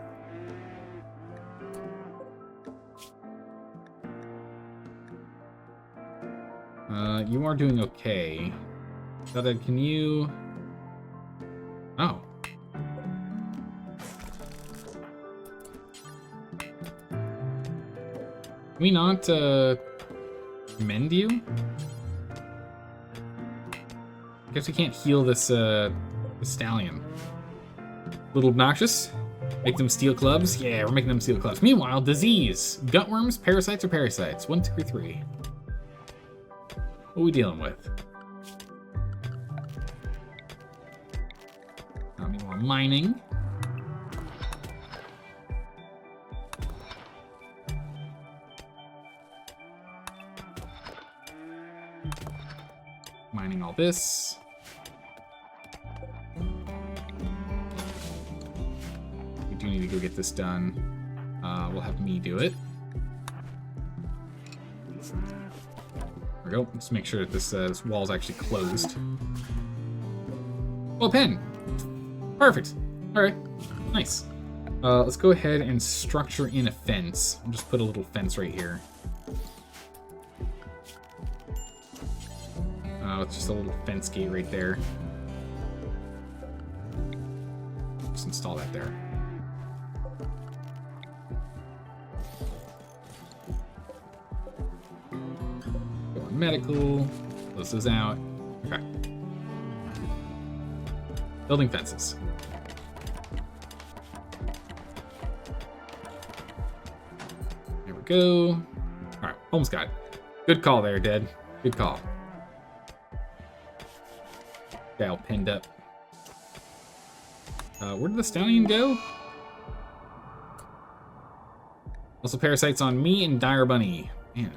You are doing okay. Can you... Oh. Can we not mend you? I guess we can't heal this the stallion. Little obnoxious. Make them steel clubs. Yeah, we're making them steel clubs. Meanwhile, disease. Gutworms, parasites, or parasites? 1, 2, or 3. What are we dealing with? Meanwhile, mining. Mining all this. We do need to go get this done. We'll have me do it. There we go. Let's make sure that this wall's actually closed. Well, pen. Perfect. All right. Nice. Let's go ahead and structure in a fence. I'll just put a little fence right here. It's just a little fence gate right there. Just install that there. Go on medical. Close those out. Okay. Building fences. There we go. All right, almost got it. Good call there, Dead. Good call. Okay, all pinned up. Where did the stallion go? Muscle parasites on me and Dire Bunny. Man.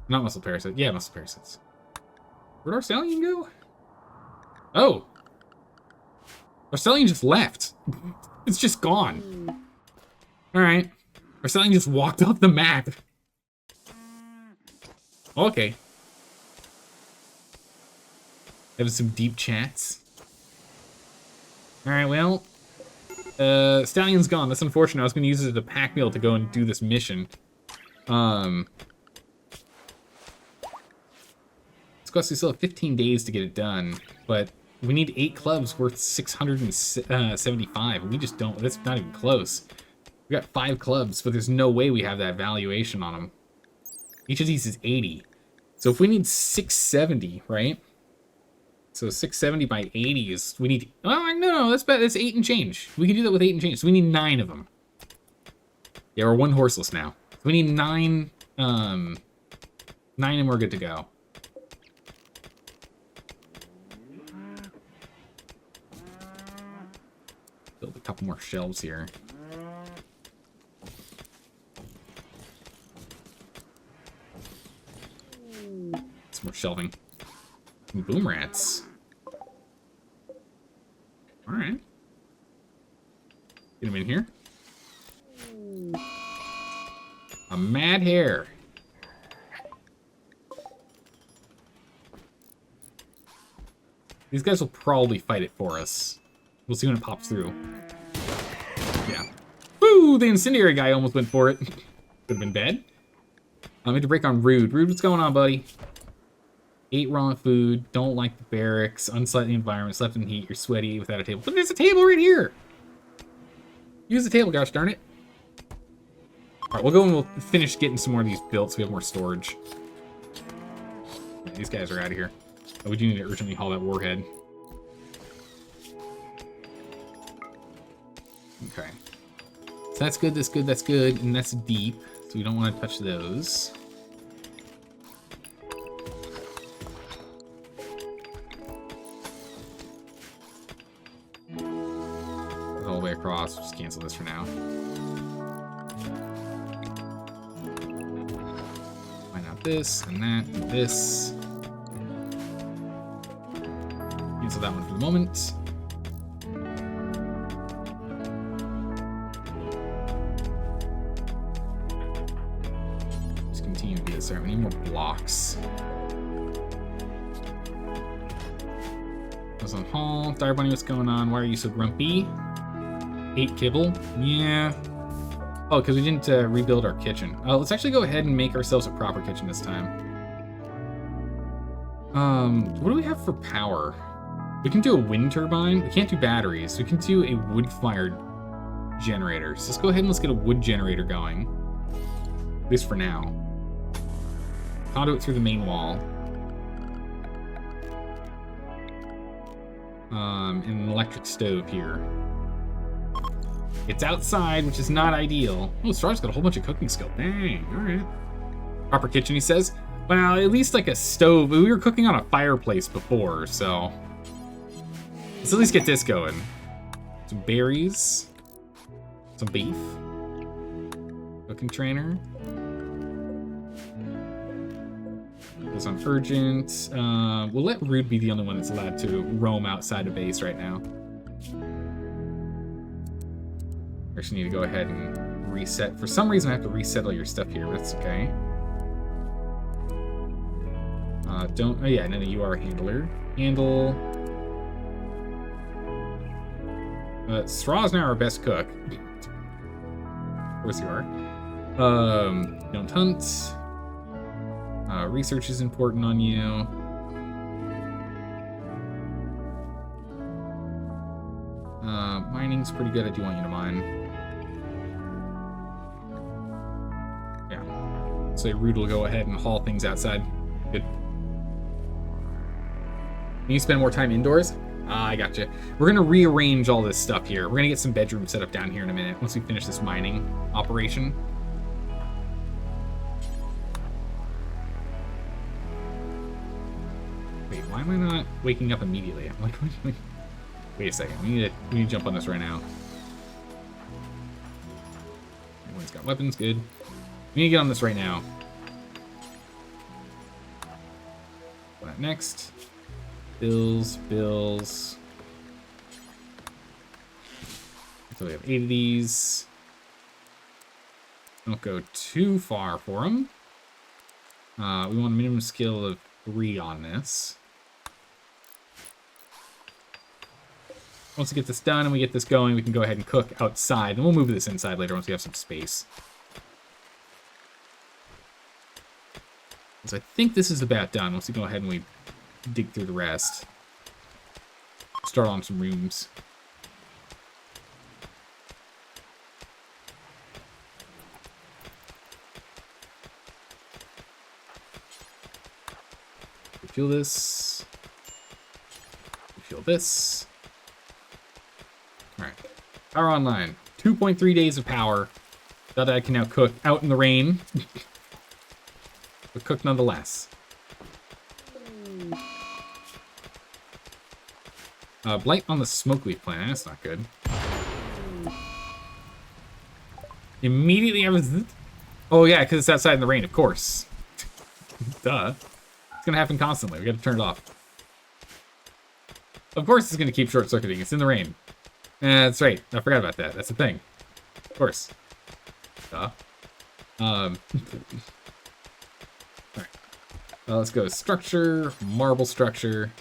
Not muscle parasites. Yeah, muscle parasites. Where'd our stallion go? Oh. Our stallion just left. It's just gone. Alright. Our stallion just walked off the map. Okay. Having some deep chats. Alright, well. Stallion's gone. That's unfortunate. I was going to use it as a pack meal to go and do this mission. We still have 15 days to get it done, but we need 8 clubs worth 675. We just don't. That's not even close. We got 5 clubs, but there's no way we have that valuation on them. Each of these is 80. So if we need 670, right? So 670 by 80 is, we need, oh, no, that's bad. That's 8 and change. We can do that with 8 and change. So we need 9 of them. Yeah, we're 1 horseless now. So we need 9, 9 and we're good to go. Build a couple more shelves here. Some more shelving. Some boom rats. Alright. Get him in here. A mad hare. These guys will probably fight it for us. We'll see when it pops through. Yeah. Woo! The incendiary guy almost went for it. Could have been bad. I need to break on Rude. Rude, what's going on, buddy? 8 raw food. Don't like the barracks. Unsightly environment. Slept in heat. You're sweaty without a table. But there's a table right here. Use the table, gosh darn it. Alright, we'll go and we'll finish getting some more of these built so we have more storage. Yeah, these guys are out of here. Oh, we do need to urgently haul that warhead. Okay. So that's good, that's good, that's good. And that's deep. So we don't want to touch those. All the way across. Just cancel this for now. Find out this and that and this. Cancel that one for the moment. Just continue to do this. Alright, we need more blocks. Goes on Hall. Dire Bunny, what's going on? Why are you so grumpy? 8 kibble? Yeah. Oh, because we didn't rebuild our kitchen. Let's actually go ahead and make ourselves a proper kitchen this time. What do we have for power? We can do a wind turbine. We can't do batteries. We can do a wood-fired generator. So let's go ahead and let's get a wood generator going. At least for now. Conduit through the main wall. And an electric stove here. It's outside, which is not ideal. Oh, Straw's got a whole bunch of cooking skill. Dang, alright. Proper kitchen, he says. Well, at least like a stove. We were cooking on a fireplace before, so... Let's at least get this going. Some berries. Some beef. Cooking trainer. This on urgent. We'll let Rude be the only one that's allowed to roam outside of base right now. I just need to go ahead and reset. For some reason, I have to reset all your stuff here, but that's okay. Oh yeah, no, you are a handler. Handle. Straw's now our best cook. Of course you are. Don't hunt. Research is important on you. Mining's pretty good. I do want you to mine. Yeah. So Rude will go ahead and haul things outside. Good. You spend more time indoors? I gotcha. We're gonna rearrange all this stuff here. We're gonna get some bedrooms set up down here in a minute once we finish this mining operation. Wait, why am I not waking up immediately? I'm like, wait a second. We need to jump on this right now. Everyone's got weapons, good. We need to get on this right now. What next? Bills. So we have 8 of these. Don't go too far for them. We want a minimum skill of 3 on this. once we get this done and we get this going, we can go ahead and cook outside. And we'll move this inside later once we have some space. So I think this is about done. Once we go ahead and we dig through the rest. Start on some rooms. Refuel this. Refuel this. Alright. Power online. 2.3 days of power. That I can now cook out in the rain. But cook nonetheless. Blight on the smoke leaf plant. That's not good. Immediately I was... Oh yeah, because it's outside in the rain, of course. Duh. It's going to happen constantly. We got to turn it off. Of course it's going to keep short-circuiting. It's in the rain. That's right. I forgot about that. That's the thing. Of course. Duh. Alright. Let's go structure. Marble structure.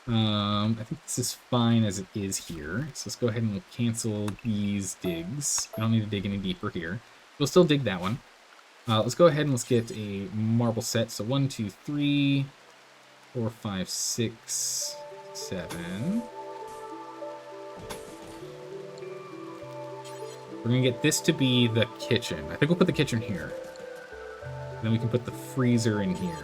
I think this is fine as it is here. So let's go ahead and cancel these digs. I don't need to dig any deeper here. We'll still dig that one. Let's go ahead and let's get a marble set. So 1, 2, 3, 4, 5, 6, 7. We're gonna get this to be the kitchen. I think we'll put the kitchen here. Then we can put the freezer in here.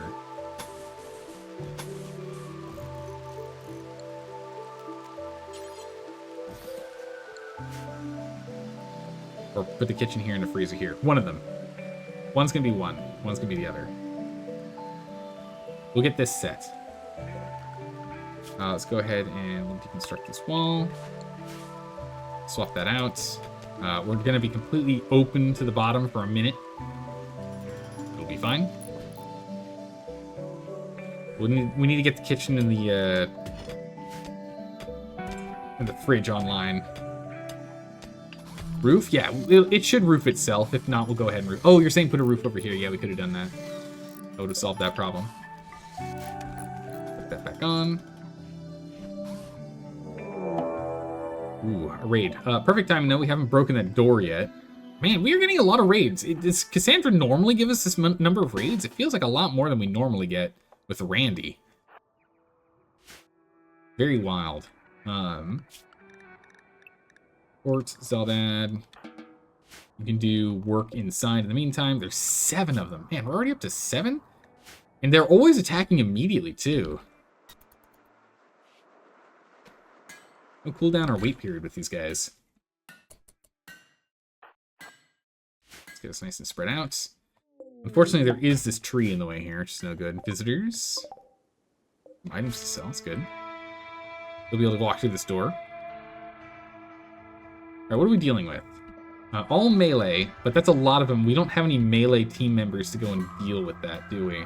Or put the kitchen here and the freezer here. One of them. One's gonna be one. One's gonna be the other. We'll get this set. Let's go ahead and deconstruct this wall. Swap that out. We're gonna be completely open to the bottom for a minute. It'll be fine. We need to get the kitchen and the fridge online. Roof? Yeah, it should roof itself. If not, we'll go ahead and roof. Oh, you're saying put a roof over here. Yeah, we could have done that. That would have solved that problem. Put that back on. Ooh, a raid. Perfect time. No, we haven't broken that door yet. Man, we are getting a lot of raids. Does Cassandra normally give us this number of raids? It feels like a lot more than we normally get with Randy. Very wild. Fort, Zeldad. You can do work inside. In the meantime, there's 7 of them. Man, we're already up to 7? And they're always attacking immediately, too. We'll cool down our wait period with these guys. Let's get this nice and spread out. Unfortunately, there is this tree in the way here, which is no good. Visitors. Items to sell, that's good. We'll be able to walk through this door. Alright, what are we dealing with? All melee, but that's a lot of them. We don't have any melee team members to go and deal with that, do we?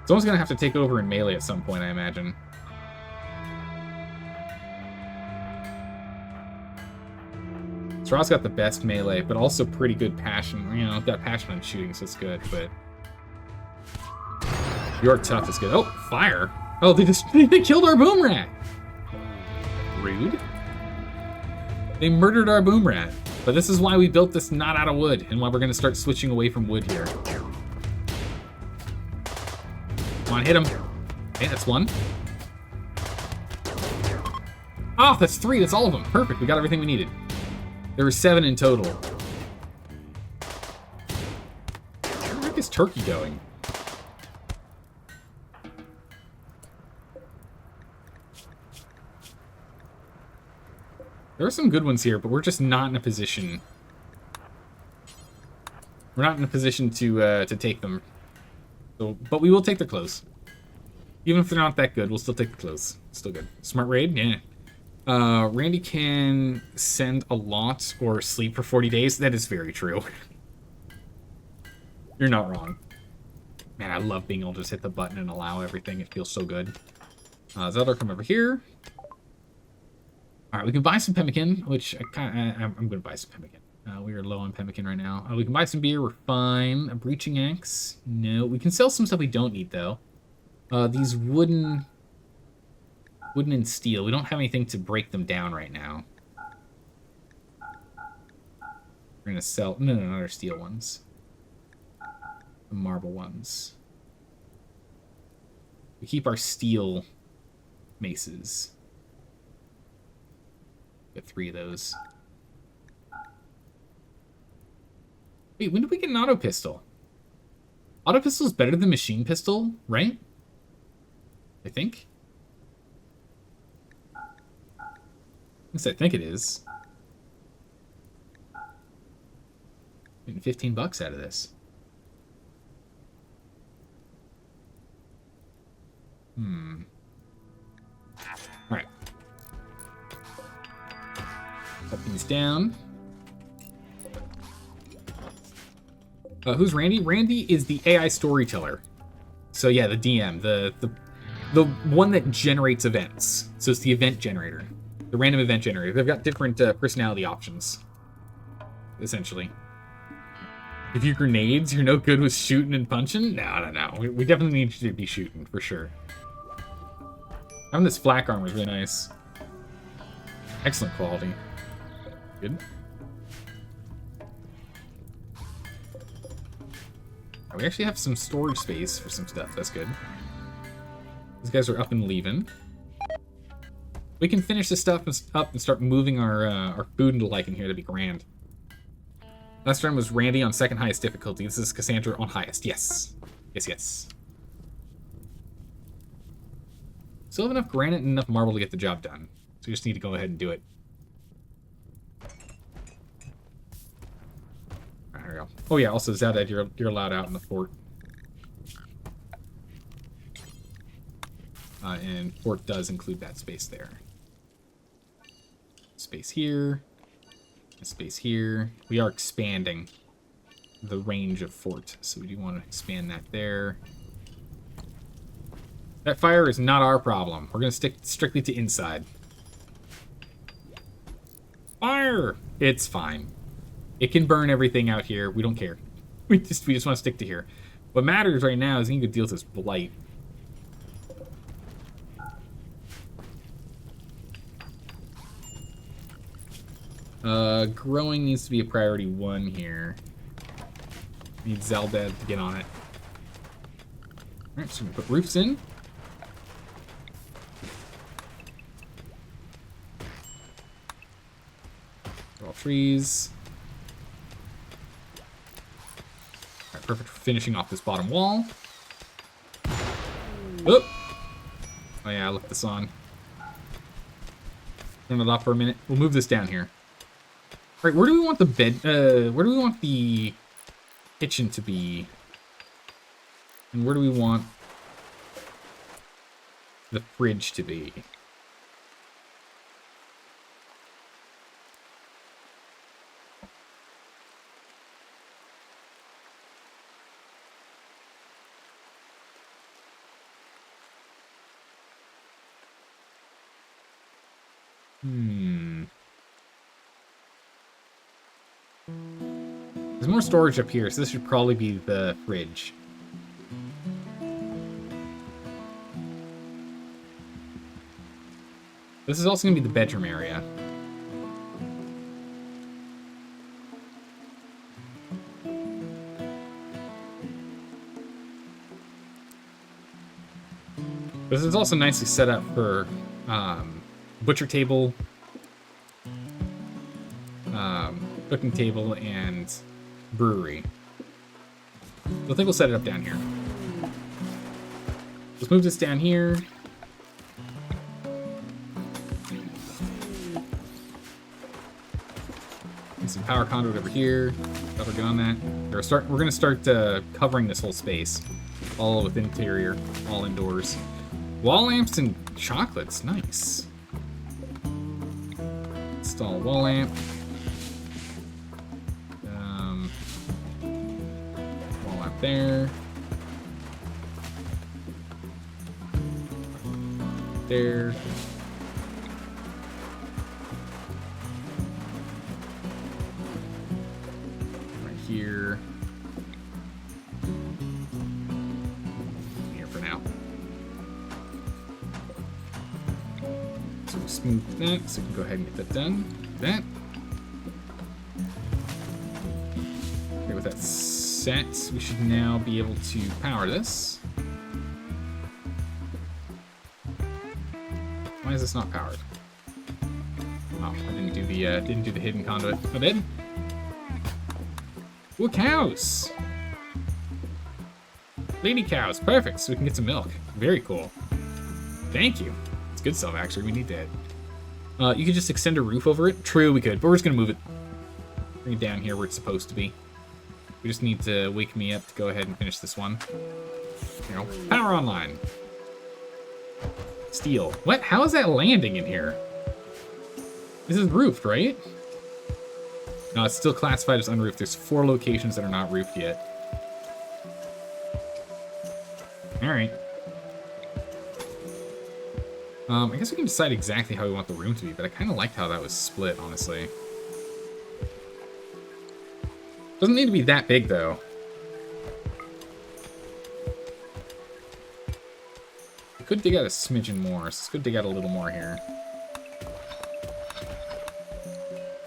Someone's gonna have to take over in melee at some point, I imagine. Straw's got the best melee, but also pretty good passion. You know, got passion on shooting, so it's good, but... Your tough is good. Oh, fire! Oh, they killed our boom rat! Rude. They murdered our boom rat. But this is why we built this not out of wood, and why we're going to start switching away from wood here. Come on, hit him. Okay, that's 1. Oh, that's 3. That's all of them. Perfect. We got everything we needed. There were 7 in total. Where the heck is Turkey going? There are some good ones here, but we're just not in a position. We're not in a position to take them. So, but we will take their clothes. Even if they're not that good, we'll still take the clothes. Still good. Smart raid, yeah. Randy can send a lot or sleep for 40 days. That is very true. You're not wrong. Man, I love being able to just hit the button and allow everything. It feels so good. Zelda, come over here. All right, we can buy some pemmican, which I'm going to buy some pemmican. We are low on pemmican right now. We can buy some beer. We're fine. A breaching axe. No, we can sell some stuff we don't need though. These wooden Wooden and steel. We don't have anything to break them down right now. We're gonna sell... No, not our steel ones. The marble ones. We keep our steel maces. Get 3 of those. Wait, when did we get an auto pistol? Auto pistol is better than machine pistol, right? I think. At least I think it is. Getting 15 bucks out of this. Alright. Put these down. Who's Randy? Randy is the AI storyteller. So yeah, the DM. The one that generates events. So it's the event generator. The random event generator. They've got different personality options. Essentially. If you grenades, you're no good with shooting and punching? No. We definitely need you to be shooting, for sure. Having this flak armor is really nice. Excellent quality. Good. We actually have some storage space for some stuff. That's good. These guys are up and leaving. We can finish this stuff up and start moving our food into like in here. That'd be grand. Last time was Randy on second highest difficulty. This is Cassandra on highest. Yes. Yes. Still have enough granite and enough marble to get the job done. So we just need to go ahead and do it. Alright, here we go. Oh yeah, also Zadad, you're allowed out in the fort. And fort does include that space there. Space here. Space here. We are expanding the range of fort, so we do want to expand that there. That fire is not our problem. We're going to stick strictly to inside. Fire! It's fine. It can burn everything out here. We don't care. We just want to stick to here. What matters right now is you can deal with this blight. Growing needs to be a priority 1 here. Need Zelda to get on it. Alright, so we put roofs in. All trees. Alright, perfect for finishing off this bottom wall. Oh! Oh yeah, I left this on. Turn it off for a minute. We'll move this down here. Alright, where do we want the bed, where do we want the kitchen to be? And where do we want the fridge to be? There's more storage up here, so this should probably be the fridge. This is also going to be the bedroom area. This is also nicely set up for butcher table, cooking table, and brewery. So I think we'll set it up down here. Let's move this down here. And some power conduit over here. Better get on that. We're gonna start covering this whole space, all with interior, all indoors. Wall lamps and chocolates, nice. Install wall lamp. Wall lamp there. There. Right here. Here for now. just move that, so we can go ahead and get that done. That. Okay, with that set, we should now be able to power this. Why is this not powered? Oh, I didn't do the hidden conduit. I did. Ooh, cows! Lady cows, perfect. So we can get some milk. Very cool. Thank you. It's good stuff, actually. We need that. You could just extend a roof over it. True, we could, but we're just gonna move it. Bring it down here where it's supposed to be. We just need to wake me up to go ahead and finish this one. You know, power online. Steel. What? How is that landing in here? This is roofed, right? No, it's still classified as unroofed. There's 4 locations that are not roofed yet. Alright. I guess we can decide exactly how we want the room to be, but I kind of liked how that was split, honestly. Doesn't need to be that big, though. I could dig out a smidgen more, so let's go dig out a little more here.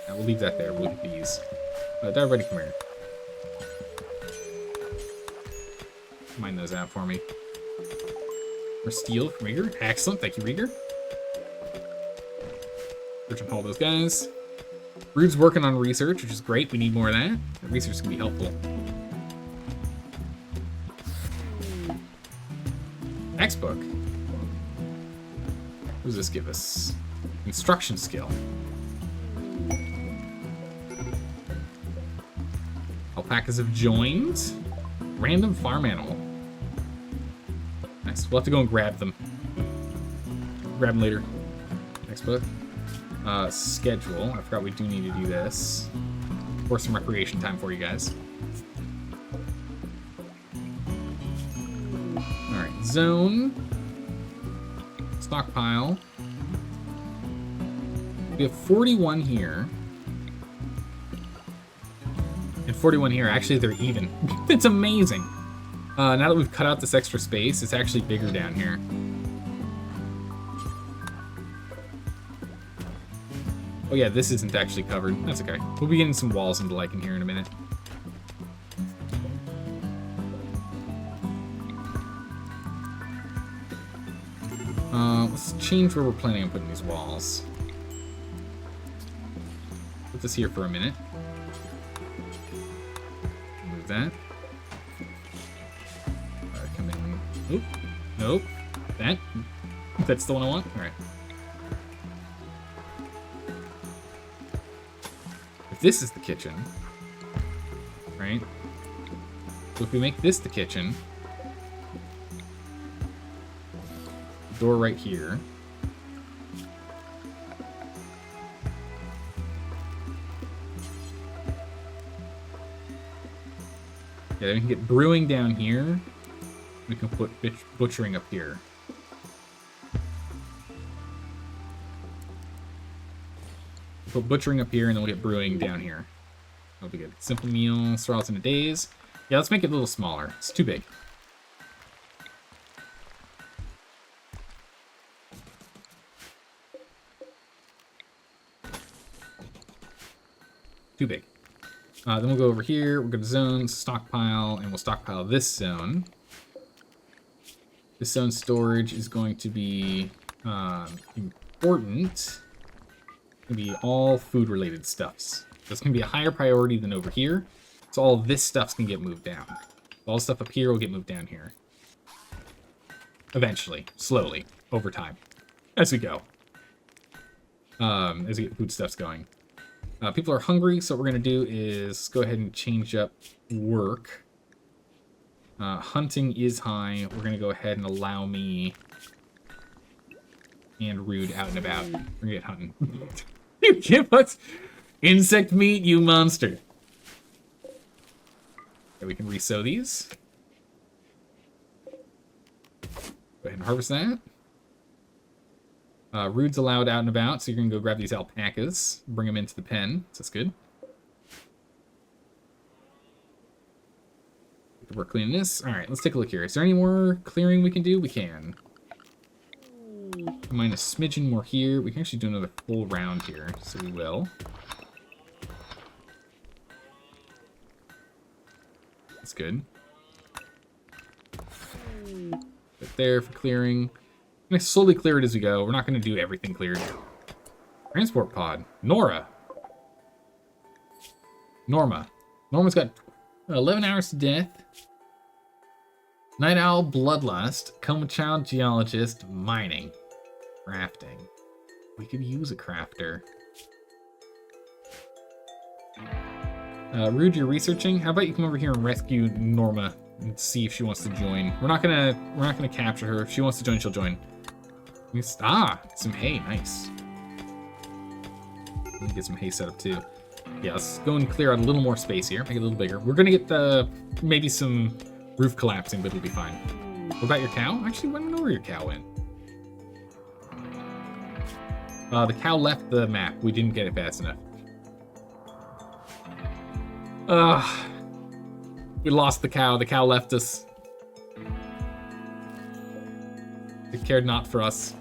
Now, we'll leave that there. We'll look at these. Everybody, come here. Mine those out for me. Or steel from Rieger. Excellent. Thank you, Rieger. Search and haul those guys. Rude's working on research, which is great. We need more of that. Research can be helpful. Textbook. What does this give us? Instruction skill. Alpacas have joined. Random farm animal. Nice. We'll have to go and grab them. Grab them later. Next book. Schedule. I forgot we do need to do this. For some recreation time for you guys. Alright. Zone. Stockpile. We have 41 here. And 41 here. Actually, they're even. It's amazing. Now that we've cut out this extra space, it's actually bigger down here. Oh yeah, this isn't actually covered. That's okay. We'll be getting some walls into like in here in a minute. Let's change where we're planning on putting these walls. Put this here for a minute. Move that. Alright, come in. Oop. Nope. That. That's the one I want? Alright. If this is the kitchen, right? So if we make this the kitchen, door right here. Yeah, then we can get brewing down here. We can put butchering up here. Put butchering up here, and then we'll get brewing down here. That'll be good. Simple meal, straws in a days. Yeah, let's make it a little smaller. It's too big. Too big. Then we'll go over here. We'll go to zones, stockpile, and we'll stockpile this zone. This zone storage is going to be important. It's going to be all food-related stuffs. That's going to be a higher priority than over here. So all this stuff's going to get moved down. All the stuff up here will get moved down here. Eventually. Slowly. Over time. As we go. As we get food stuffs going. People are hungry, so what we're going to do is go ahead and change up work. Hunting is high. We're going to go ahead and allow me and Rude out and about. We're going to get hunting. You give us insect meat, you monster. Okay, we can resow these. Go ahead and harvest that. Rude's allowed out and about, so you're going to go grab these alpacas, bring them into the pen, so that's good. We're cleaning this. Alright, let's take a look here. Is there any more clearing we can do? We can. Mine a smidgen more here. We can actually do another full round here, so we will. That's good. Right there for clearing. I'm gonna slowly clear it as we go. We're not gonna do everything cleared. Transport pod. Nora. Norma's got 11 hours to death. Night Owl Bloodlust. Coma Child Geologist. Mining. Crafting. We could use a crafter. Rude, you're researching? How about you come over here and rescue Norma and see if she wants to join? We're not gonna capture her. If she wants to join, she'll join. Some hay, nice. Let me get some hay set up too. Yeah, let's go and clear out a little more space here. Make it a little bigger. We're gonna get maybe some roof collapsing, but it'll be fine. What about your cow? Actually, I don't know where your cow went. The cow left the map. We didn't get it fast enough. We lost the cow. The cow left us. It cared not for us.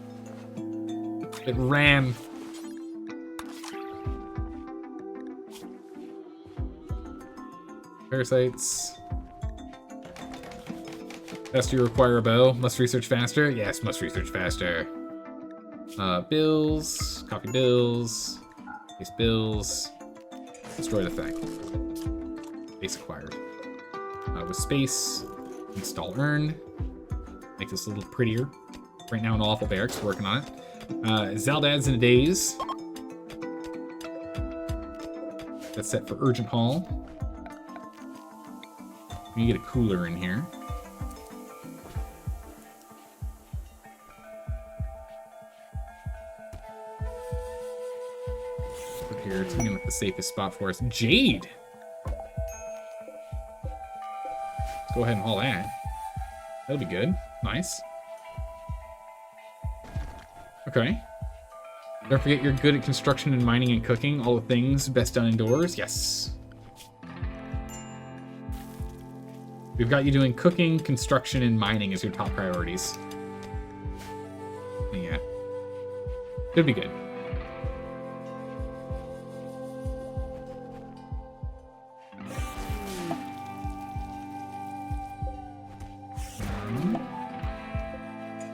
It ran. Parasites. Faster you require a bow. Must research faster? Yes, must research faster. Bills. Copy bills. Paste bills. Destroy the thing. Space acquired. With space, install urn. Make this a little prettier. Right now in Awful Barracks, working on it. Zaldad's in a daze. That's set for Urgent Haul. We get a cooler in here. Put here, it's gonna be like the safest spot for us. Jade! Let's go ahead and haul that. That'll be good. Nice. Okay. Don't forget you're good at construction and mining and cooking. All the things best done indoors. Yes. We've got you doing cooking, construction, and mining as your top priorities. Yeah. Could be good.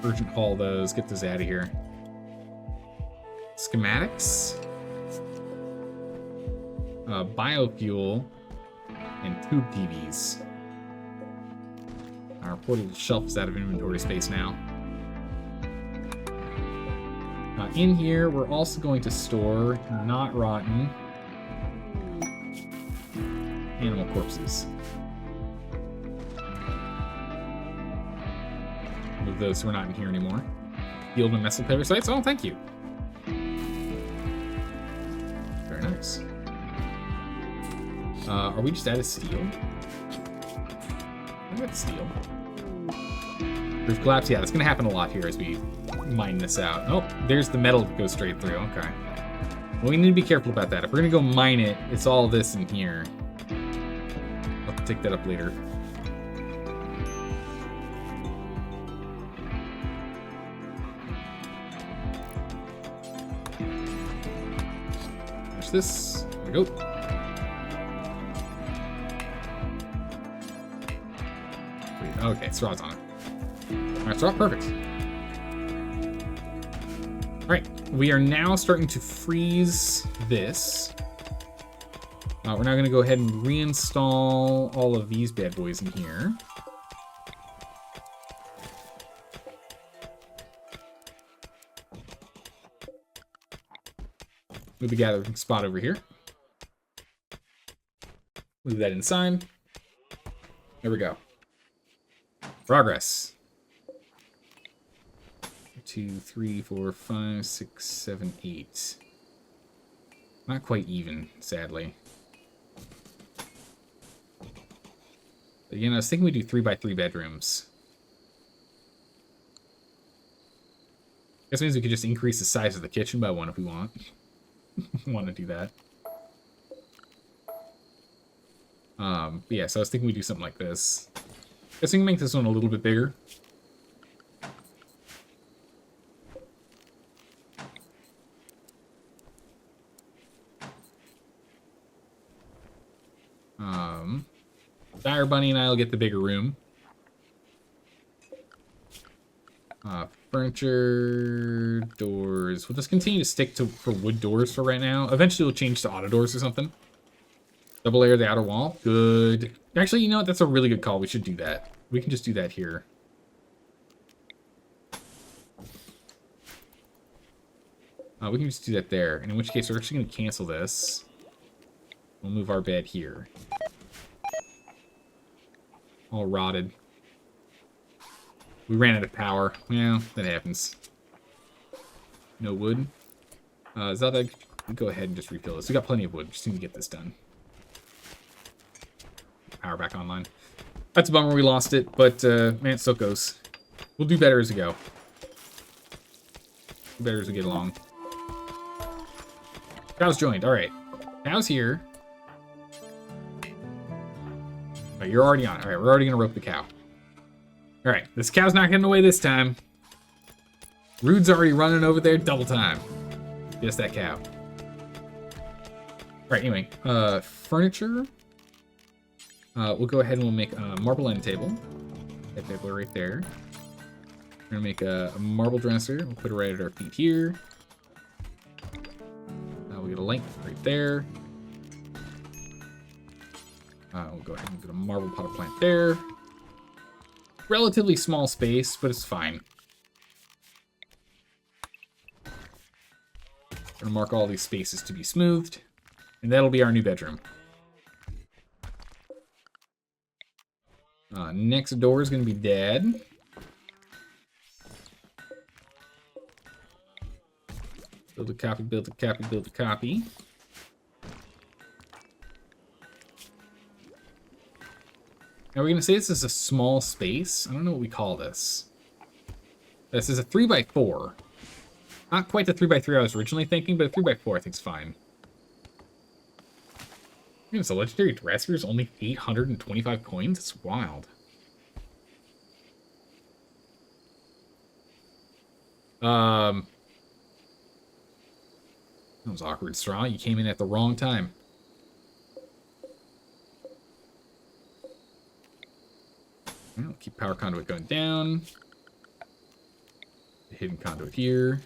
Urgent haul those. Get those out of here. Schematics. Biofuel. And tube TVs. Our portable shelf is out of inventory space now. In here, we're also going to store not rotten animal corpses. Move those so we're not in here anymore. Yield and messile parasites. Oh, thank you. Very nice. Are we just out of steel? I got steel. Roof collapse. Yeah, that's gonna happen a lot here as we mine this out. Oh, there's the metal that goes straight through. Okay. Well, we need to be careful about that. If we're gonna go mine it, it's all this in here. I'll have to take that up later. There's this. There we go. Okay, straw's on it. Alright, straw, perfect. Alright, we are now starting to freeze this. We're now going to go ahead and reinstall all of these bad boys in here. Move the gathering spot over here. Move that inside. There we go. Progress. 2, 3, 4, 5, 6, 7, 8. Not quite even, sadly. But, you know, I was thinking we do 3x3 bedrooms. This means we could just increase the size of the kitchen by 1 if we want. Want to do that. But yeah, so I was thinking we do something like this. Guess we can make this one a little bit bigger. Dire Bunny and I will get the bigger room. Furniture, doors. We'll just continue to stick for wood doors for right now. Eventually we'll change to auto doors or something. Double layer the outer wall. Good. Actually, you know what? That's a really good call. We should do that. We can just do that here. We can just do that there. And in which case, we're actually going to cancel this. We'll move our bed here. All rotted. We ran out of power. Yeah, that happens. No wood. Zelda, go ahead and just refill this. We got plenty of wood. Just need to get this done. Power back online. That's a bummer we lost it, but man, so it goes. We'll do better as we go. Do better as we get along. Cow's joined. All right. Cow's here. All right, you're already on. All right, we're already going to rope the cow. All right, this cow's not getting away this time. Rude's already running over there double time. Just that cow. All right, anyway. Furniture. We'll go ahead and we'll make a marble end table. That table right there. We're going to make a marble dresser. We'll put it right at our feet here. We'll get a light right there. We'll go ahead and get a marble pot of plant there. Relatively small space, but it's fine. Gonna mark all these spaces to be smoothed, and that'll be our new bedroom. Next door is gonna be Dad. Build a copy, build a copy, build a copy. Now we're going to say this is a small space. I don't know what we call this. This is a 3x4. Not quite the 3x3 I was originally thinking, but a 3x4 I think is fine. It's a legendary dresser is only 825 coins. It's wild. That was awkward, Straw. You came in at the wrong time. I'll keep power conduit going down. The hidden conduit here.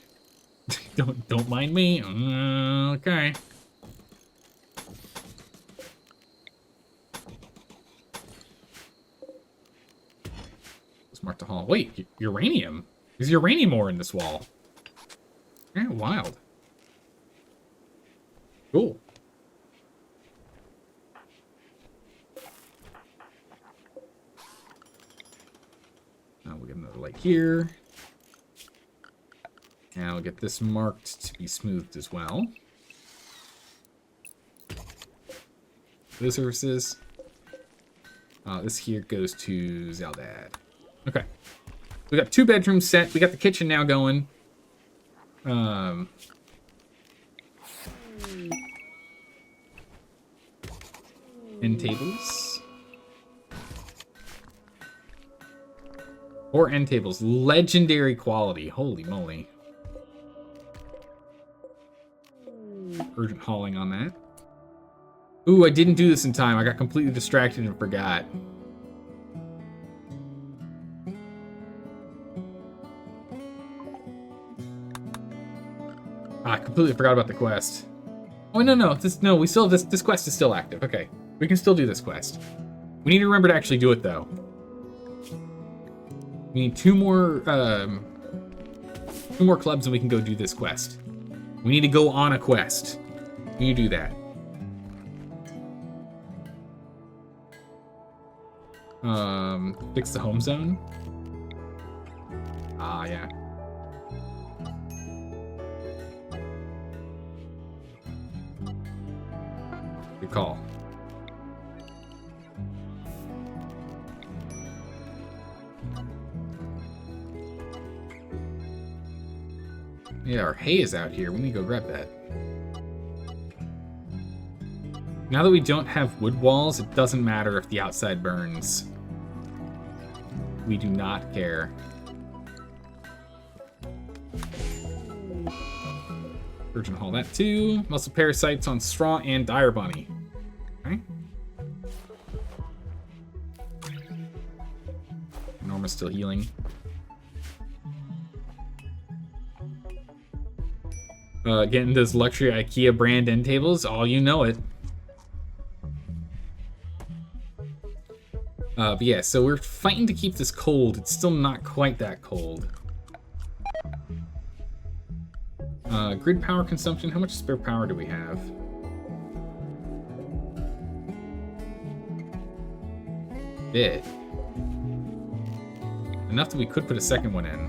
don't mind me. Okay. Let's mark the hall. Wait, uranium. There's uranium ore in this wall. Yeah, wild. Cool. We'll get another light here. And we'll get this marked to be smoothed as well. Those surfaces. This here goes to Zaldad. Okay. We got 2 bedrooms set. We got the kitchen now going. End tables. 4 end tables. Legendary quality. Holy moly. Urgent hauling on that. Ooh, I didn't do this in time. I got completely distracted and forgot. I completely forgot about the quest. Oh, no. We still have this quest is still active. Okay. We can still do this quest. We need to remember to actually do it, though. We need 2 more clubs and we can go do this quest. We need to go on a quest. We need to do that. Fix the home zone. Ah, yeah. Good call. Yeah, our hay is out here. We need to go grab that. Now that we don't have wood walls, it doesn't matter if the outside burns. We do not care. Urgent haul that too. Muscle parasites on Straw and Dire Bunny. Okay. Norma's still healing. Getting those luxury IKEA brand end tables, oh, you know it. But yeah, so we're fighting to keep this cold. It's still not quite that cold. Grid power consumption, how much spare power do we have? Bit. Enough that we could put a second one in.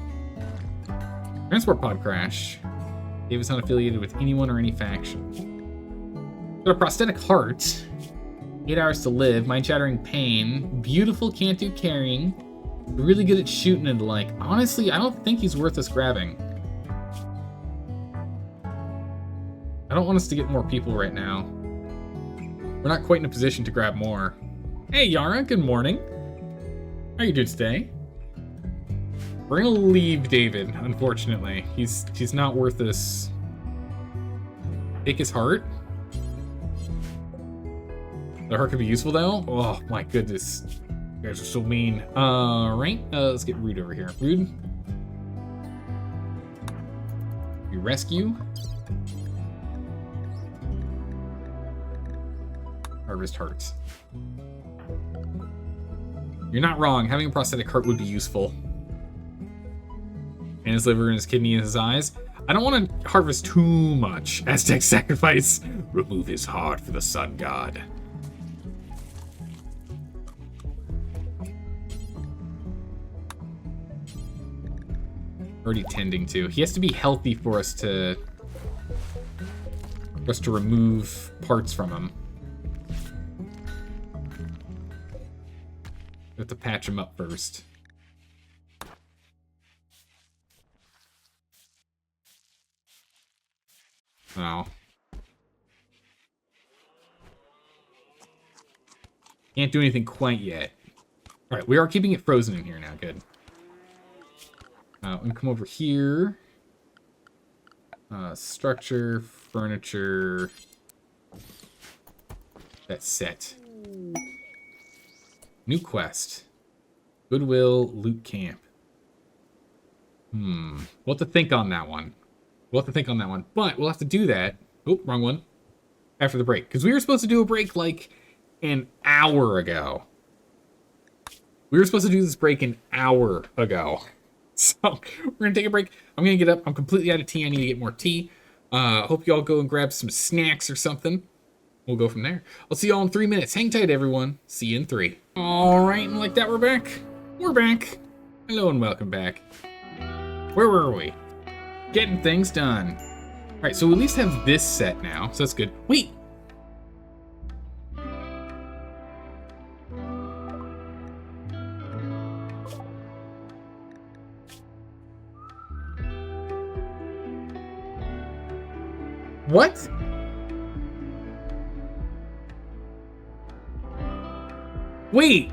Transport pod crash. David's not affiliated with anyone or any faction. Got a prosthetic heart. 8 hours to live. Mind-shattering pain. Beautiful, can't do carrying. Really good at shooting and like. Honestly, I don't think he's worth us grabbing. I don't want us to get more people right now. We're not quite in a position to grab more. Hey, Yara, good morning. How are you doing today? We're gonna leave David, unfortunately. He's not worth this. Take his heart. The heart could be useful though. Oh my goodness. You guys are so mean. Right? Let's get Rude over here. Rude. We rescue. Harvest hearts. You're not wrong. Having a prosthetic heart would be useful. And his liver and his kidney and his eyes. I don't want to harvest too much. Aztec sacrifice. Remove his heart for the sun god. Already tending to. He has to be healthy for us to remove parts from him. We have to patch him up first. Oh. Can't do anything quite yet. Alright, we are keeping it frozen in here now. Good. We can come over here. Structure, furniture. That's set. New quest. Goodwill Loot Camp. We'll have to think on that one. But we'll have to do that. Oh, wrong one. After the break. Because we were supposed to do a break like an hour ago. We were supposed to do this break an hour ago. So we're going to take a break. I'm going to get up. I'm completely out of tea. I need to get more tea. Hope you all go and grab some snacks or something. We'll go from there. I'll see you all in 3 minutes. Hang tight, everyone. See you in 3. All right, and like that, we're back. We're back. Hello and welcome back. Where were we? Getting things done. All right, so we at least have this set now, so that's good. Wait. What? Wait.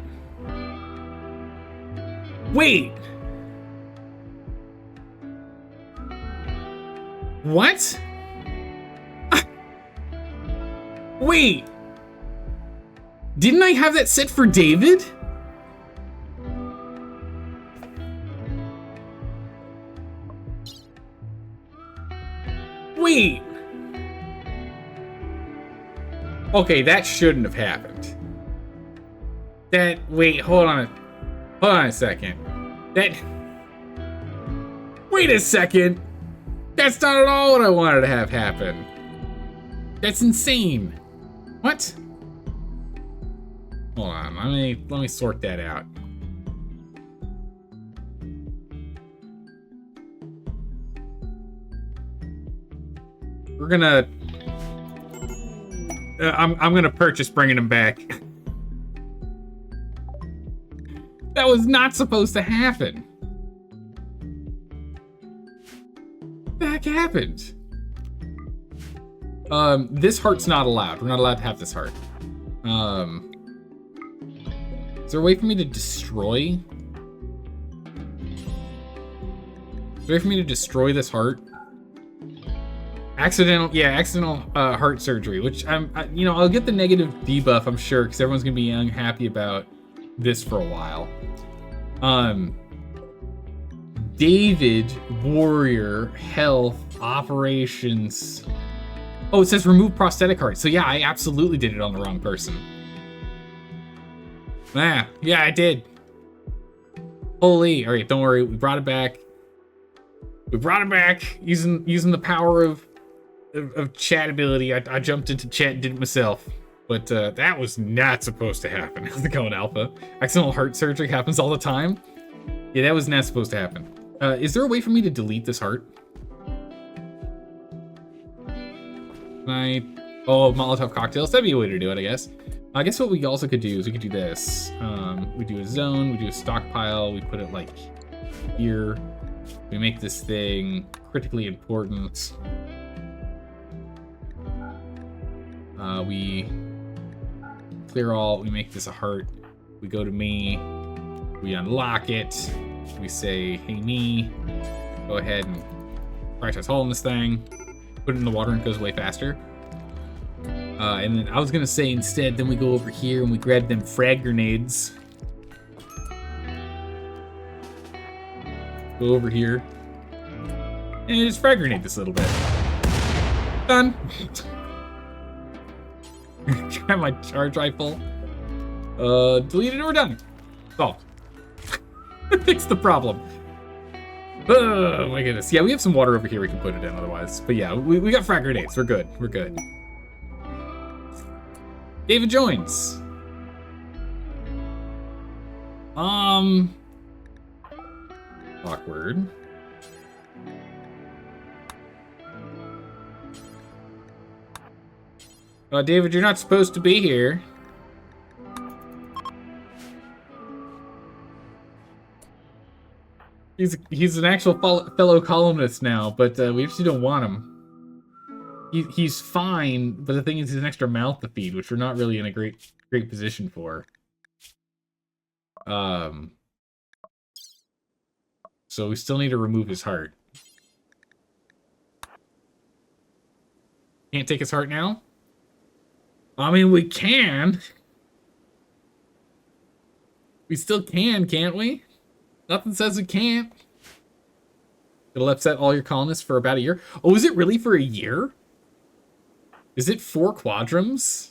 Wait. What? Wait. Didn't I have that set for David? Wait. Okay, that shouldn't have happened. Wait, hold on a second. Wait a second. That's not at all what I wanted to have happen. That's insane. What? Hold on, let me sort that out. We're gonna I'm gonna purchase bringing him back. That was not supposed to happen. What the heck happened? This heart's not allowed. We're not allowed to have this heart. Is there a way for me to destroy? Is there a way for me to destroy this heart? Accidental heart surgery, which I'll get the negative debuff, I'm sure, because everyone's gonna be unhappy about this for a while. David, warrior, health, operations. Oh, it says remove prosthetic heart. So yeah, I absolutely did it on the wrong person. Yeah, I did. Holy, all right, don't worry, we brought it back. We brought it back using the power of chat ability. I jumped into chat and did it myself. But that was not supposed to happen. How's it going, Alpha? Accidental heart surgery happens all the time. Yeah, that was not supposed to happen. Is there a way for me to delete this heart? Oh, Molotov cocktails. That'd be a way to do it, I guess. I guess what we also could do is we could do this. We do a zone, we do a stockpile, we put it like here. We make this thing critically important. We clear all, we make this a heart. We go to me, we unlock it. We say, hey me, go ahead and practice hole in this thing. Put it in the water and it goes way faster. And then I was gonna say instead, then we go over here and we grab them frag grenades. Go over here. And just frag grenade this a little bit. Done. Grab my charge rifle. Delete it and we're done. Solved. Fix the problem. Oh my goodness. Yeah, we have some water over here we can put it in otherwise. But yeah, we got frag grenades. We're good. We're good. David joins. Awkward. David, you're not supposed to be here. He's an actual fellow columnist now, but we actually don't want him. He's fine, but the thing is, he's an extra mouth to feed, which we're not really in a great position for. So we still need to remove his heart. Can't take his heart now? I mean, we can. We still can, can't we? Nothing says we can't. It'll upset all your colonists for about a year. Oh, is it really for a year? Is it 4 quadrums?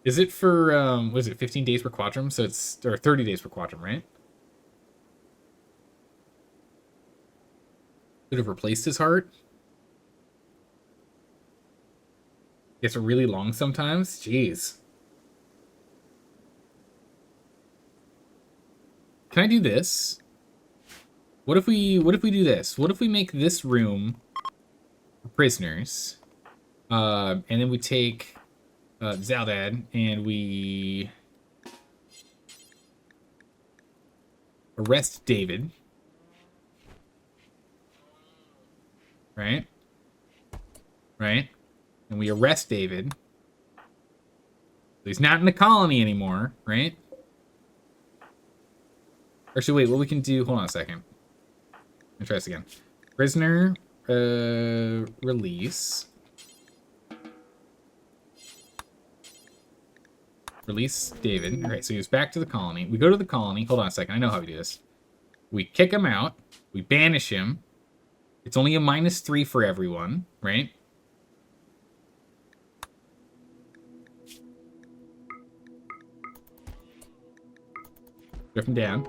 Is it for, what is it, 15 days per quadrum? So it's, or 30 days per quadrum, right? Could have replaced his heart. Gets really long sometimes. Jeez. Can I do this? What if we do this? What if we make this room for prisoners? And then we take Zaldad and we arrest David. Right? Right? And we arrest David. He's not in the colony anymore, right? Actually, wait, what we can do... Hold on a second. Let me try this again. Prisoner, release. Release David. All right, so he's back to the colony. We go to the colony. Hold on a second. I know how we do this. We kick him out. We banish him. It's only a -3 for everyone, right? Drift him down.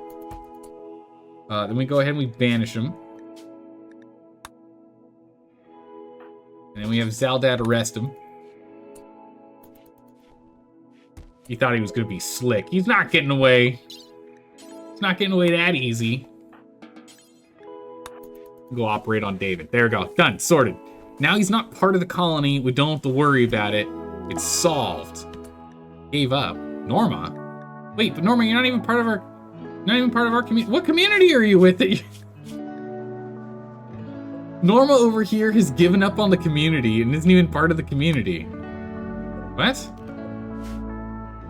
Then we go ahead and we banish him. And then we have Zaldad arrest him. He thought he was going to be slick. He's not getting away. He's not getting away that easy. Go operate on David. There we go. Done. Sorted. Now he's not part of the colony. We don't have to worry about it. It's solved. Gave up. Norma? Wait, but Norma, you're not even part of our... Not even part of our community. What community are you with? Norma over here has given up on the community and isn't even part of the community. What?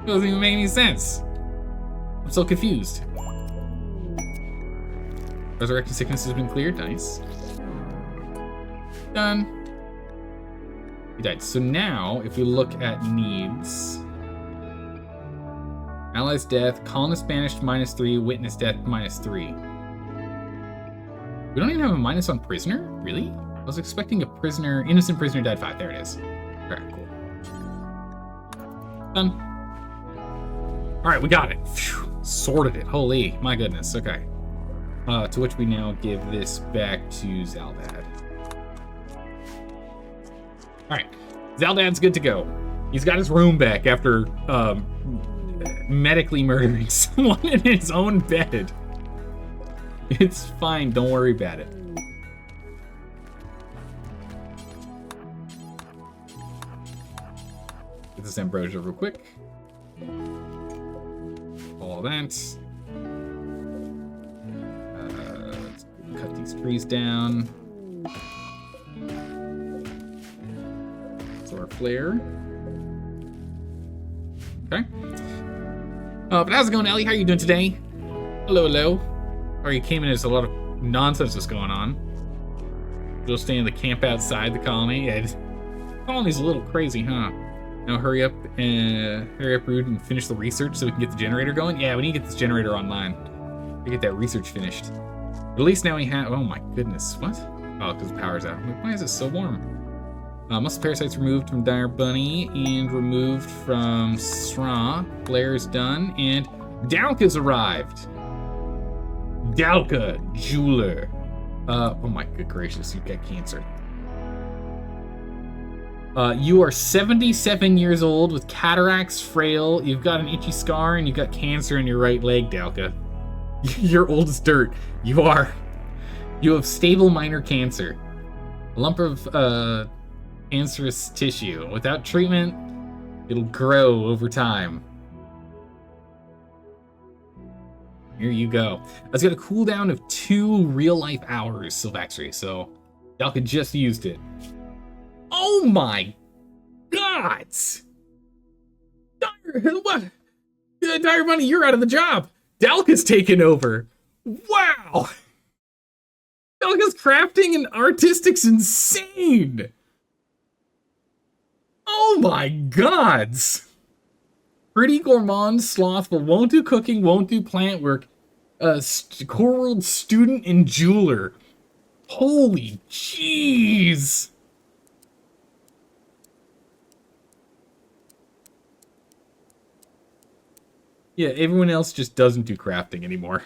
Doesn't even make any sense. I'm so confused. Resurrection sickness has been cleared. Nice. Done. He died. So now, if we look at needs... Allies death, colonist banished -3, witness death -3. We don't even have a minus on prisoner? Really? I was expecting a prisoner, innocent prisoner died 5. There it is. Alright, cool. Done. Alright, we got it. Phew, sorted it. Holy, my goodness. Okay. To which we now give this back to Zaldad. Alright. Zaldad's good to go. He's got his room back after medically murdering someone in his own bed. It's fine, don't worry about it. Get this ambrosia real quick. All that. Let's cut these trees down. So our flare. Okay. But how's it going, Ellie? How are you doing today? Hello, hello. Or you came in, there's a lot of nonsense that's going on. You'll stay in the camp outside the colony. Yeah, the colony's a little crazy, huh? Now hurry up, Rude, and finish the research so we can get the generator going. Yeah, we need to get this generator online. We get that research finished. But at least now we have. Oh my goodness, what? Oh, because the power's out. Why is it so warm? Muscle parasites removed from Dire Bunny and removed from Sra. Blair's done, and Dalka's arrived. Dalka, jeweler. Oh my good gracious, you've got cancer. You are 77 years old with cataracts, frail. You've got an itchy scar, and you've got cancer in your right leg, Dalka. You're old as dirt. You are. You have stable minor cancer. A lump of cancerous tissue. Without treatment, it'll grow over time. Here you go. It's got a cooldown of 2 real-life hours, Sylvaxry, so Dalka just used it. Oh my god! What? Dire Bunny, you're out of the job! Dalka's taken over! Wow! Dalka's crafting and artistic's insane! Oh my gods! Pretty gourmand, slothful, won't do cooking, won't do plant work. Core World student and jeweler. Holy jeez! Yeah, everyone else just doesn't do crafting anymore.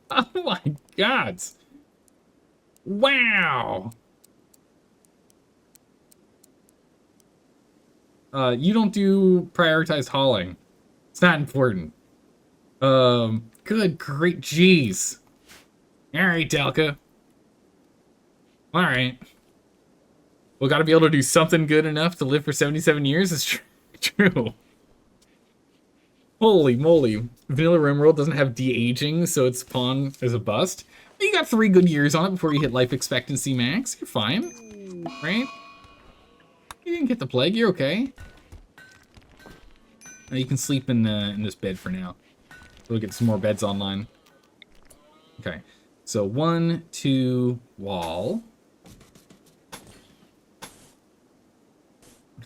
Oh my gods! Wow! You don't do prioritized hauling. It's not important. Good, great, jeez. Alright, Dalka. Alright. We gotta be able to do something good enough to live for 77 years? It's true. Holy moly. Vanilla RimWorld doesn't have de-aging, so its pawn is a bust. But you got 3 good years on it before you hit life expectancy max. You're fine. Right? You didn't get the plague, you're okay. Now you can sleep in this bed for now. We'll get some more beds online. Okay, so 1, 2, wall.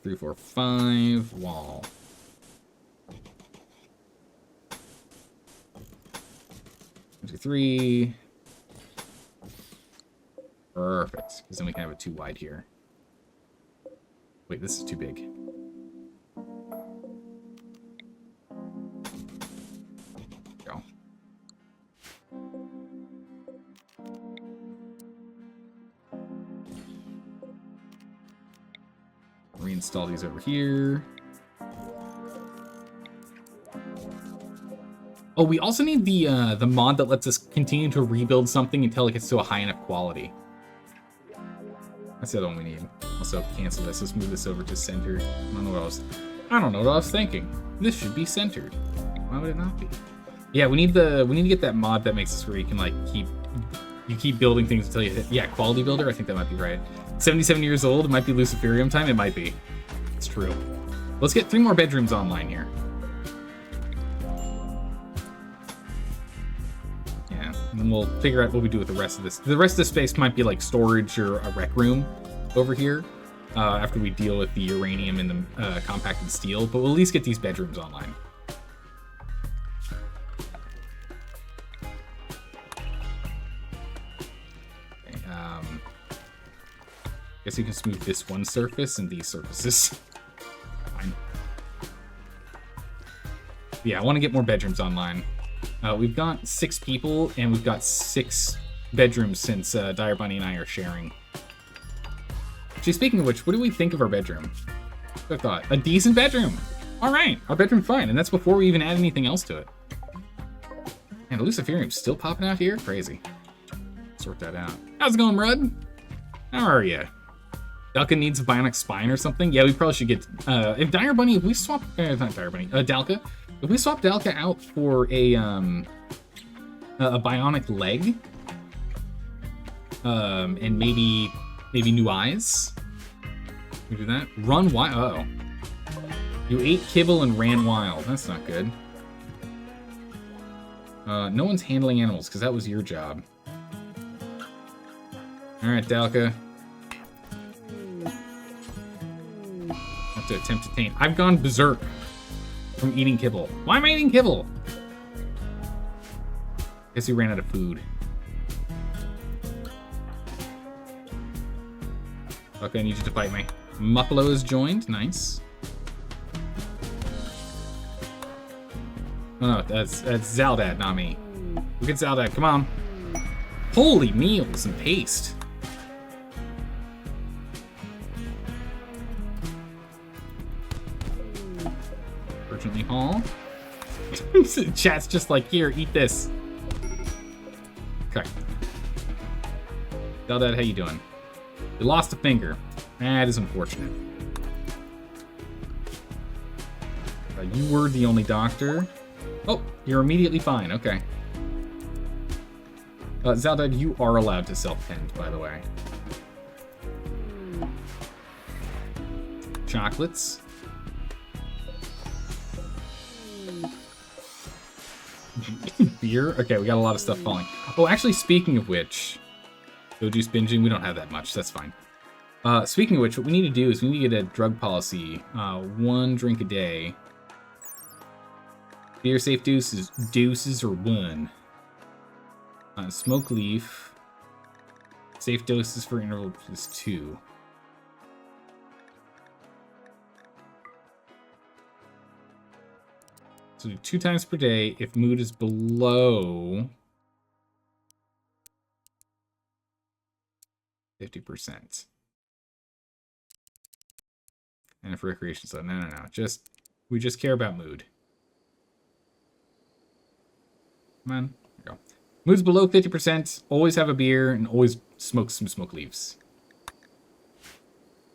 3, 4, 5, wall. 1, 2, 3. Perfect, because then we can have it 2 wide here. Wait, this is too big. Go. Reinstall these over here. Oh, we also need the mod that lets us continue to rebuild something until it gets to a high enough quality. That's the other one we need. Also, cancel this. Let's move this over to center. I don't know what I was thinking. This should be centered. Why would it not be? Yeah, we need to get that mod that makes this where you can like keep building things until you hit. Yeah, quality builder. I think that might be right. 77 years old. It might be Luciferium time. It might be. It's true. Let's get 3 more bedrooms online here. Yeah, and then we'll figure out what we do with the rest of this. The rest of the space might be like storage or a rec room over here. after we deal with the uranium and the compacted steel, but we'll at least get these bedrooms online. Okay, guess you can smooth this one surface and these surfaces. Fine. Yeah, I want to get more bedrooms online. We've got 6 people, and we've got 6 bedrooms since Dire Bunny and I are sharing. Actually, speaking of which, what do we think of our bedroom? I thought, a decent bedroom. All right, our bedroom's fine, and that's before we even add anything else to it. And Luciferium's still popping out here? Crazy. Sort that out. How's it going, Rudd? How are you? Dalka needs a bionic spine or something? Yeah, we probably should get... if Dire Bunny, if we swap... not Dire Bunny, Dalka. If we swap Dalka out for a bionic leg, and maybe new eyes, we do that. Run wild. Uh oh, you ate kibble and ran wild. That's not good. No one's handling animals because that was your job. All right, Dalka. Have to attempt to tame. I've gone berserk from eating kibble. Why am I eating kibble? Guess he ran out of food. Okay, I need you to fight me. Muffalo is joined. Nice. Oh no, that's Zaldad, not me. Look at Zaldad, come on. Holy meals and paste. Urgently haul. Chat's just like, here, eat this. Okay. Zaldad, how you doing? You lost a finger. That is unfortunate. You were the only doctor. Oh, you're immediately fine. Okay. Zaldad, you are allowed to self-tend, by the way. Chocolates. Beer. Okay, we got a lot of stuff falling. Oh, actually, speaking of which... Go juice binging, we don't have that much. That's fine. Speaking of which, what we need to do is we need to get a drug policy. 1 drink a day. Beer safe doses or 1. Smoke leaf. Safe doses for interval plus 2. So 2 times per day if mood is below 50%. And if recreation, so no. We just care about mood. Come on, there we go. Mood's below 50%, always have a beer, and always smoke some smoke leaves.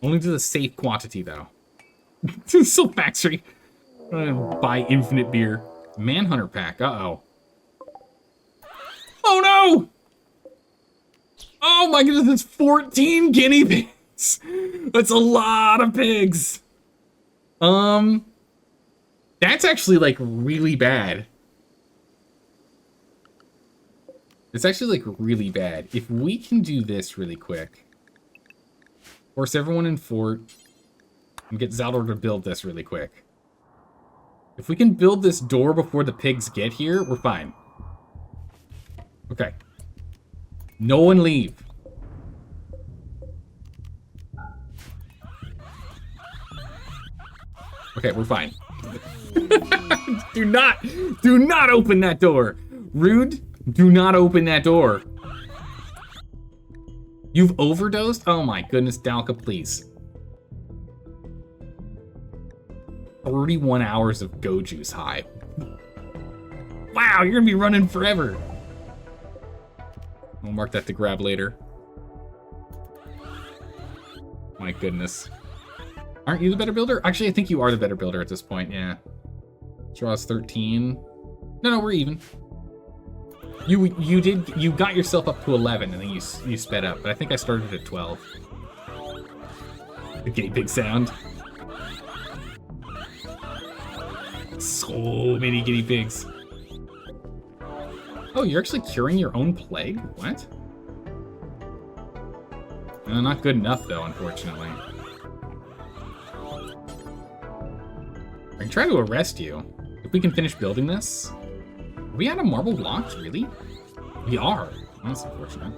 Only to the safe quantity, though. So factory. Buy infinite beer. Manhunter pack, uh-oh. Oh no! Oh my goodness, that's 14 guinea pigs! That's a lot of pigs! That's actually, like, really bad. It's actually, like, really bad. If we can do this really quick. Force everyone in fort. And get Zaldor to build this really quick. If we can build this door before the pigs get here, we're fine. Okay. No one leave. Okay, we're fine. Do not open that door. Rude, do not open that door. You've overdosed? Oh my goodness, Dalka, please. 31 hours of go juice high. Wow, you're gonna be running forever. I'll mark that to grab later. My goodness. Aren't you the better builder? Actually, I think you are the better builder at this point, yeah. Draws 13. No, we're even. You got yourself up to 11 and then you sped up, but I think I started at 12. The guinea pig sound. So many guinea pigs. Oh, you're actually curing your own plague? What? Not good enough, though, unfortunately. I can try to arrest you. If we can finish building this. Are we out of marble blocks, really? We are. That's unfortunate.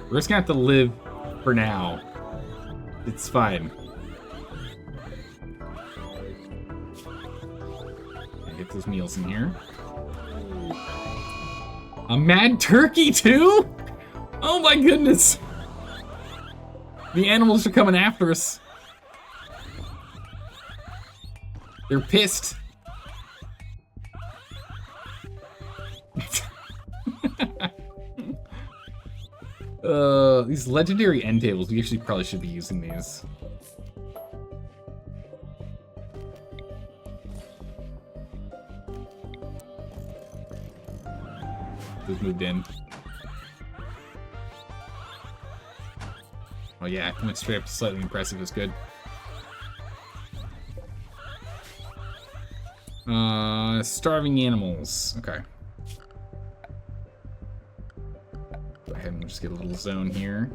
We're just gonna have to live for now. It's fine. Get those meals in here. A mad turkey too? Oh my goodness. The animals are coming after us. They're pissed. These legendary end tables, we actually probably should be using these. Those moved in. Oh yeah, I went straight up to slightly impressive is good. Starving animals. Okay. Go ahead and just get a little zone here.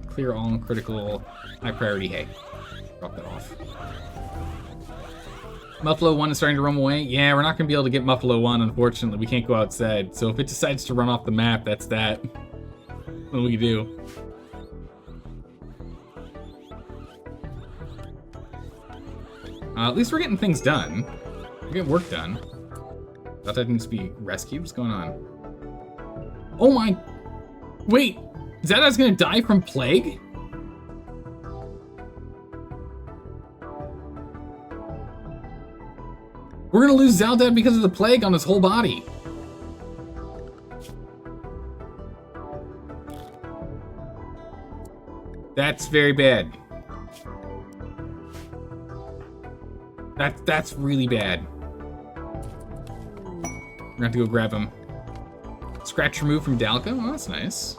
Clear all critical high priority hay. Drop that off. Muffalo 1 is starting to roam away. Yeah, we're not going to be able to get Muffalo 1, unfortunately. We can't go outside. So if it decides to run off the map, that's that. What do we do? At least we're getting things done. We're getting work done. Thought that needs to be rescued. What's going on? Oh my... Wait! Zada's gonna die from plague? We're gonna lose Zaldad because of the plague on his whole body. That's very bad. That's really bad. We're gonna have to go grab him. Scratch removed from Dalka? Oh, that's nice.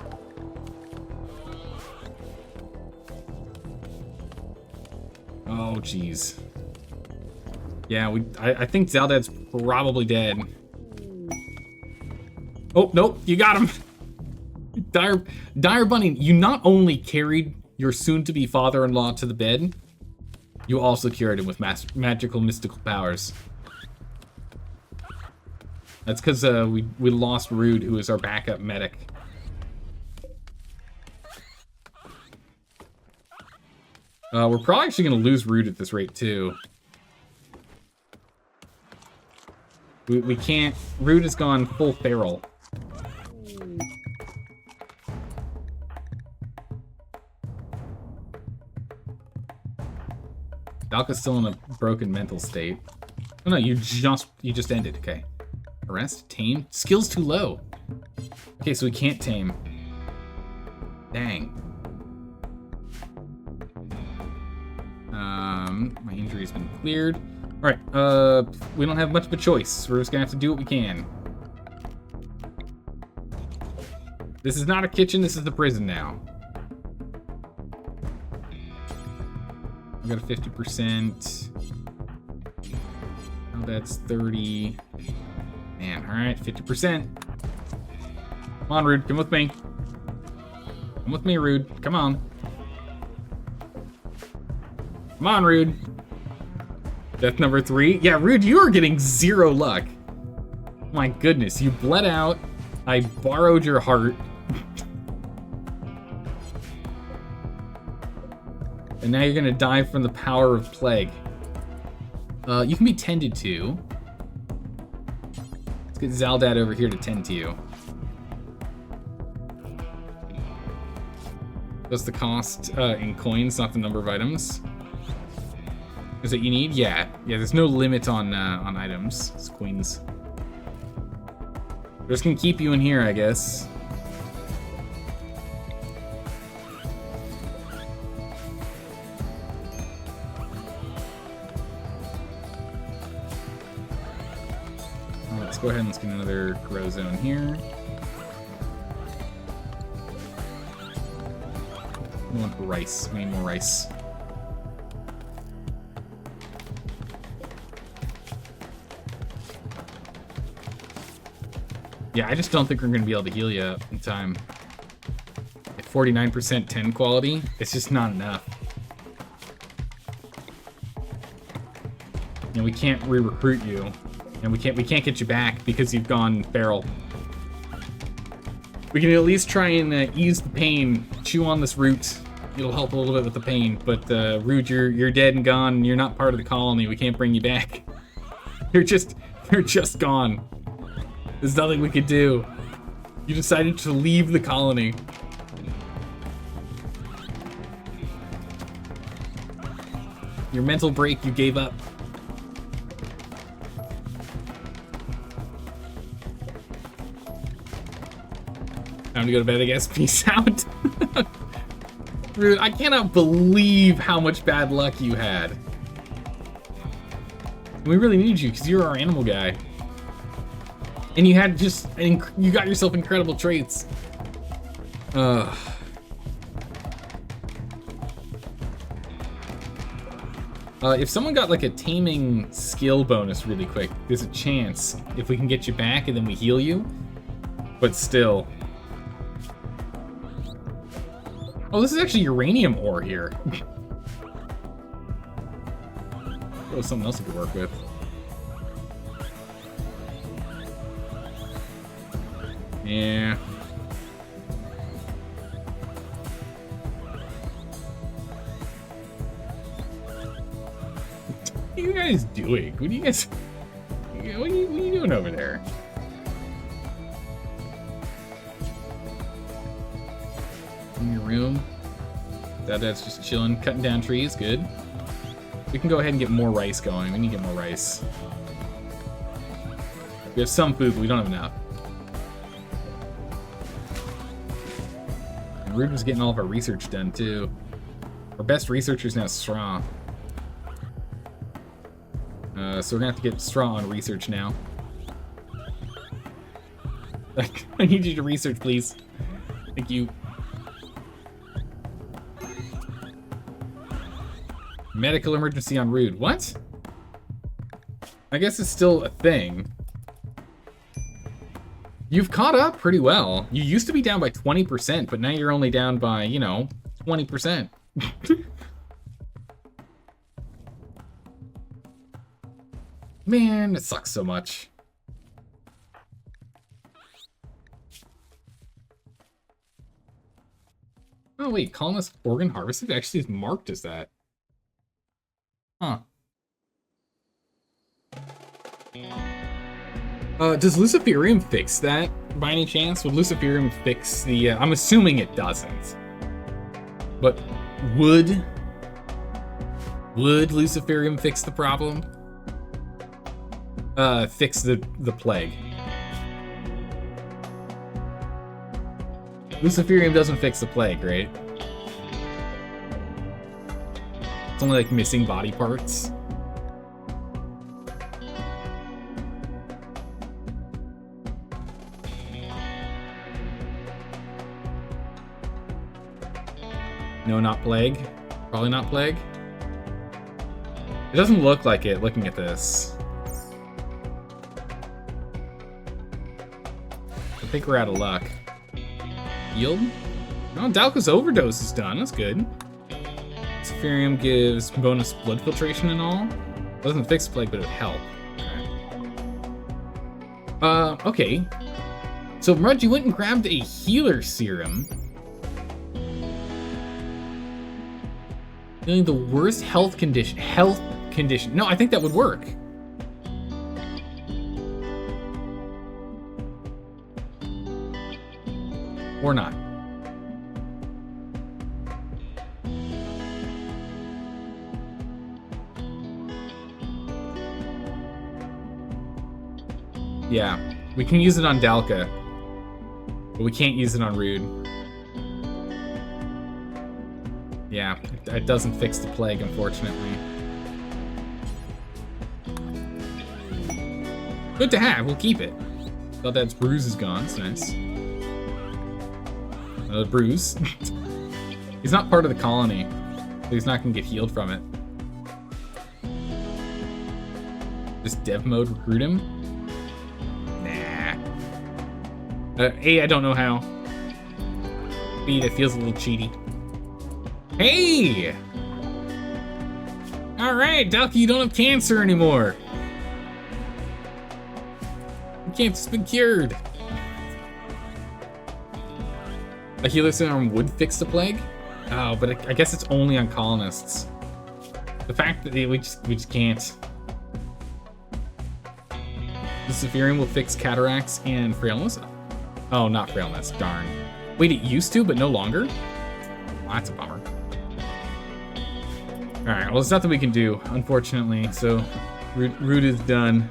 Oh, jeez. Yeah, I think Zaldad's probably dead. Oh, nope, you got him. Dire Bunny, you not only carried your soon-to-be father-in-law to the bed, you also cured him with magical mystical powers. That's because we lost Rude, who is our backup medic. We're probably actually going to lose Rude at this rate, too. We can't... Rude has gone full feral. Dalka's still in a broken mental state. Oh no, you just ended, okay. Arrest, tame, skill's too low. Okay, so we can't tame. Dang. My injury's been cleared. Alright, we don't have much of a choice. We're just gonna have to do what we can. This is not a kitchen, this is the prison now. We got a 50%. Oh, that's 30. Man, alright, 50%. Come on, Rude, come with me. Come with me, Rude. Come on. Come on, Rude. Death number 3. Yeah, Rude, you are getting 0 luck. My goodness, you bled out. I borrowed your heart. And now you're gonna die from the power of plague. You can be tended to. Let's get Zaldad over here to tend to you. What's the cost in coins, not the number of items? Is that you need? Yeah. Yeah, there's no limit on items. It's queens. We're just gonna keep you in here, I guess. Let's go ahead and let's get another grow zone here. We want rice. We need more rice. Yeah, I just don't think we're going to be able to heal you up in time. At 49% 10 quality, it's just not enough. And we can't re-recruit you. And we can't get you back because you've gone feral. We can at least try and ease the pain. Chew on this root. It'll help a little bit with the pain. But Root, you're dead and gone, and you're not part of the colony. We can't bring you back. You're just gone. There's nothing we could do. You decided to leave the colony. Your mental break, you gave up. Time to go to bed, I guess. Peace out. Rude, I cannot believe how much bad luck you had. We really need you because you're our animal guy. And you had you got yourself incredible traits. If someone got like a taming skill bonus really quick, there's a chance if we can get you back and then we heal you. But still. Oh, this is actually uranium ore here. That was something else we could work with. Yeah. What are you guys doing? What are you guys... What are you doing over there? In your room. Dad's just chilling, cutting down trees. Good. We can go ahead and get more rice going. We need to get more rice. We have some food, but we don't have enough. And Rude was getting all of our research done, too. Our best researcher is now Straw. So we're gonna have to get Straw on research now. I need you to research, please. Thank you. Medical emergency on Rude. What? I guess it's still a thing. You've caught up pretty well. You used to be down by 20%, but now you're only down by, 20%. Man, it sucks so much. Oh wait, colonist organ harvested actually is marked as that. Huh. Does Luciferium fix that by any chance? Would Luciferium fix the... I'm assuming it doesn't. But would Luciferium fix the problem? Fix the plague. Luciferium doesn't fix the plague, right? It's only like missing body parts. No, not plague. Probably not plague. It doesn't look like it looking at this. I think we're out of luck. Yield? No, Dalka's overdose is done. That's good. Luciferium gives bonus blood filtration and all. Doesn't fix plague, but it would help. Okay. So Mudge, you went and grabbed a healer serum. Feeling the worst health condition. No, I think that would work. Or not. Yeah, we can use it on Dalka, but we can't use it on Rude. Yeah, it doesn't fix the plague, unfortunately. Good to have, we'll keep it. Thought that bruise is gone, it's nice. Another bruise. He's not part of the colony, so he's not gonna get healed from it. Just dev mode recruit him? Nah. A, I don't know how. B, that feels a little cheaty. Hey! Alright, Delky, you don't have cancer anymore. Cancer's been cured. A healer serum would fix the plague? Oh, but I guess it's only on colonists. The fact that we just can't. The Zephyrium will fix cataracts and frailness. Oh, not frailness, darn. Wait, it used to, but no longer? Well, that's a bummer. Alright, well, there's nothing we can do, unfortunately, so route is done.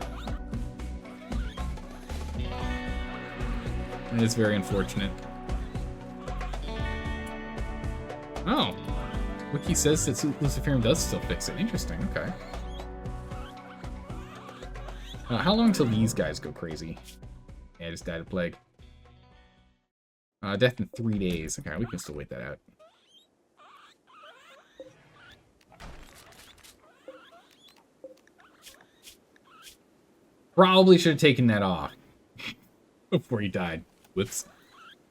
It is very unfortunate. Oh. Wiki says that Luciferium does still fix it. Interesting, okay. How long till these guys go crazy? Yeah, I just died of plague. Death in 3 days. Okay, we can still wait that out. Probably should have taken that off before he died. Whoops.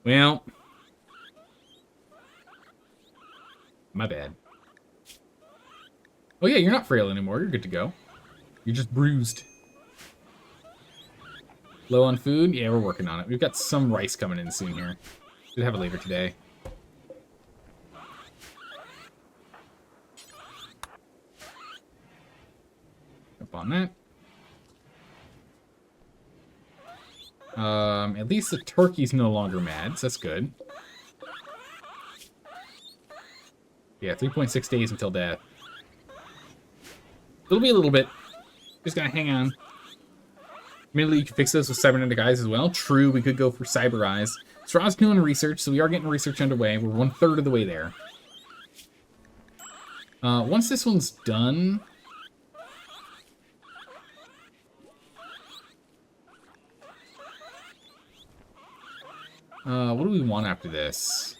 Well, my bad. Oh yeah, you're not frail anymore. You're good to go. You're just bruised. Low on food? Yeah, we're working on it. We've got some rice coming in soon here. Should have it later today. Up on that. At least the turkey's no longer mad, so that's good. Yeah, 3.6 days until death. It'll be a little bit. Just gotta hang on. Admittedly, you can fix those with cybernetic eyes as well. True, we could go for cyber eyes. Straw's doing research, so we are getting research underway. We're 1/3 of the way there. Once this one's done... what do we want after this?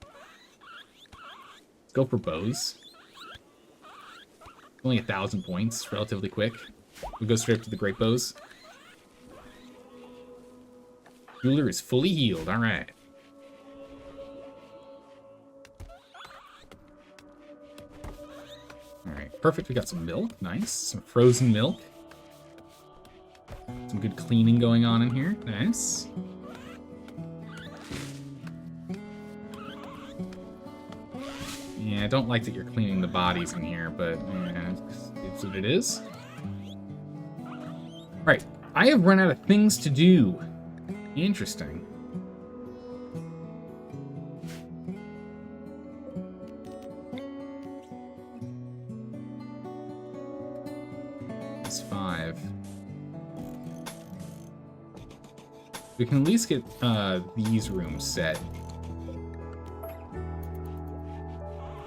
Let's go for bows. Only 1,000 points, relatively quick. We go straight up to the great bows. Ruler is fully healed, alright. Alright, perfect. We got some milk, nice. Some frozen milk. Some good cleaning going on in here, nice. Yeah, I don't like that you're cleaning the bodies in here, but yeah, it's what it is. Right, I have run out of things to do. Interesting. It's 5. We can at least get these rooms set.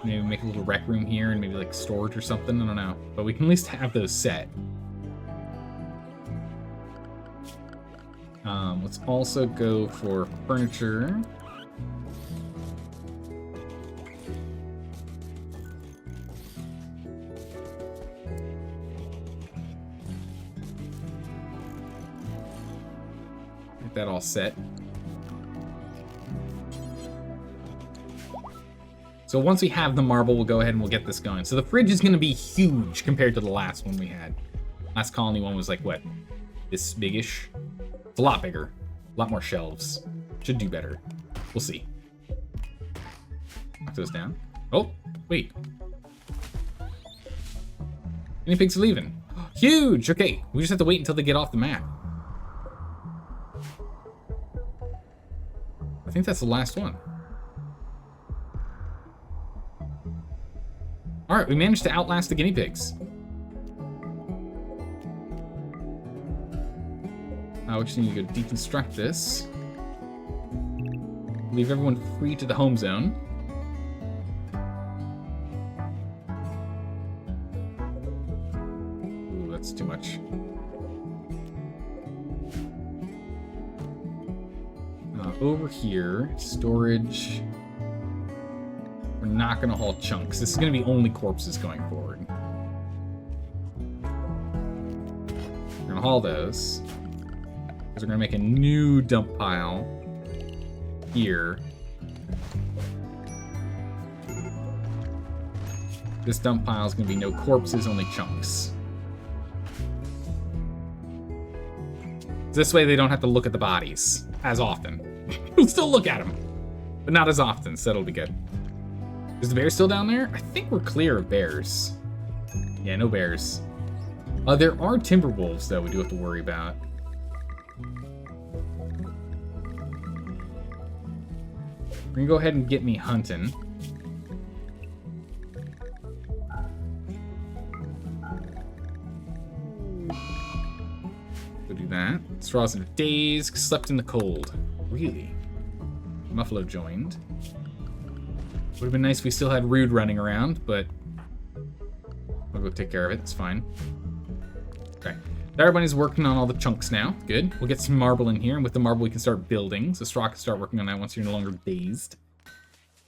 Maybe make a little rec room here and maybe like storage or something, I don't know. But we can at least have those set. Let's also go for furniture. Get that all set. So once we have the marble, we'll go ahead and we'll get this going. So the fridge is going to be huge compared to the last one we had. Last colony one was like, what? This big-ish? It's a lot bigger. A lot more shelves. Should do better. We'll see. Knock those down. Oh, wait. Guinea pigs are leaving. Huge! Okay, we just have to wait until they get off the map. I think that's the last one. Alright, we managed to outlast the guinea pigs. We just need to go deconstruct this. Leave everyone free to the home zone. Ooh, that's too much. Over here, storage. We're not going to haul chunks. This is going to be only corpses going forward. We're going to haul those. Because we're going to make a new dump pile here. This dump pile is going to be no corpses, only chunks. This way they don't have to look at the bodies as often. We'll still look at them, but not as often, so that'll be good. Is the bear still down there? I think we're clear of bears. Yeah, no bears. There are timber wolves, though, we do have to worry about. We're gonna go ahead and get me hunting. Go do that. Straws in a daze, slept in the cold. Really? Muffalo joined. Would have been nice if we still had Rude running around, but I'll go take care of it. It's fine. Okay. Everybody's working on all the chunks now. Good. We'll get some marble in here, and with the marble we can start building. So Straw can start working on that once you're no longer dazed.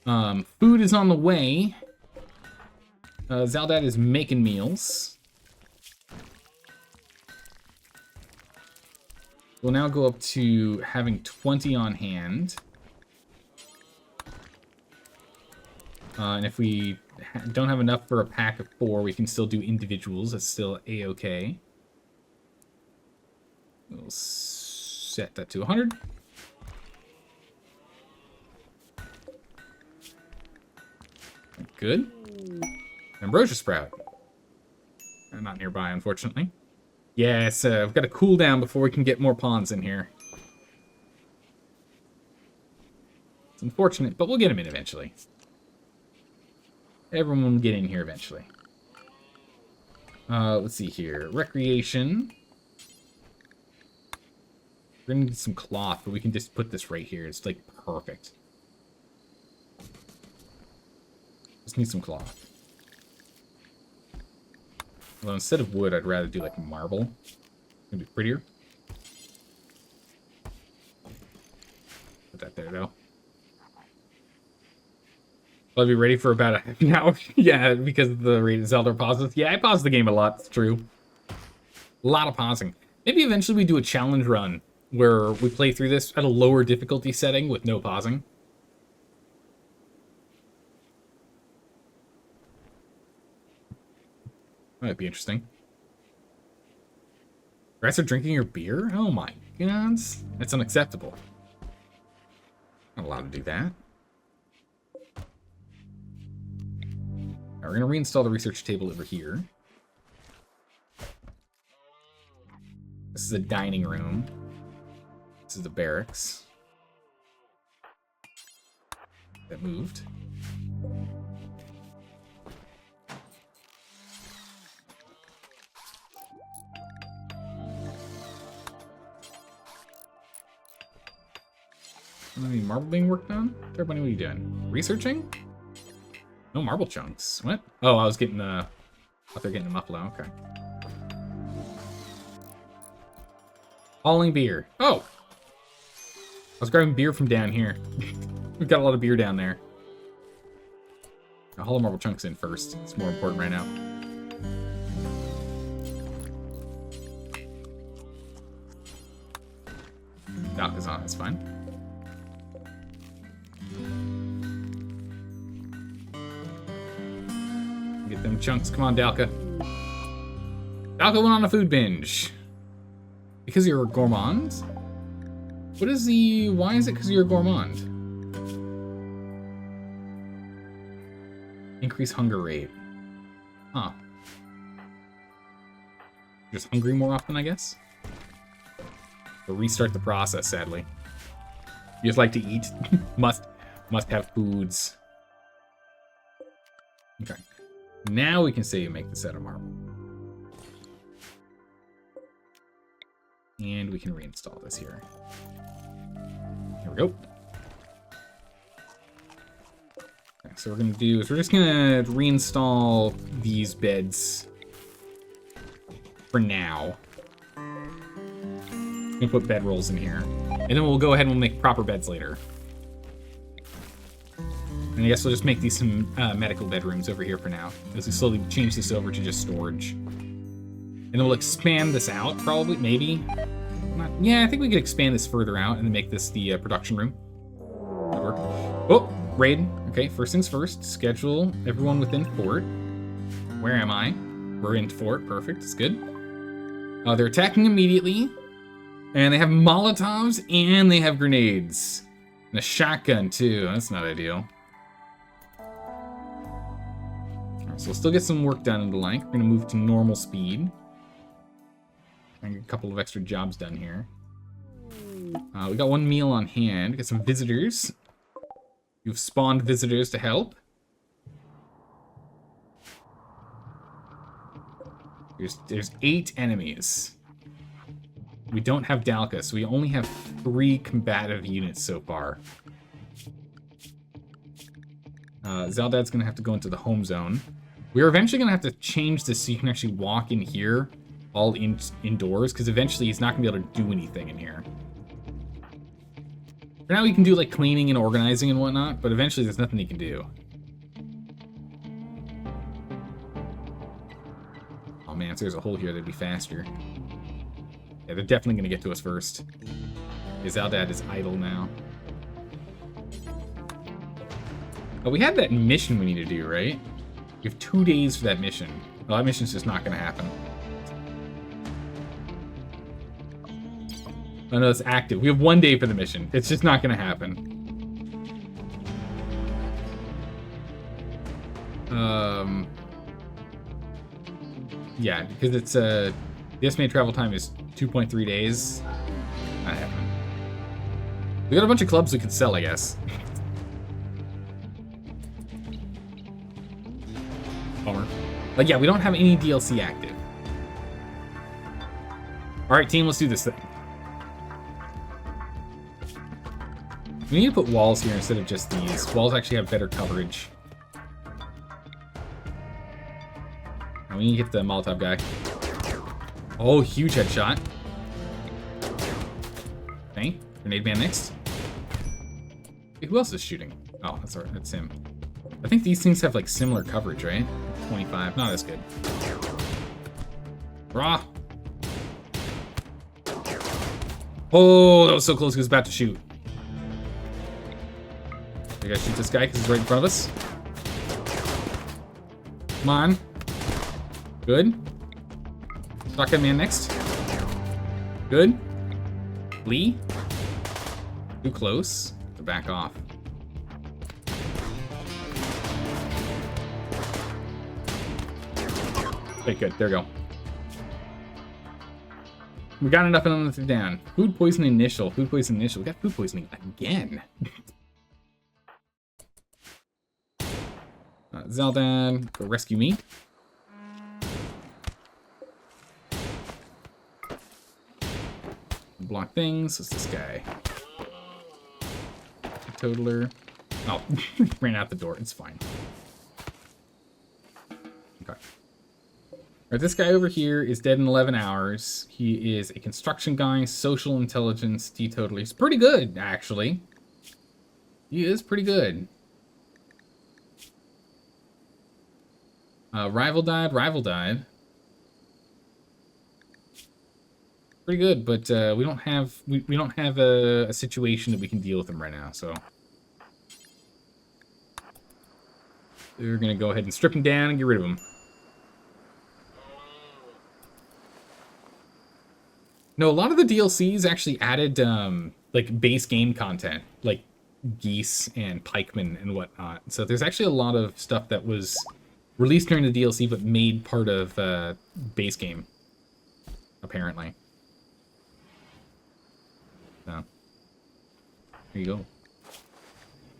Food is on the way. Zaldad is making meals. We'll now go up to having 20 on hand. And if we don't have enough for a pack of 4, we can still do individuals. That's still A-okay. We'll set that to 100. Good. Ambrosia Sprout. Not nearby, unfortunately. Yes, we've got to cool down before we can get more pawns in here. It's unfortunate, but we'll get them in eventually. Everyone will get in here eventually. Let's see here. Recreation. We're gonna need some cloth, but we can just put this right here. It's like perfect. Just need some cloth. Although instead of wood, I'd rather do like marble. It'd be prettier. Put that there though. I'll be ready for about a half an hour. Yeah, because of the rated Zelda pauses. Yeah, I pause the game a lot. It's true. A lot of pausing. Maybe eventually we do a challenge run where we play through this at a lower difficulty setting with no pausing. Might be interesting. Rats are drinking your beer? Oh my god. That's unacceptable. Not allowed to do that. We're going to reinstall the research table over here. This is a dining room. This is the barracks. That moved. Any marble being worked on? Everybody, what are you doing? Researching? No marble chunks. What? Oh, I was getting I thought they're getting a muffalo. Okay. Hauling beer. Oh! I was grabbing beer from down here. We've got a lot of beer down there. I'll haul the marble chunks in first. It's more important right now. Dock is on. It's fine. Get them chunks. Come on, Dalka. Dalka went on a food binge. Because you're a gourmand? What is the... Why is it because you're a gourmand? Increase hunger rate. Huh. Just hungry more often, I guess? So restart the process, sadly. You just like to eat. must have foods. Okay. Now we can say you make the set of marble. And we can reinstall this here. Here we go. Okay, so what we're gonna do is we're just gonna reinstall these beds for now. I'm gonna put bedrolls in here. And then we'll go ahead and we'll make proper beds later. And I guess we'll just make these some medical bedrooms over here for now, as we slowly change this over to just storage. And then we'll expand this out, probably, maybe. Yeah, I think we could expand this further out and then make this the production room. That'd work. Oh, raid. Okay, first things first. Schedule everyone within fort. Where am I? We're in fort. Perfect. It's good. They're attacking immediately. And they have Molotovs and they have grenades. And a shotgun, too. That's not ideal. Alright, so we'll still get some work done in the Lank. We're going to move to normal speed. And get a couple of extra jobs done here. We got one meal on hand. Got some visitors. You've spawned visitors to help. There's 8 enemies. We don't have Dalka, so we only have 3 combative units so far. Zeldad's gonna have to go into the home zone. We're eventually gonna have to change this so you can actually walk in here all indoors, because eventually he's not gonna be able to do anything in here. For now, he can do like cleaning and organizing and whatnot, but eventually there's nothing he can do. Oh man, if there's a hole here, that'd be faster. Yeah, they're definitely gonna get to us first. Zeldad is idle now. Oh, we had that mission we need to do, right? We have 2 days for that mission. Well, that mission's just not gonna happen. Oh no, it's active. We have 1 day for the mission. It's just not gonna happen. Yeah, because it's the estimated travel time is 2.3 days. Not happening. We got a bunch of clubs we could sell, I guess. Bummer. But yeah, we don't have any DLC active. Alright, team, let's do this thing. We need to put walls here instead of just these. Walls actually have better coverage. Now we need to get the Molotov guy. Oh, huge headshot. Okay, grenade man next. Hey, who else is shooting? Oh, that's alright, that's him. I think these things have like similar coverage, right? 25, not as good. Raw. Oh, that was so close, he was about to shoot. We gotta shoot this guy because he's right in front of us. Come on. Good. Shotgun man next. Good. Lee. Too close. To back off. Okay, good. There we go. We got enough of them down. Food poisoning initial. Food poisoning initial. We got food poisoning again. Zeldad, go rescue me. Block things. What's this guy? Totaler. Oh, ran out the door. It's fine. Okay. Alright, this guy over here is dead in 11 hours. He is a construction guy, social intelligence, teetotaler. He's pretty good, actually. He is pretty good. Rival died. Pretty good, but we don't have a situation that we can deal with him right now, so we're gonna go ahead and strip him down and get rid of him. No, a lot of the DLCs actually added like base game content, like geese and pikemen and whatnot. So there's actually a lot of stuff that was released during the DLC, but made part of base game, apparently. So, here you go.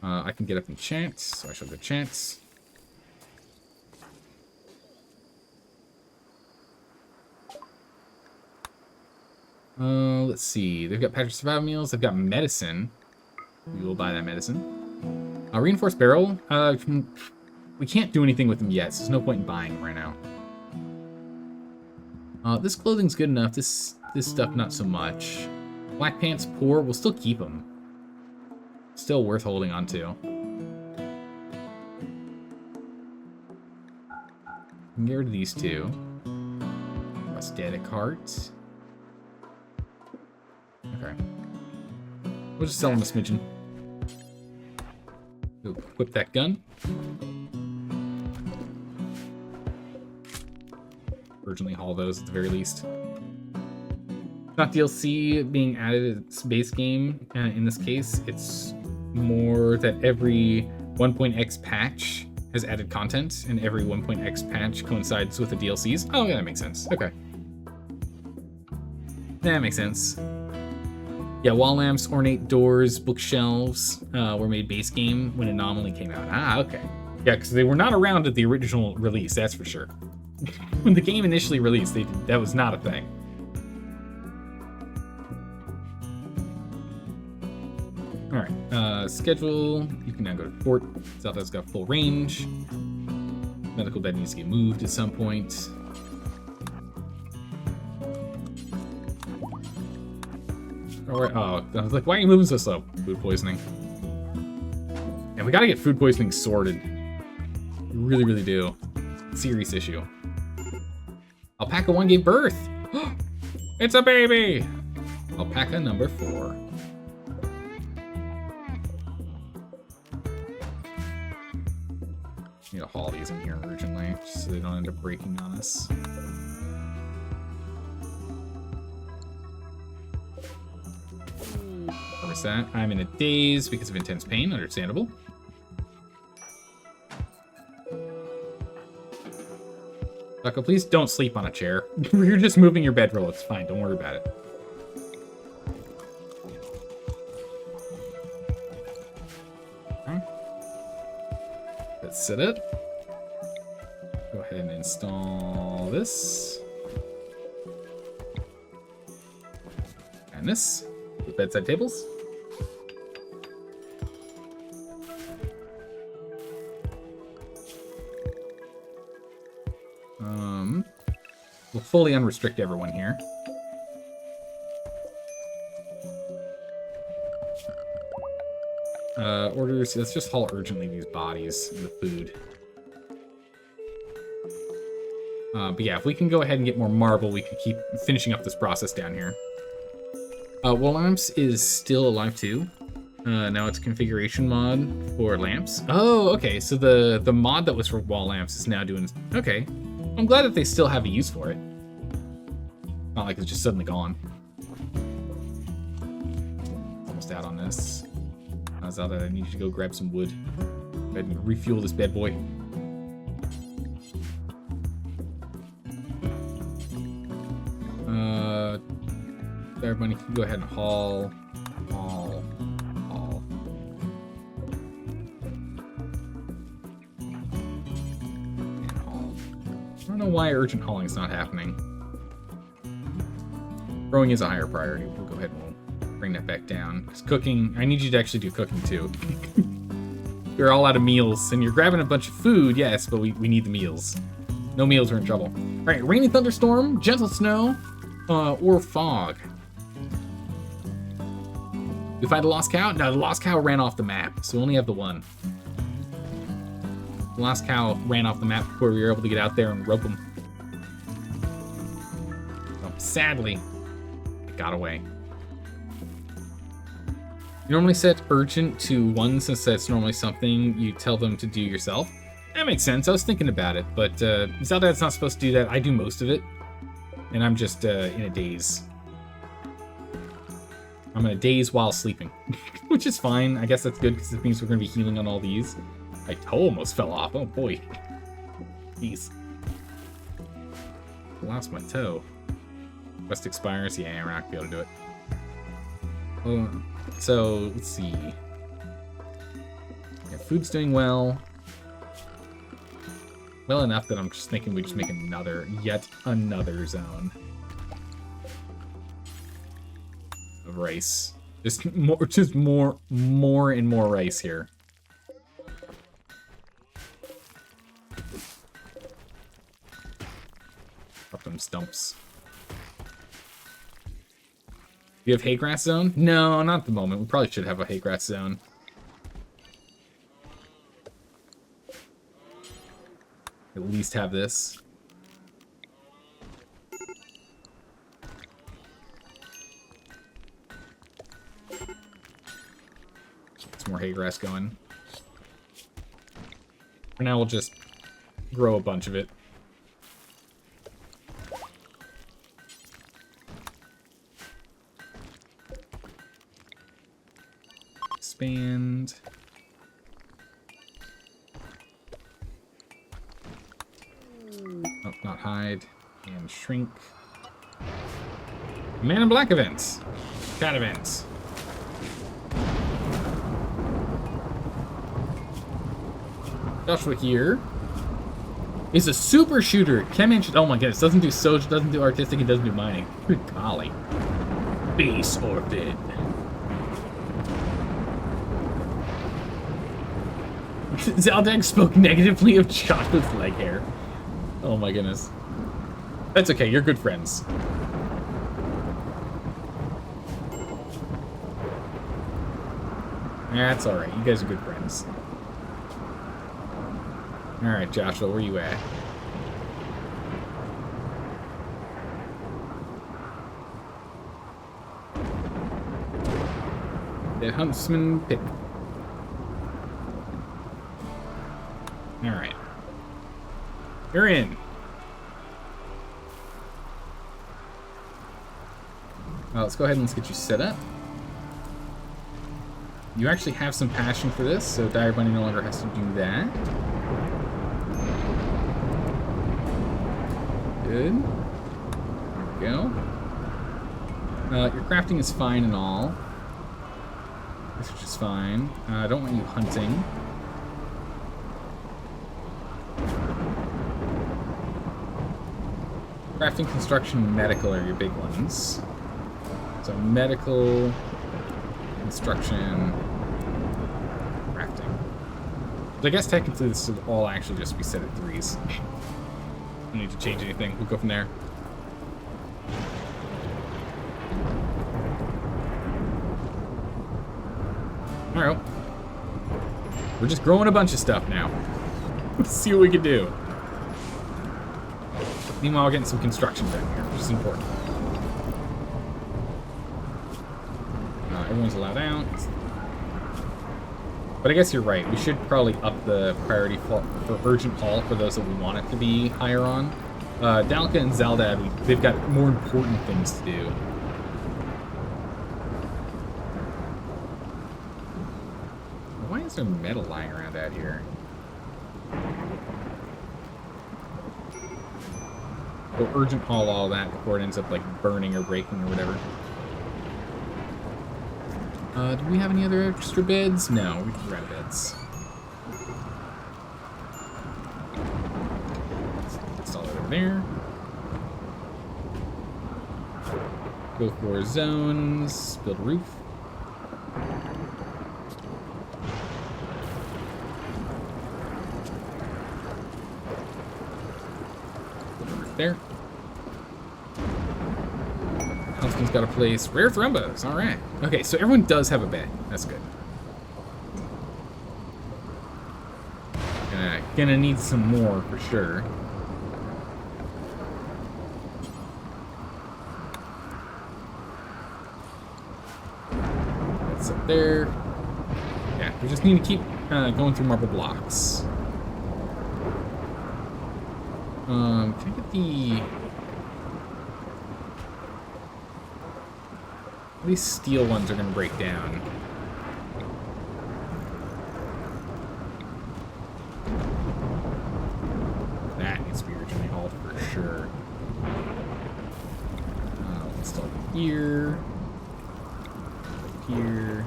I can get up in chats, so I show the chats. Let's see. They've got Patrick Survival Meals. They've got medicine. We will buy that medicine. Reinforced barrel. We can't do anything with them yet, so there's no point in buying them right now. This clothing's good enough. This stuff, not so much. Black pants, poor. We'll still keep them. Still worth holding on to. Get rid of these two. Prosthetic cart. Okay. We'll just sell him a smidgen. We'll equip that gun. Urgently haul those at the very least. Not DLC being added its base game in this case. It's more that every 1.x patch has added content, and every 1.x patch coincides with the DLCs. Oh, yeah, that makes sense. Okay. That makes sense. Yeah, wall lamps, ornate doors, bookshelves were made base game when Anomaly came out. Ah, okay. Yeah, because they were not around at the original release, that's for sure. When the game initially released, that was not a thing. Alright, schedule. You can now go to port. Zelda's got full range. Medical bed needs to get moved at some point. Alright, oh, I was like, why are you moving so slow? Food poisoning. And we gotta get food poisoning sorted. We really, really do. Serious issue. Alpaca 1 gave birth! It's a baby! Alpaca number 4. Need to haul these in here urgently, just so they don't end up breaking on us. Where's that? I'm in a daze because of intense pain, understandable. Ducko, please don't sleep on a chair. You're just moving your bedroll, it's fine, don't worry about it. Let's set it. Go ahead and install this. And this. The bedside tables. We'll fully unrestrict everyone here. Orders, let's just haul urgently these bodies and the food. But yeah, if we can go ahead and get more marble, we can keep finishing up this process down here. Wall lamps is still alive too. Now it's configuration mod for lamps. Oh, okay, so the mod that was for wall lamps is now doing, okay. I'm glad that they still have a use for it. Not like it's just suddenly gone. Almost out on this. I was out that I need you to go grab some wood. Go ahead and refuel this bad boy. Everybody can go ahead and haul. And haul. I don't know why urgent hauling is not happening. Growing is a higher priority. We'll go ahead and we'll bring that back down. Because cooking, I need you to actually do cooking too. We're all out of meals, and you're grabbing a bunch of food, yes, but we need the meals. No meals, we're in trouble. All right, rainy thunderstorm, gentle snow, or fog. We find a lost cow? No, the lost cow ran off the map, so we only have the one. The lost cow ran off the map before we were able to get out there and rope him. So, sadly, it got away. You normally set urgent to 1 since that's normally something you tell them to do yourself. That makes sense. I was thinking about it, but Zelda's not supposed to do that. I do most of it, and I'm just in a daze. I'm in a daze while sleeping, which is fine. I guess that's good because it means we're going to be healing on all these. My toe almost fell off. Oh boy. Jeez. Lost my toe. Quest expires. Yeah, we're not going to be able to do it. So, let's see. Yeah, food's doing well. Well enough that I'm just thinking we just make yet another zone. Of rice. Just more and more rice here. Up them stumps. Do you have hay grass zone? No, not at the moment. We probably should have a hay grass zone. At least have this. some more hay grass going. For now, we'll just grow a bunch of it. Expand. Oh, not hide. And shrink. Man in Black events. Cat events. Joshua here is a super shooter. Can't mention. Oh my goodness. Doesn't do social, doesn't do artistic, and doesn't do mining. Good golly. Base orbit. Zaldag spoke negatively of Joshua's leg hair. Oh my goodness. That's okay. You're good friends. That's alright. You guys are good friends. Alright, Joshua, where you at? The Huntsman Pit. Alright. You're in. Well, let's go ahead and let's get you set up. You actually have some passion for this, so Dire Bunny no longer has to do that. Good. There we go. Your crafting is fine and all. Which is fine. I don't want you hunting. Crafting, construction, and medical are your big ones. So medical, construction, crafting. So I guess technically this would all actually just be set at 3s. Don't need to change anything. We'll go from there. Alright. We're just growing a bunch of stuff now. Let's see what we can do. Meanwhile, we're getting some construction done here, which is important. Everyone's allowed out. But I guess you're right. We should probably up the priority for urgent haul for those that we want it to be higher on. Dalka and Zaldad, they've got more important things to do. Why is there metal lying around out here? We'll urgent haul all that before it ends up like burning or breaking or whatever. Do we have any other extra beds? No, we can grab beds. Install it over there. Go for zones, build a roof. Build a roof there. Huntsman's got a place. Rare thrombos. All right. Okay, so everyone does have a bed. That's good. Gonna need some more for sure. That's up there. Yeah, we just need to keep going through marble blocks. Can I get the... These steel ones are going to break down. That needs to be originally hauled for sure. Install here. Here.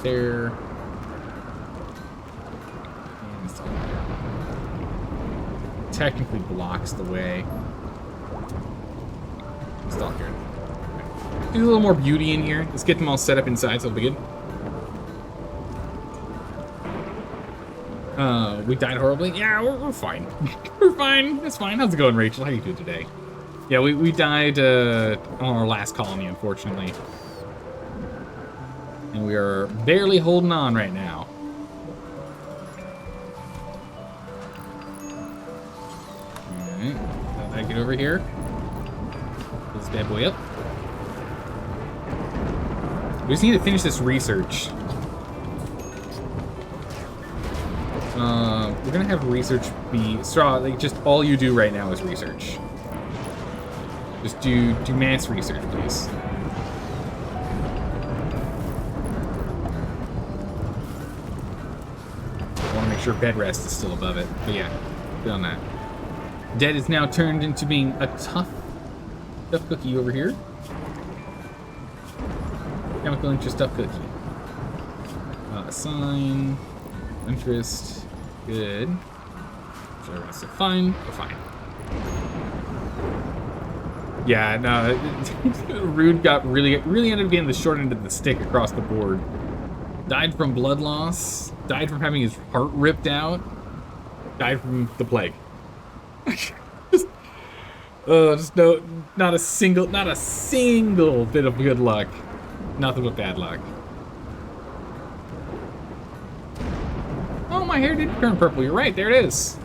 There. And install there. Technically blocks the way. Install here. Okay. Do a little more beauty in here. Let's get them all set up inside, so it'll be good. We died horribly. Yeah, we're fine. We're fine. It's fine. How's it going, Rachel? How you doing today? Yeah, we died on our last colony, unfortunately. And we are barely holding on right now. Alright, get over here. Pull this bad boy up. We just need to finish this research. We're gonna have research be straw. Like, just all you do right now is research. Just do mass research, please. I want to make sure bed rest is still above it. But yeah, good on that. Dead is now turned into being a tough cookie over here. Chemical interest stuff cookie. Assign. Interest. Good. So everyone's still fine. We're fine. Yeah, no. Rude got really ended up getting the short end of the stick across the board. Died from blood loss. Died from having his heart ripped out. Died from the plague. Just not a single bit of good luck. Nothing but bad luck. Oh, my hair did turn purple. You're right. There it is.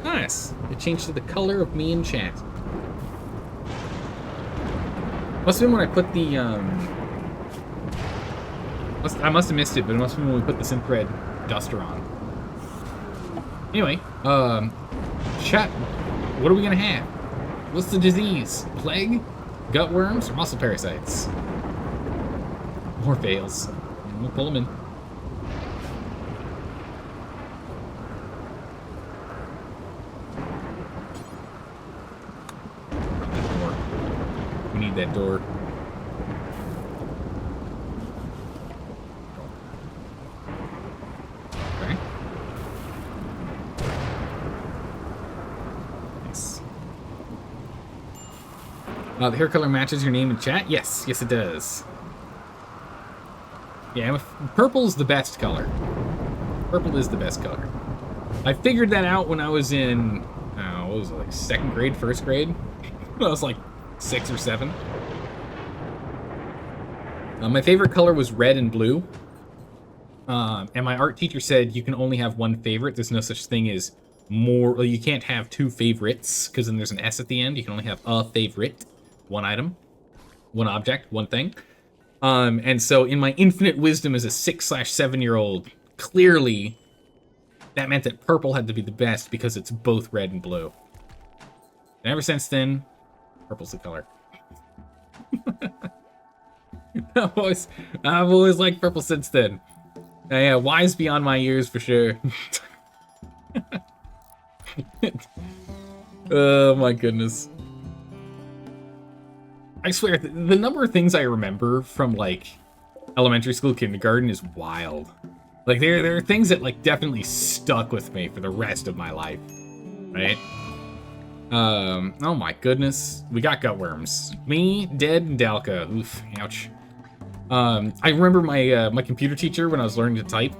Nice. It changed to the color of me in chat. Must have been when I put the I must have missed it, but it must have been when we put the synthread duster on. Anyway, chat. What are we gonna have? What's the disease? Plague? Gutworms? Or muscle parasites? More fails. We'll pull them in. That door. We need that door. Okay. Nice. The hair color matches your name in chat? Yes, it does. Yeah, purple's the best color. Purple is the best color. I figured that out when I was in, what was it, like second grade, first grade? When I was like 6 or 7. My favorite color was red and blue. And my art teacher said you can only have one favorite. There's no such thing as more, well, you can't have 2 favorites, because then there's an S at the end. You can only have a favorite. One item, one object, one thing. And so in my infinite wisdom as a 6/7-year-old, clearly that meant that purple had to be the best because it's both red and blue. And ever since then, purple's the color. I've always liked purple since then. Yeah, wise beyond my years for sure. Oh my goodness. I swear, the number of things I remember from, like, elementary school, kindergarten is wild. Like, there are things that, like, definitely stuck with me for the rest of my life, right? Oh my goodness. We got gutworms. Me, Dead, and Dalka. Oof, ouch. I remember my my computer teacher when I was learning to type.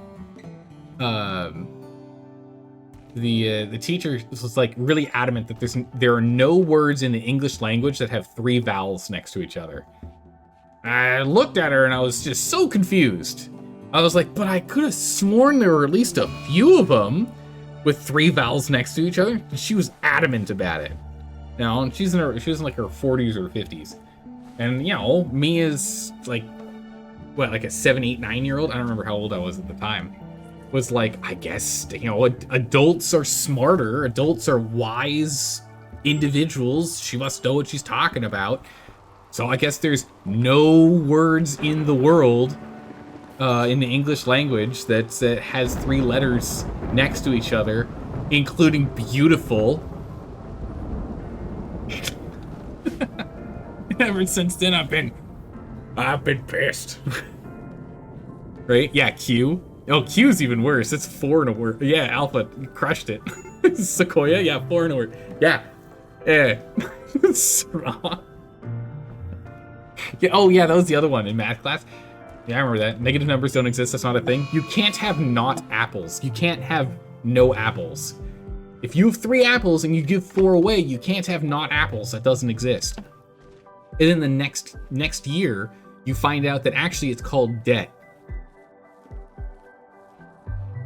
The teacher was like really adamant that there are no words in the English language that have 3 vowels next to each other. I looked at her and I was just so confused. I was like, but I could have sworn there were at least a few of them with 3 vowels next to each other. And she was adamant about it. You know, and she was in like her 40s or 50s. And, you know, me is like, what, like a 7, 8, 9-year-old? I don't remember how old I was at the time. Was like, I guess, you know, adults are smarter. Adults are wise individuals. She must know what she's talking about. So I guess there's no words in the world in the English language that has 3 letters next to each other, including beautiful. Ever since then, I've been pissed. Right? Yeah, Q. Oh, Q's even worse. It's 4 in a word. Yeah, Alpha crushed it. Sequoia, yeah, 4 in a word. Yeah. Yeah. Yeah. Oh, yeah, that was the other one in math class. Yeah, I remember that. Negative numbers don't exist. That's not a thing. You can't have not apples. You can't have no apples. If you have 3 apples and you give 4 away, you can't have not apples. That doesn't exist. And then the next year, you find out that actually it's called debt.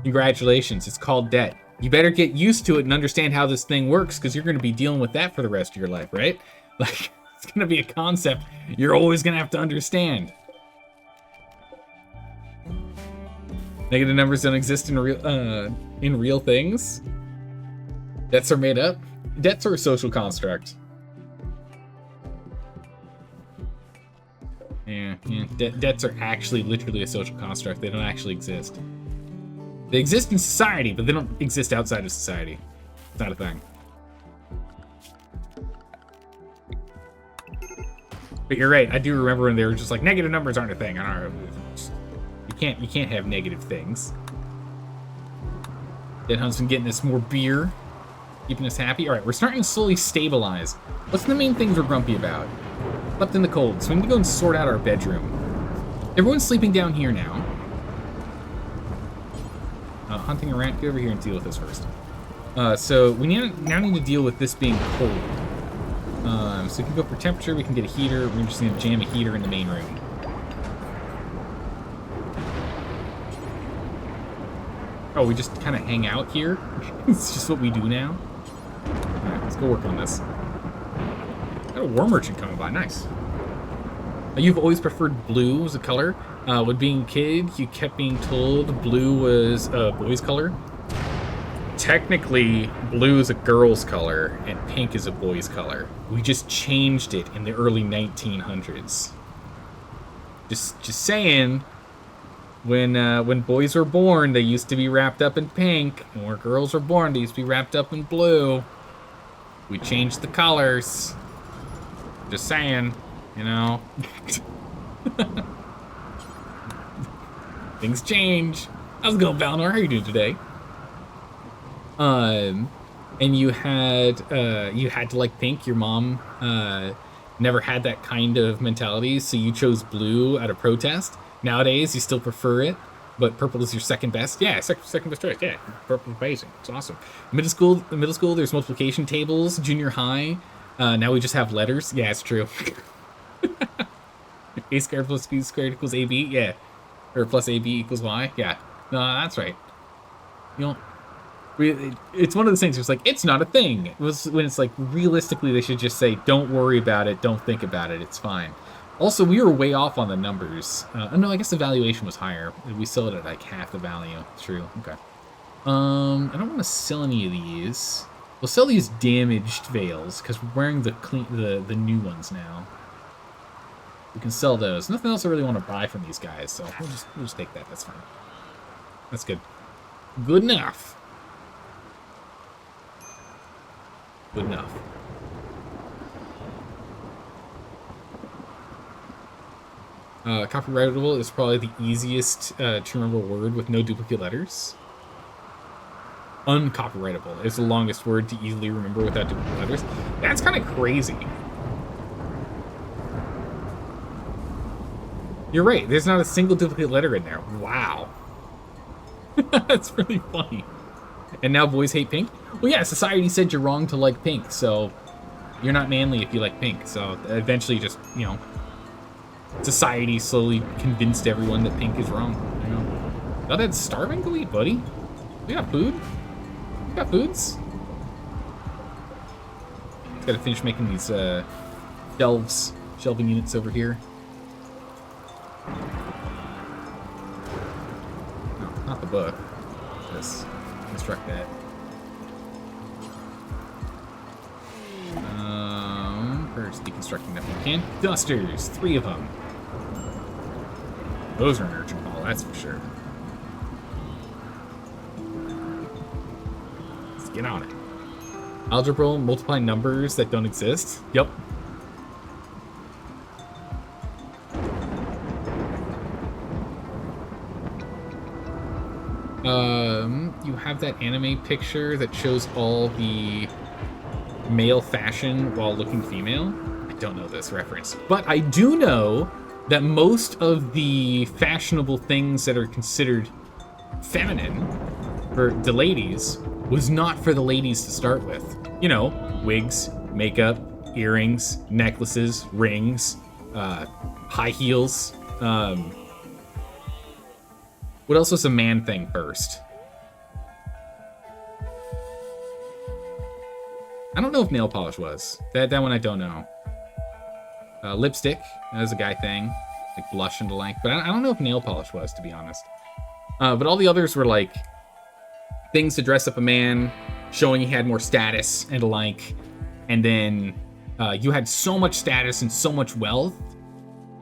Congratulations, it's called debt. You better get used to it and understand how this thing works, because you're going to be dealing with that for the rest of your life, right? Like, it's going to be a concept you're always going to have to understand. Negative numbers don't exist in real things. Debts are made up. Debts are a social construct. Yeah. Debts are actually literally a social construct. They don't actually exist. They exist in society, but they don't exist outside of society. It's not a thing. But you're right. I do remember when they were just like, negative numbers aren't a thing. I don't know. You can't have negative things. Dead Hunt's been getting us more beer, keeping us happy. All right, we're starting to slowly stabilize. What's the main things we're grumpy about? Slept in the cold, so we need to go and sort out our bedroom. Everyone's sleeping down here now. Hunting a rat. Go over here and deal with this first. So we now need to deal with this being cold. So we can go for temperature. We can get a heater. We're just going to jam a heater in the main room. Oh, we just kind of hang out here? It's just what we do now? Alright, let's go work on this. Got a war merchant coming by. Nice. You've always preferred blue as a color. When being a kid, you kept being told blue was a boy's color. Technically, blue is a girl's color, and pink is a boy's color. We just changed it in the early 1900s. Just saying... When boys were born, they used to be wrapped up in pink, and when girls were born, they used to be wrapped up in blue. We changed the colors. Just saying, you know. Things change. How's it going, Valinor? How are you doing today? And you had to like pink. Your mom never had that kind of mentality, so you chose blue out of protest. Nowadays, you still prefer it, but purple is your second best. Yeah, second best choice. Yeah, purple's amazing. It's awesome. Middle school, there's multiplication tables. Junior high, now we just have letters. Yeah, it's true. A squared plus B squared equals AB. Yeah, or plus AB equals Y. Yeah, no, that's right. You know, it's one of those things where it's like, it's not a thing. It was when it's like, realistically, they should just say, don't worry about it, don't think about it, it's fine. Also, we were way off on the numbers. No, I guess the valuation was higher. We sold it at like half the value. True. Okay. I don't want to sell any of these. We'll sell these damaged veils because we're wearing the new ones now. We can sell those. Nothing else I really want to buy from these guys, so we'll just take that. That's fine. That's good. Good enough. Good enough. Copyrightable is probably the easiest to remember word with no duplicate letters. Uncopyrightable is the longest word to easily remember without duplicate letters. That's kind of crazy. You're right, there's not a single duplicate letter in there. Wow. That's really funny. And now boys hate pink? Well, yeah, society said you're wrong to like pink, so you're not manly if you like pink. So eventually just, you know, society slowly convinced everyone that pink is wrong. You know, God, that's starving. Go eat, buddy. We got food. We got foods. Just gotta finish making these shelving units over here. No, not the book. Just construct that. First, deconstructing that we can. Dusters, 3 of them. Those are an urgent call, that's for sure. Let's get on it. Algebra, multiply numbers that don't exist. Yep. You have that anime picture that shows all the male fashion while looking female. I don't know this reference, but I do know that most of the fashionable things that are considered feminine for the ladies was not for the ladies to start with. You know, wigs, makeup, earrings, necklaces, rings, high heels. What else was a man thing first? I don't know if nail polish was. That one I don't know. Lipstick, that was a guy thing. Like blush and the like. But I don't know if nail polish was, to be honest. But all the others were like things to dress up a man, showing he had more status and alike. And then you had so much status and so much wealth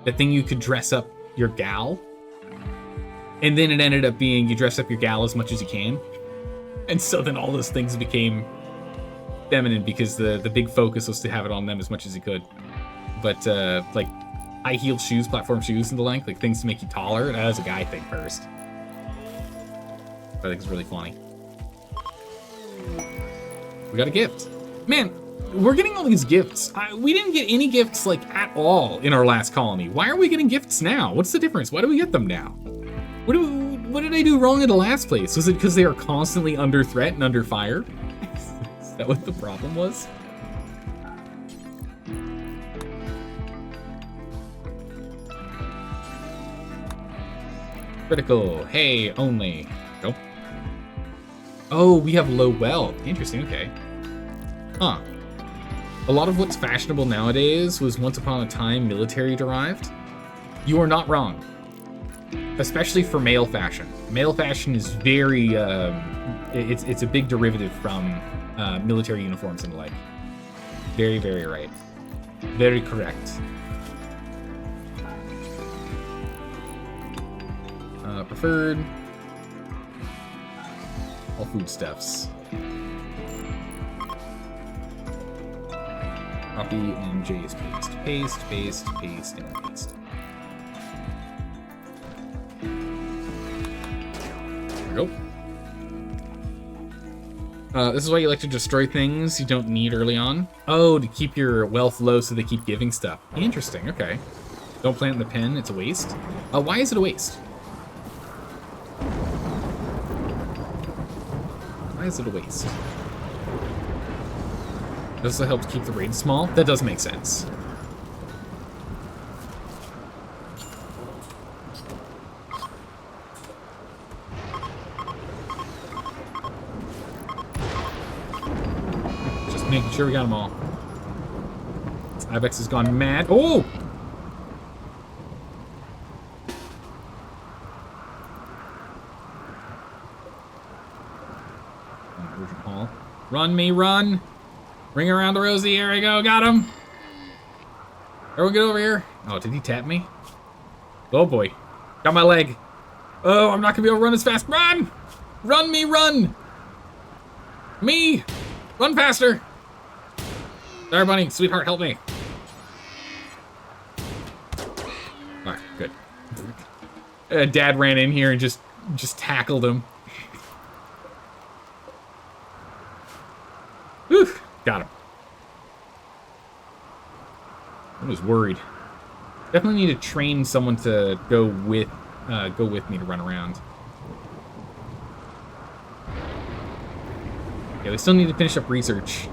that then you could dress up your gal. And then it ended up being you dress up your gal as much as you can. And so then all those things became feminine because the big focus was to have it on them as much as you could. But like high-heeled shoes, platform shoes and the like things to make you taller, that was a guy thing first. I think it's really funny. We got a gift. Man, we're getting all these gifts. We didn't get any gifts like at all in our last colony. Why are we getting gifts now? What's the difference? Why do we get them now? What did I do wrong in the last place? Was it because they are constantly under threat and under fire? Is that what the problem was? Critical. Hey, only. Nope. Oh, we have low wealth. Interesting, okay. Huh. A lot of what's fashionable nowadays was once upon a time military derived. You are not wrong. Especially for male fashion. Male fashion is very, it's a big derivative from military uniforms and the like. Very, very right. Very correct. Preferred. All foodstuffs. Copy and J is paste. Paste, paste, paste, and paste. There we go. This is why you like to destroy things you don't need early on. Oh, to keep your wealth low so they keep giving stuff. Interesting, okay. Don't plant in the pen, it's a waste. Why is it a waste? Why is it a waste? Does it help to keep the raid small? That does make sense. Just making sure we got them all. Ibex has gone mad. Oh! Urgent haul. Run, me, run! Ring around the rosy, here we go, got him! Everyone get over here. Oh, did he tap me? Oh boy. Got my leg. Oh, I'm not gonna be able to run as fast. Run! Run, me, run! Me! Run faster! There, bunny, sweetheart, help me. Alright, good. Dad ran in here and just tackled him. Whew. Got him. I was worried. Definitely need to train someone to go with me to run around. Yeah, we still need to finish up research.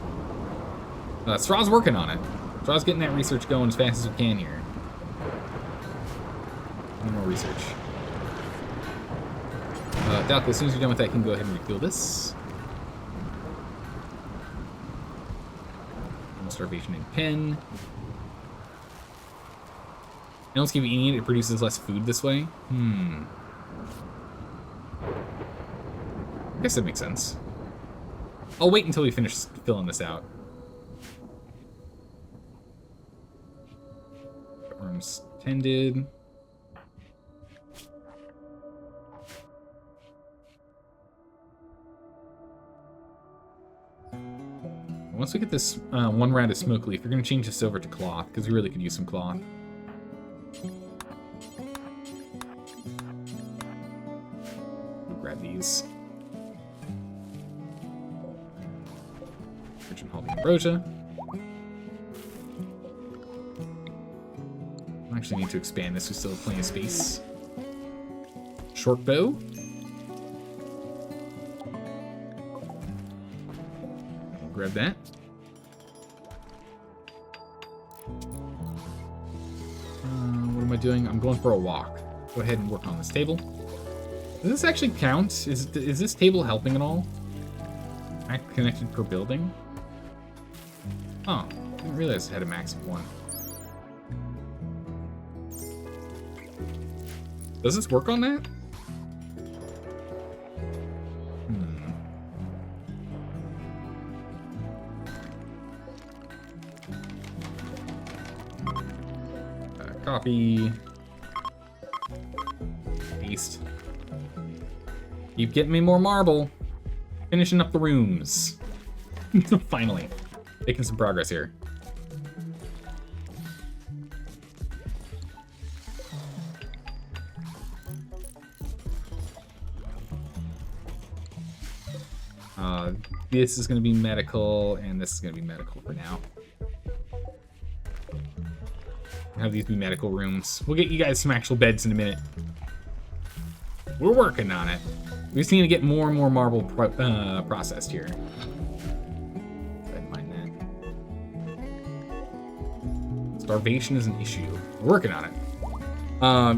Straw's working on it. Straw's getting that research going as fast as we can here. Need more research. Falco, as soon as you're done with that, you can go ahead and refuel this. Starvation and pen. Animals keep eating it, it produces less food this way. I guess that makes sense. I'll wait until we finish filling this out. Arms tended. Once we get this one round of smoke leaf, we're going to change this over to cloth, because we really could use some cloth. We'll grab these. Urgent haul the ambrosia. I actually need to expand this, we still have plenty of space. Short bow. Grab that. What am I doing? I'm going for a walk. Go ahead and work on this table. Does this actually count? Is this table helping at all? Act connected per building? Oh, I didn't realize it had a max of 1. Does this work on that? Copy. Paste. Keep getting me more marble. Finishing up the rooms. Finally. Making some progress here. This is going to be medical, and this is going to be medical for now. Have these be medical rooms. We'll get you guys some actual beds in a minute. We're working on it. We just need to get more and more marble processed here. Go ahead and mind that. Starvation is an issue. We're working on it.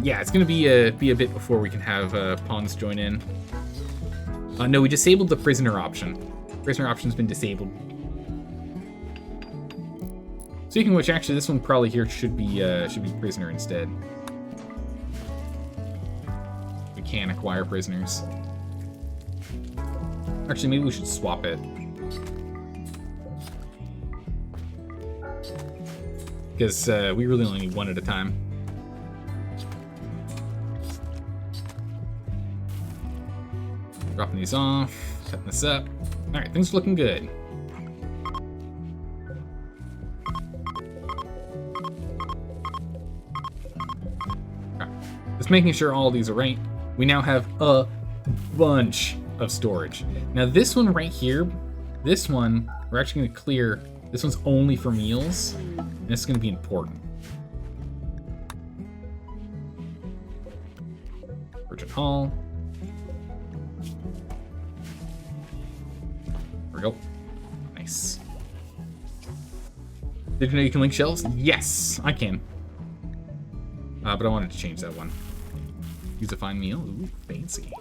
Yeah, it's going to be a bit before we can have pawns join in. No, we disabled the prisoner option. Prisoner option's been disabled. Speaking of which, actually, this one probably here should be prisoner instead. We can acquire prisoners. Actually, maybe we should swap it. Because we really only need one at a time. Dropping these off, cutting this up. All right, things are looking good. Okay. Just making sure all these are right. We now have a bunch of storage. Now this one right here, this one, we're actually gonna clear. This one's only for meals, and this is gonna be important. Virgin Hall. There we go. Nice. Did you know you can link shelves? Yes, I can. But I wanted to change that one. Use a fine meal. Ooh, fancy.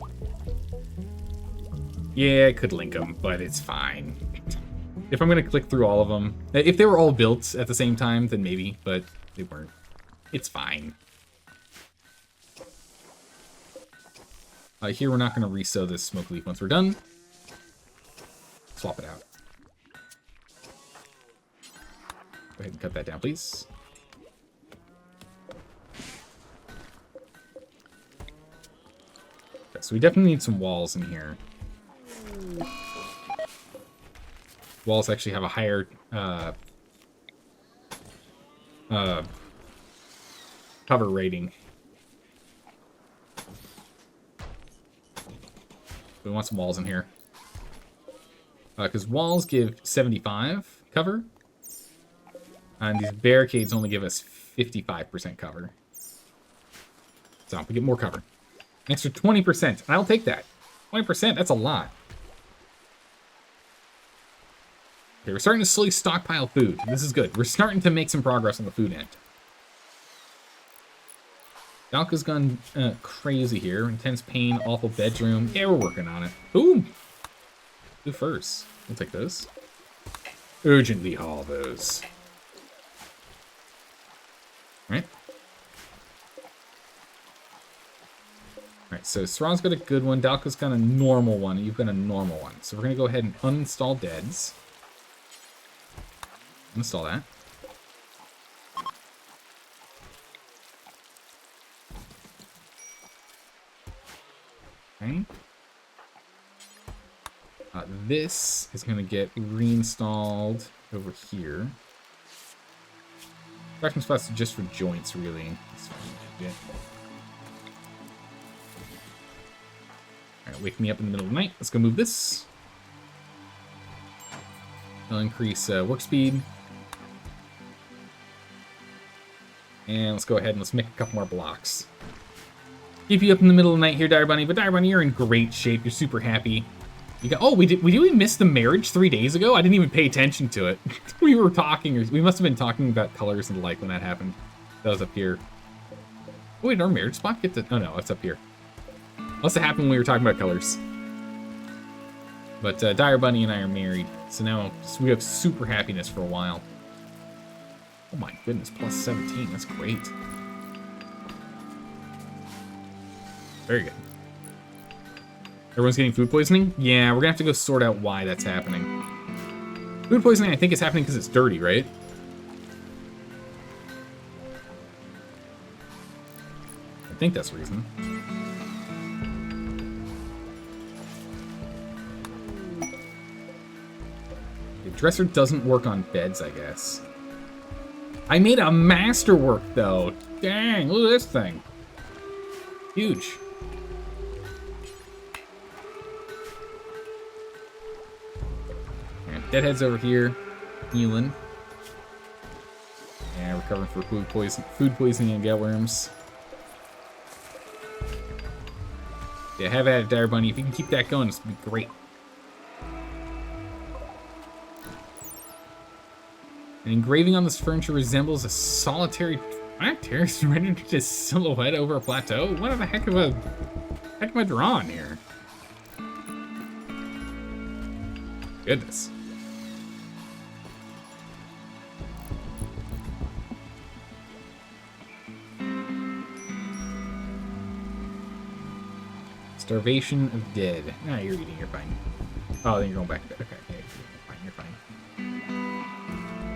Yeah, I could link them, but it's fine. If I'm gonna click through all of them, if they were all built at the same time, then maybe, but they weren't. It's fine. Here we're not gonna resew this smoke leaf once we're done. Swap it out. Go ahead and cut that down, please. Okay, so we definitely need some walls in here. Walls actually have a higher cover rating. We want some walls in here. Because walls give 75 cover, and these barricades only give us 55% cover. So we get more cover. An extra 20%, and I'll take that. 20%, that's a lot. Okay, we're starting to slowly stockpile food. This is good. We're starting to make some progress on the food end. Dalka's gone crazy here. Intense pain, awful bedroom. Yeah, we're working on it. Ooh! Who first? We'll take those. Urgently haul those. Alright. Alright, so Sraw's got a good one. Dalka's got a normal one. You've got a normal one. So we're going to go ahead and uninstall deads. Install that. Okay. This is going to get reinstalled over here. Fractional spots are just for joints, really. Alright, wake me up in the middle of the night. Let's go move this. I'll increase work speed. And let's go ahead and let's make a couple more blocks. Keep you up in the middle of the night here, Dire Bunny, but Dire Bunny, you're in great shape. You're super happy. You got, oh, did we miss the marriage 3 days ago? I didn't even pay attention to it. We were talking, or we must have been talking about colors and the like when that happened. That was up here. Oh, wait, our marriage spot get to, oh no, it's up here. Must have happened when we were talking about colors. But Dire Bunny and I are married, so now we have super happiness for a while. Oh my goodness, plus 17, that's great. Very good. Everyone's getting food poisoning? Yeah, we're gonna have to go sort out why that's happening. Food poisoning, I think, is happening because it's dirty, right? I think that's the reason. The dresser doesn't work on beds, I guess. I made a masterwork, though. Dang, look at this thing. Huge. And Deadhead's over here, healing. Yeah, recovering for food poisoning and gut worms. Yeah, have at it, Dire Bunny. If you can keep that going, it's gonna be great. An engraving on this furniture resembles a solitary actor rendered into silhouette over a plateau. What the heck am I drawing here? Goodness. Starvation of dead. Nah, you're eating, you're fine. Oh, then you're going back to bed. Okay, yeah, you're fine, you're fine.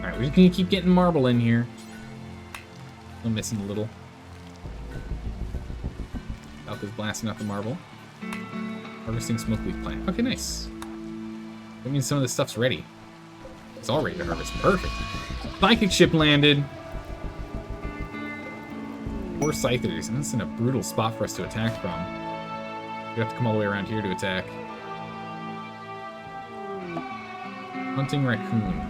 Alright, we're just gonna keep getting marble in here. I'm missing a little. Falco's blasting out the marble. Harvesting smoke leaf plant. Okay, nice. That means some of this stuff's ready. It's all ready to harvest. Perfect. Psychic ship landed. 4 Scythers, and this is in a brutal spot for us to attack from. We have to come all the way around here to attack. Hunting raccoon.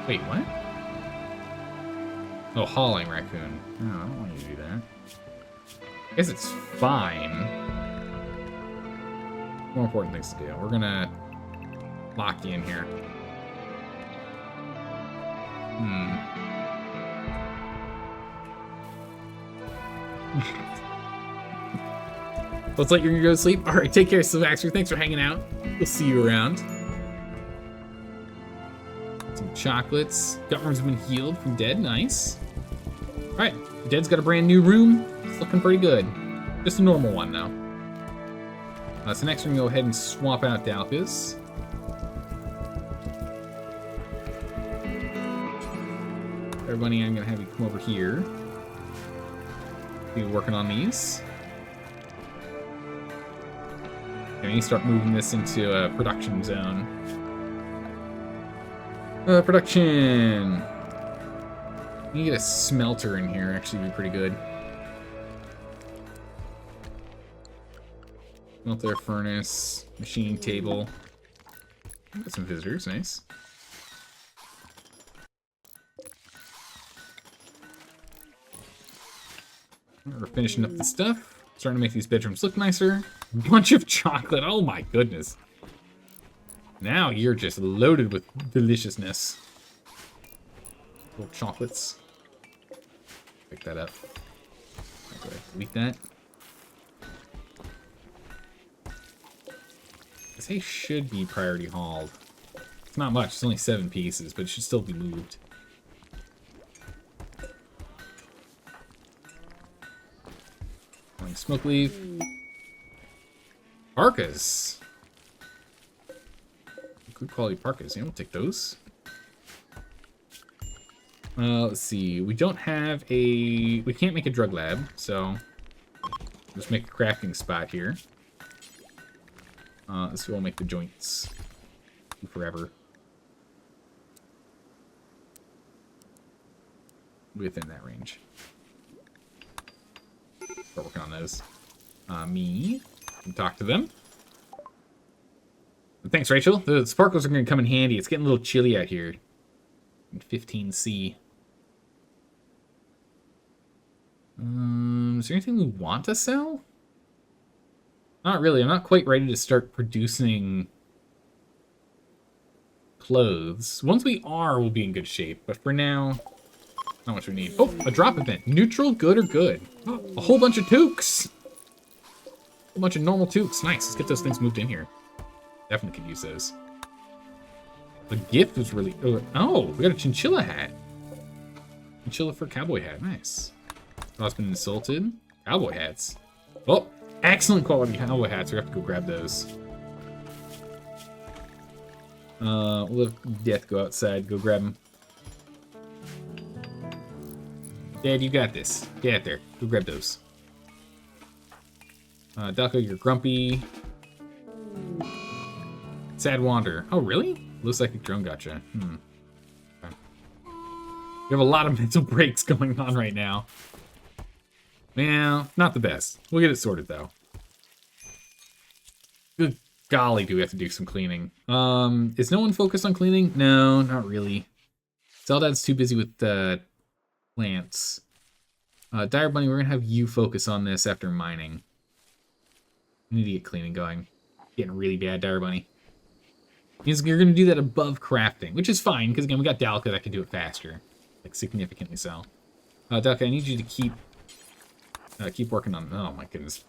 Wait, what? Oh, hauling raccoon. No, I don't want you to do that. I guess it's fine. More important things to do. We're gonna lock you in here. Looks like you're gonna go to sleep. All right, take care, Sylvaxter. Thanks for hanging out. We'll see you around. Some chocolates. Gutworm's have been healed from dead. Nice. All right, Dead's got a brand new room. It's looking pretty good. Just a normal one now. So next we're gonna go ahead and swap out Dalkus. Everybody, I'm gonna have you come over here. Be working on these. And we need to start moving this into a production zone. Production! You get a smelter in here, actually be pretty good. Smelter, furnace, machining table. Got some visitors, nice. We're finishing up the stuff. Starting to make these bedrooms look nicer. Bunch of chocolate. Oh my goodness. Now you're just loaded with deliciousness. Little chocolates. Pick that up. Okay, delete that. This hay should be priority hauled. It's not much. It's only 7 pieces, but it should still be moved. Smoke leaf. Parkas. Good quality parkas. Yeah, we'll take those. Let's see. We don't have a... We can't make a drug lab, so... Just make a crafting spot here. This will make the joints forever. Within that range. Start working on those. Me. Can talk to them. But thanks, Rachel. The sparkles are going to come in handy. It's getting a little chilly out here. In 15C. Is there anything we want to sell? Not really. I'm not quite ready to start producing clothes. Once we are, we'll be in good shape. But for now, not much we need. Oh, a drop event. Neutral, good, or good. A whole bunch of toques. A whole bunch of normal toques. Nice. Let's get those things moved in here. Definitely could use those. The gift was really... Oh, we got a chinchilla hat. Chinchilla for cowboy hat. Nice. Oh, it's been insulted. Cowboy hats. Oh, excellent quality cowboy hats. We have to go grab those. We'll let Death go outside. Go grab them. Dad, you got this. Get out there. Go grab those. Ducko, you're grumpy. Sad Wander. Oh, really? Low psychic drone gotcha. Okay. We have a lot of mental breaks going on right now. Well, not the best. We'll get it sorted, though. Good golly, do we have to do some cleaning. Is no one focused on cleaning? No, not really. Zeldad's too busy with plants. Dire Bunny, we're going to have you focus on this after mining. We need to get cleaning going. Getting really bad, Dire Bunny. Means you're going to do that above crafting, which is fine, because again, we got Dalka that can do it faster. Like, significantly so. Dalka, I need you to keep working on... Oh, my goodness.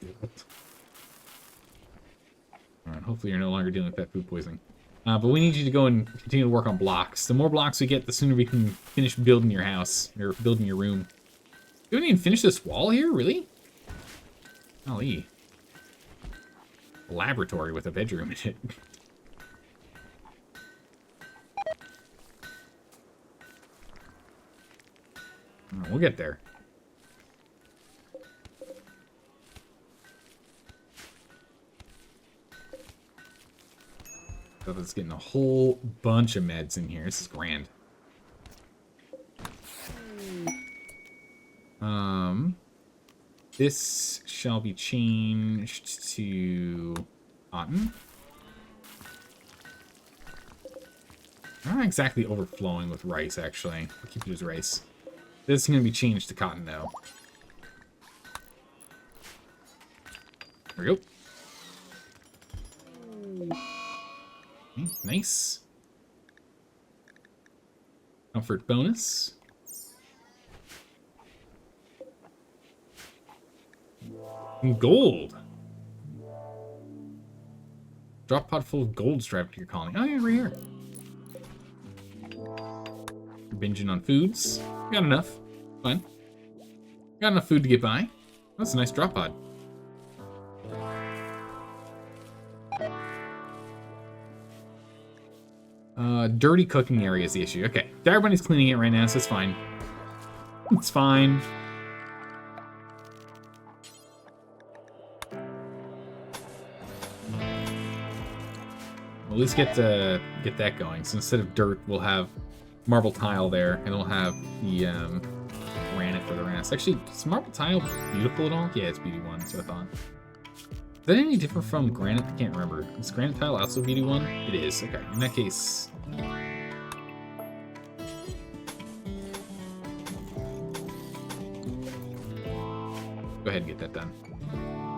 Alright, hopefully you're no longer dealing with that food poisoning. But we need you to go and continue to work on blocks. The more blocks we get, the sooner we can finish building your house, or building your room. You haven't even finished this wall here? Really? Golly. Laboratory with a bedroom in it. We'll get there. So that's getting a whole bunch of meds in here. This is grand. This shall be changed to cotton. Not exactly overflowing with rice, actually. We'll keep it as rice. This is going to be changed to cotton, though. There we go. Okay, nice. Comfort bonus. And gold. Drop pod full of gold strapped to your colony. Oh, yeah, right here. Binging on foods. Got enough. Fine. Got enough food to get by. That's a nice drop pod. Dirty cooking area is the issue. Okay. Dire Bunny's cleaning it right now, so it's fine. It's fine. Well, at least get that going. So instead of dirt, we'll have marble tile there, and we'll have the granite for the rest. Actually, is marble tile beautiful at all? Yeah, it's beauty 1, so I thought. Is that any different from granite? I can't remember. Is granite tile also beauty 1? It is. Okay, in that case... Go ahead and get that done.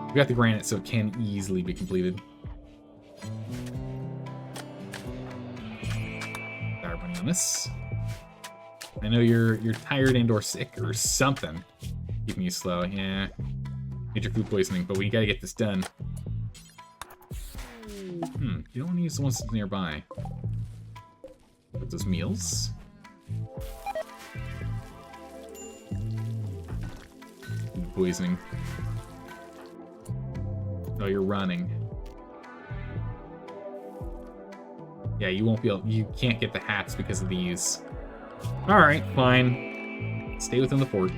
We got the granite, so it can easily be completed. Dire Bunny on this. I know you're tired and or sick or something. Keeping you slow. Yeah. Major food poisoning, but we gotta get this done. You don't want to use the ones that's nearby. Put those meals. Food poisoning. Oh, you're running. Yeah, you won't be able... You can't get the hats because of these. Alright, fine. Stay within the fort.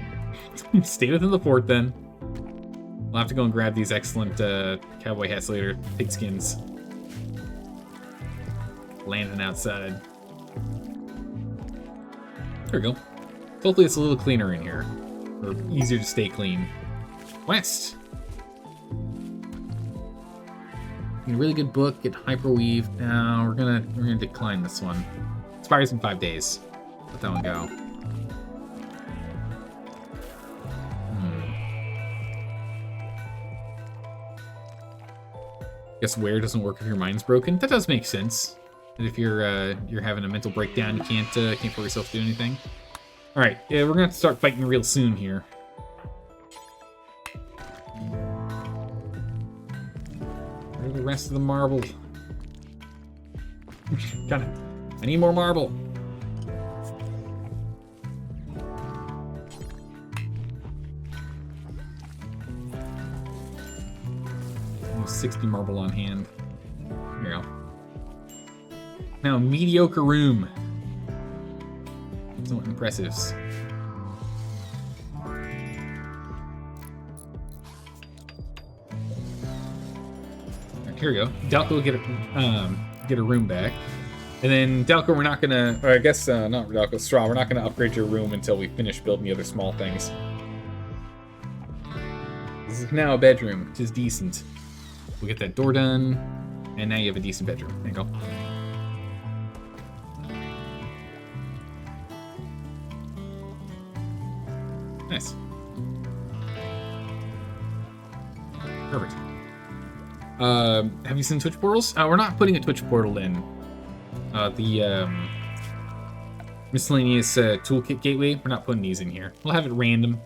Stay within the fort, then. We'll have to go and grab these excellent cowboy hats later. Pigskins. Landing outside. There we go. Hopefully it's a little cleaner in here. Or easier to stay clean. West! A really good book, get Hyperweave. No, we're gonna decline this one. Expires in 5 days. Let that one go. Guess wear doesn't work if your mind's broken. That does make sense. And if you're having a mental breakdown, you can't for yourself do anything. All right, yeah, we're gonna have to start fighting real soon here. Where's the rest of the marble? Got it. I need more marble. Almost 60 marble on hand. Here you go. Now, mediocre room. Somewhat impressives. here we go. Delco will get a room back. And then Delco, we're not gonna, or I guess not Delco, Straw, we're not gonna upgrade your room until we finish building the other small things. This is now a bedroom, which is decent. We'll get that door done, and now you have a decent bedroom. There you go. Nice. Perfect. Have you seen Twitch portals? We're not putting a Twitch portal in. The miscellaneous toolkit gateway, we're not putting these in here. We'll have it random.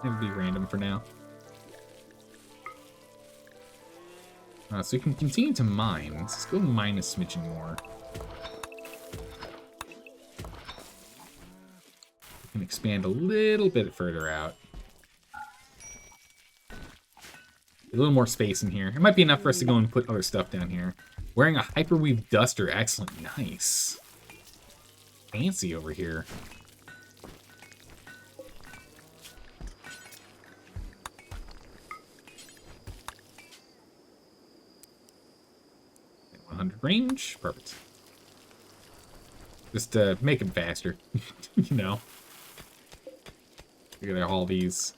It'll be random for now. So we can continue to mine. Let's go mine a smidgen more. We can expand a little bit further out. A little more space in here. It might be enough for us to go and put other stuff down here. Wearing a hyperweave duster. Excellent. Nice. Fancy over here. Range. Perfect. Just make them faster. You know. We gotta haul these.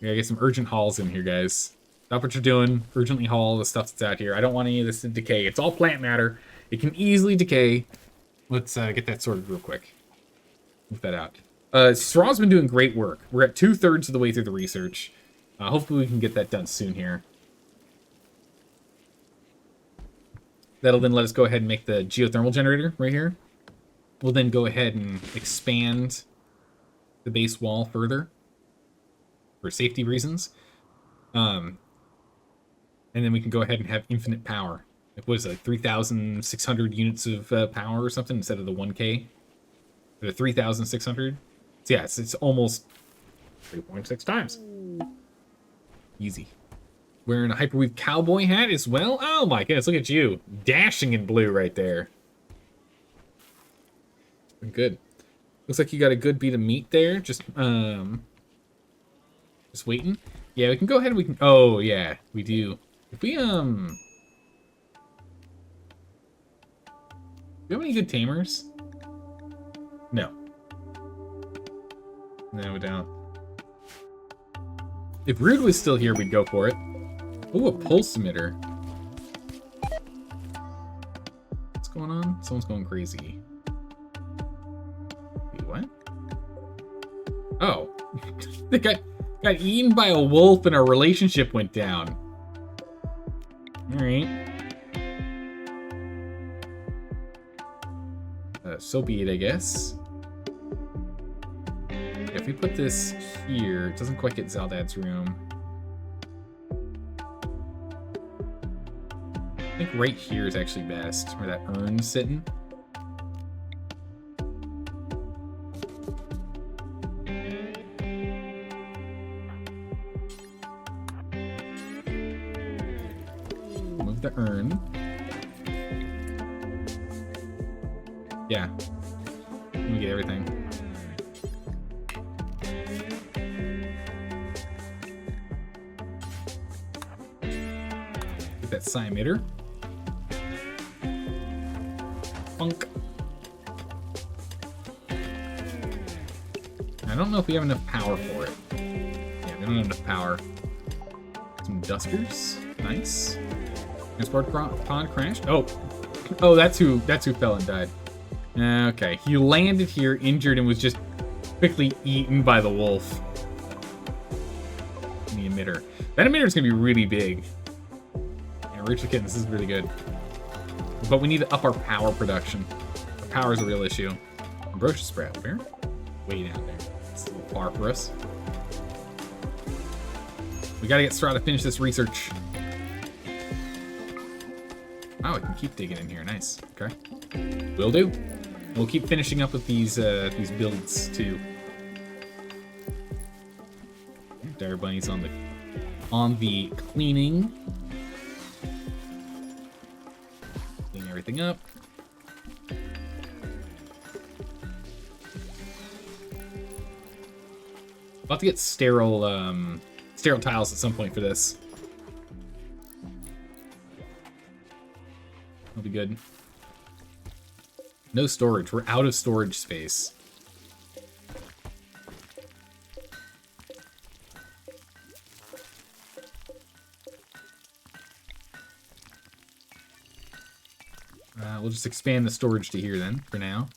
We gotta get some urgent hauls in here, guys. Stop what you're doing. Urgently haul the stuff that's out here. I don't want any of this to decay. It's all plant matter. It can easily decay. Let's get that sorted real quick. Move that out. Straw's been doing great work. We're at 2/3 of the way through the research. Hopefully we can get that done soon here. That'll then let us go ahead and make the geothermal generator right here. We'll then go ahead and expand the base wall further for safety reasons. And then we can go ahead and have infinite power. It was like 3,600 units of power or something instead of the 1K. Or 3,600. So yeah, it's almost 3.6 times. Easy. Wearing a hyperweave cowboy hat as well. Oh my goodness, look at you. Dashing in blue right there. Good. Looks like you got a good beat of meat there. Just waiting. Yeah, we can go ahead and we can... Oh, yeah, we do. If we, do you have any good tamers? No. No, we don't. If Rude was still here, we'd go for it. Oh, a pulse emitter. What's going on? Someone's going crazy. Wait, what? Oh. They got eaten by a wolf and our relationship went down. Alright. So be it, I guess. Yeah, if we put this here, it doesn't quite get Zaldad's room. I think right here is actually best, where that urn's sitting. Move the urn. Yeah. Let me get everything. Get that psi emitter. Funk. I don't know if we have enough power for it. Yeah, we don't have enough power. Some dusters. Nice. Transport pod crashed. Oh, that's who fell and died. Okay, he landed here injured and was just quickly eaten by the wolf. And the emitter. That emitter is gonna be really big. Yeah, we're actually kidding. This is really good. But we need to up our power production. Our power is a real issue. Ambrosia sprout, where? Way down there. It's a little far for us. We gotta get Straw to finish this research. Oh, we can keep digging in here. Nice. Okay. Will do. We'll keep finishing up with these builds too. Dire Bunny's on the cleaning. Clean everything up. I'll have to get sterile tiles at some point for this. That'll be good. No storage. We're out of storage space. We'll just expand the storage to here then, for now.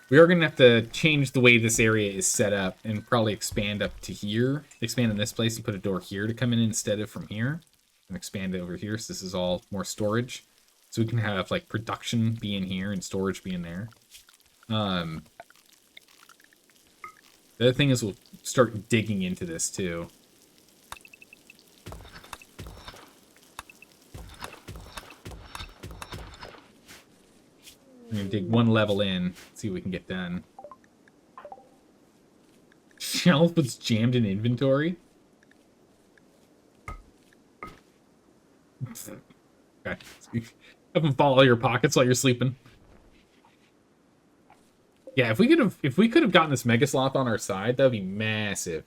We are going to have to change the way this area is set up and probably expand up to here. Expand in this place and put a door here to come in instead of from here. And expand it over here so this is all more storage. So we can have, like, production be in here and storage be in there. The other thing is we'll start digging into this, too. We're gonna dig one level in, see what we can get done. Shelf was jammed in inventory? Okay. Have them fall out of your pockets while you're sleeping. Yeah, if we could have gotten this Mega Sloth on our side, that'd be massive.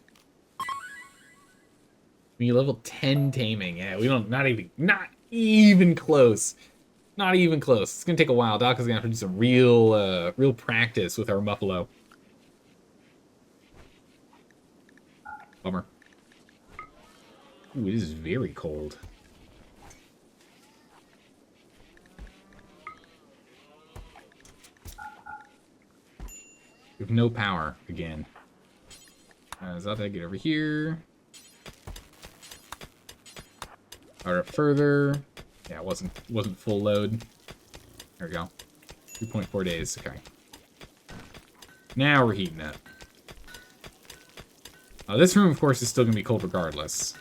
We level 10 taming. Yeah, we don't not even close. Not even close. It's gonna take a while. Doc is gonna have to do some real practice with our Muffalo. Bummer. Ooh, it is very cold. We have no power again. Zata, get over here. Power up further. Yeah, it wasn't full load. There we go. 3.4 days. Okay. Now we're heating up. This room, of course, is still gonna be cold regardless.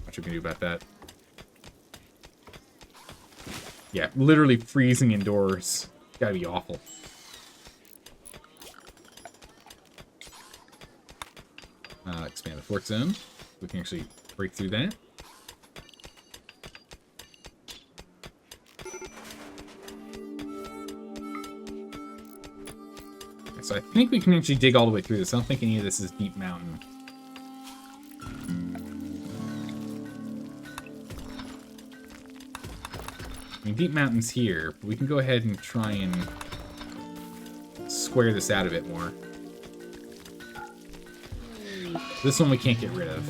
What you can do about that? Yeah, literally freezing indoors. Gotta be awful. Expand the fort zone. We can actually break through that. So I think we can actually dig all the way through this. I don't think any of this is deep mountain. I mean, deep mountain's here, but we can go ahead and try and square this out a bit more. This one we can't get rid of.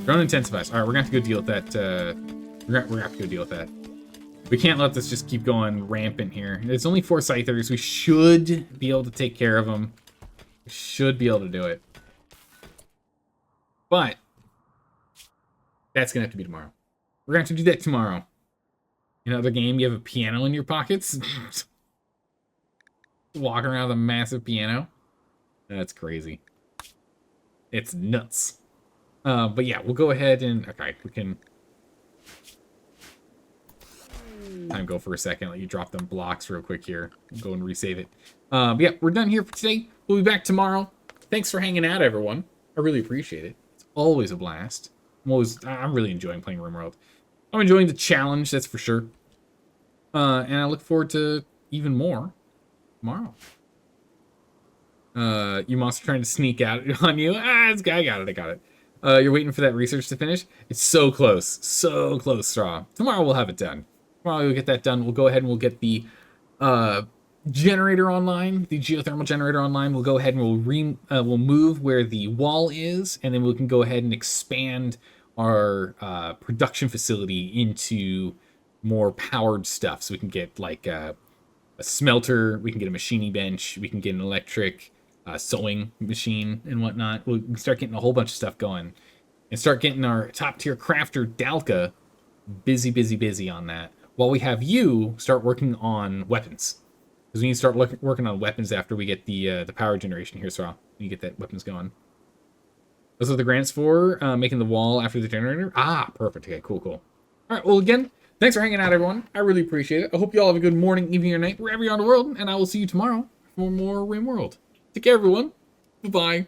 Drone intensifies. All right, we're gonna have to go deal with that. We're gonna have to go deal with that. We can't let this just keep going rampant here. It's only 4 Scythers. We should be able to take care of them. We should be able to do it. But that's gonna have to be tomorrow. We're gonna have to do that tomorrow. In another game, you have a piano in your pockets. Walking around with a massive piano. That's crazy. It's nuts. But yeah, we'll go ahead and... Okay, we can... Time go for a second. Let you drop them blocks real quick here. We'll go and resave it. But yeah, we're done here for today. We'll be back tomorrow. Thanks for hanging out, everyone. I really appreciate it. It's always a blast. I'm really enjoying playing RimWorld. I'm enjoying the challenge, that's for sure. And I look forward to even more tomorrow. You monster trying to sneak out on you. I got it. You're waiting for that research to finish? It's so close, Straw. Tomorrow we'll have it done. Tomorrow we'll get that done. We'll go ahead and we'll get the generator online, the geothermal generator online. We'll go ahead and we'll move where the wall is, and then we can go ahead and expand our production facility into more powered stuff. So we can get like a smelter, we can get a machining bench, we can get an electric sewing machine and whatnot. We can start getting a whole bunch of stuff going and start getting our top tier crafter Dalka busy on that, while we have you start working on weapons, because we need to start working on weapons after we get the power generation here. So we get that weapons going. Those are the grants for making the wall after the generator. Perfect. Okay, cool. All right, well, again, thanks for hanging out, everyone. I really appreciate it. I hope you all have a good morning, evening, or night wherever you are in the world, and I will see you tomorrow for more RimWorld. Take care, everyone. Bye-bye.